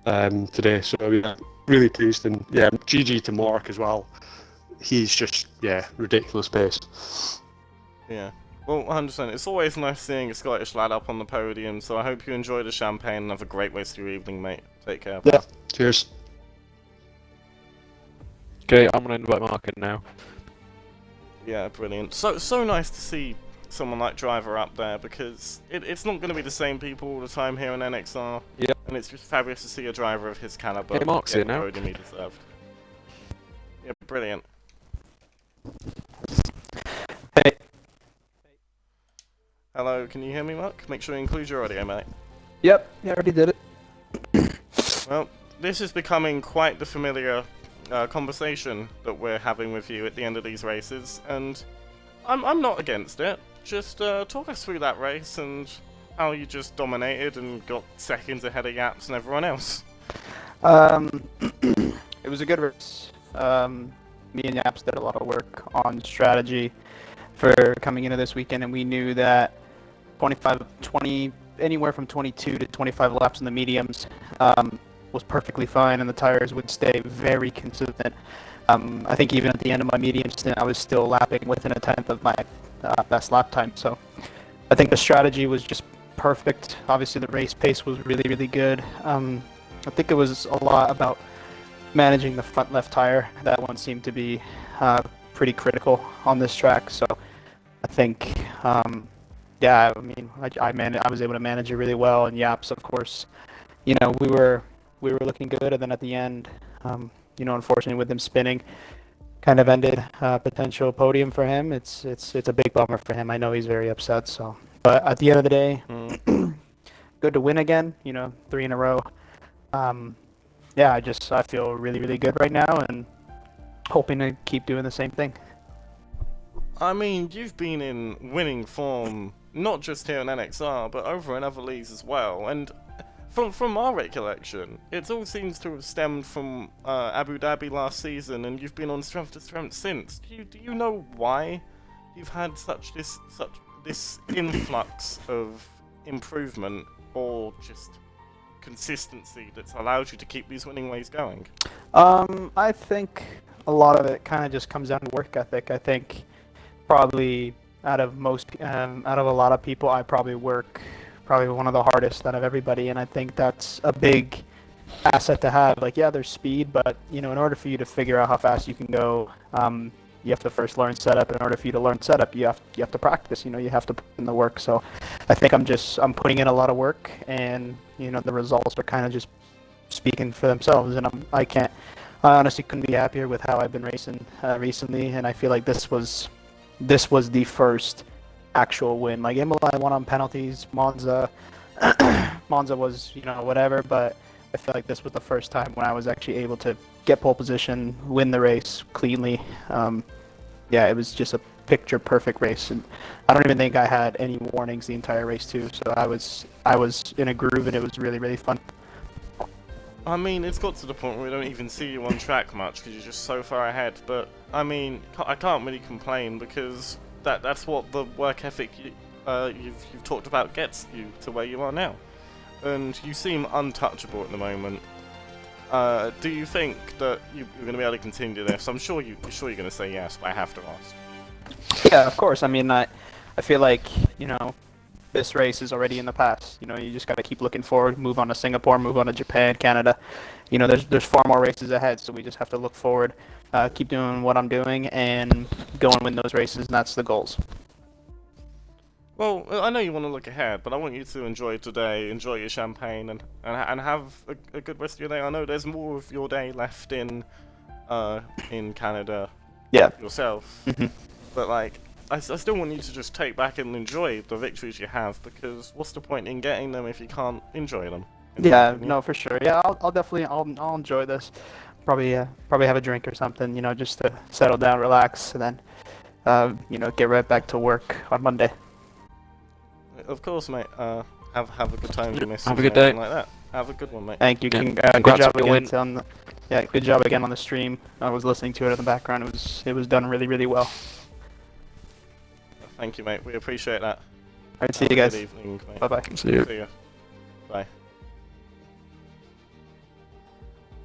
today. So yeah, really pleased, and yeah, GG to Mark as well. He's just ridiculous pace. Yeah. Well, 100%. It's always nice seeing a Scottish lad up on the podium, so I hope you enjoy the champagne and have a great rest of your evening, mate. Take care. Yeah, cheers. Okay, I'm gonna invite Mark in now. Yeah, brilliant. So nice to see someone like Driver up there, because it's not going to be the same people all the time here in NXR. Yep. And it's just fabulous to see a driver of his caliber Hey, Mark's get here the now. podium he deserved. Yeah, brilliant. Hey. Hello, can you hear me, Mark? Make sure you include your audio, mate. Yep, I already did it. Well, this is becoming quite the familiar conversation that we're having with you at the end of these races, and I'm not against it. Just talk us through that race and how you just dominated and got seconds ahead of Yaps and everyone else. It was a good race. Me and Yaps did a lot of work on strategy for coming into this weekend, and we knew that 20, anywhere from 22 to 25 laps in the mediums was perfectly fine, and the tires would stay very consistent. I think even at the end of my medium stint, I was still lapping within a tenth of my best lap time. So I think the strategy was just perfect. Obviously, the race pace was really, really good. I think it was a lot about managing the front left tire. That one seemed to be pretty critical on this track. So I think, yeah, I mean, I was able to manage it really well. And Yaps, of course, you know, we were looking good, and then at the end, you know, unfortunately with him spinning, kind of ended potential podium for him. It's a big bummer for him. I know he's very upset. So, but at the end of the day, good to win again. You know, 3 in a row. Yeah, I feel really, really good right now, and hoping to keep doing the same thing. I mean, you've been in winning form, not just here in NXR, but over in other leagues as well, and from our recollection, it all seems to have stemmed from Abu Dhabi last season, and you've been on strength to strength since. Do you know why you've had such this influx of improvement, or just consistency that's allowed you to keep these winning ways going? I think a lot of it kind of just comes down to work ethic. I think probably out of a lot of people, I probably work one of the hardest out of everybody, and I think that's a big asset to have. Like, yeah, there's speed, but you know, in order for you to figure out how fast you can go, you have to first learn setup. In order for you to learn setup, you have to practice. You know, you have to put in the work. So I think I'm putting in a lot of work, and you know, the results are kind of just speaking for themselves. And I honestly couldn't be happier with how I've been racing recently, and I feel like this was the first actual win. Like Imola, I won on penalties. Monza was, you know, whatever, but I feel like this was the first time when I was actually able to get pole position, win the race cleanly. Yeah, it was just a picture perfect race, and I don't even think I had any warnings the entire race too. So I was in a groove, and it was really, really fun. I mean, it's got to the point where we don't even see you on track much because you're just so far ahead. But I mean, I can't really complain because that's what the work ethic you've talked about gets you to where you are now, and you seem untouchable at the moment. Do you think that you're going to be able to continue this? I'm sure you're going to say yes, but I have to ask. Yeah, of course. I mean, I feel like, this race is already in the past. You just got to keep looking forward, move on to Singapore, move on to Japan, Canada. There's far more races ahead, so we just have to look forward, keep doing what I'm doing, and go and win those races, and that's the goals. Well, I know you want to look ahead, but I want you to enjoy today, enjoy your champagne, and have a good rest of your day. I know there's more of your day left in Canada. Yeah. Yourself, but like, I still want you to just take back and enjoy the victories you have, because what's the point in getting them if you can't enjoy them? Yeah, no, for sure. Yeah, I'll definitely I'll enjoy this. Probably have a drink or something, just to settle down, relax, and then get right back to work on Monday. Of course, mate. Have a good time. Have a good day. Like that. Have a good one, mate. Thank you. Yeah. Good job on the win. again good job again on the stream. I was listening to it in the background. It was done really, really well. Thank you, mate. We appreciate that. All right, see you guys. Good evening, mate. Bye bye. See you. See ya. Bye.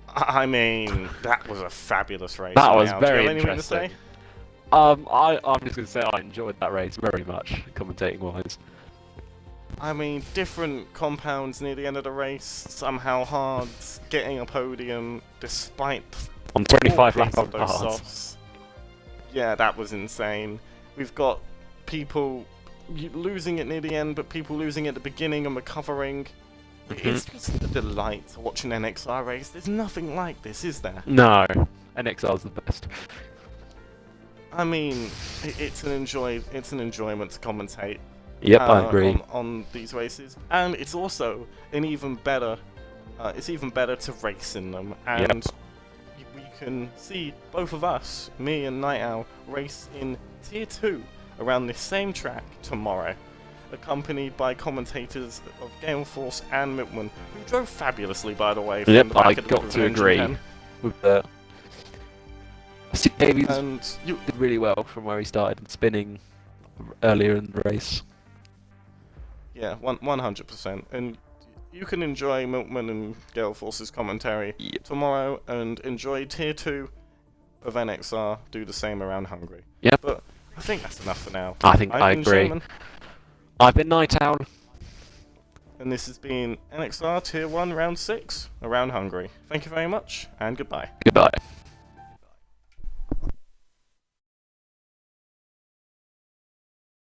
I mean, that was a fabulous race. That was now. Do you very have anything to interesting. say? I'm just gonna say I enjoyed that race very much, commentating wise. I mean, different compounds near the end of the race, somehow hard, getting a podium despite On 25 all lap pace of on those hard. softs. Yeah, that was insane. We've got people losing it near the end, but people losing at the beginning and recovering. It's just a delight to watch an NXR race. There's nothing like this, is there? No, NXR's the best. I mean, it's an enjoyment to commentate. Yep, I agree. On these races, and it's also an even better. It's even better to race in them, and we can see both of us, me and Night Owl, race in Tier 2 around this same track tomorrow, accompanied by commentators of Gale Force and Milkman, who drove fabulously, by the way. From Yep, the back I of the got River to Engine agree pen. with that. I see Davies And did really well from where he started and spinning earlier in the race. yeah, 100%. And you can enjoy Milkman and Gale Force's commentary tomorrow, and enjoy Tier 2 of NXR. Do the same around Hungary. Yep. But I think that's enough for now. I think I been agree. Shaman, I've been Night Owl. and this has been NXR Tier 1 Round 6 around Hungary. Thank you very much, and goodbye. Goodbye.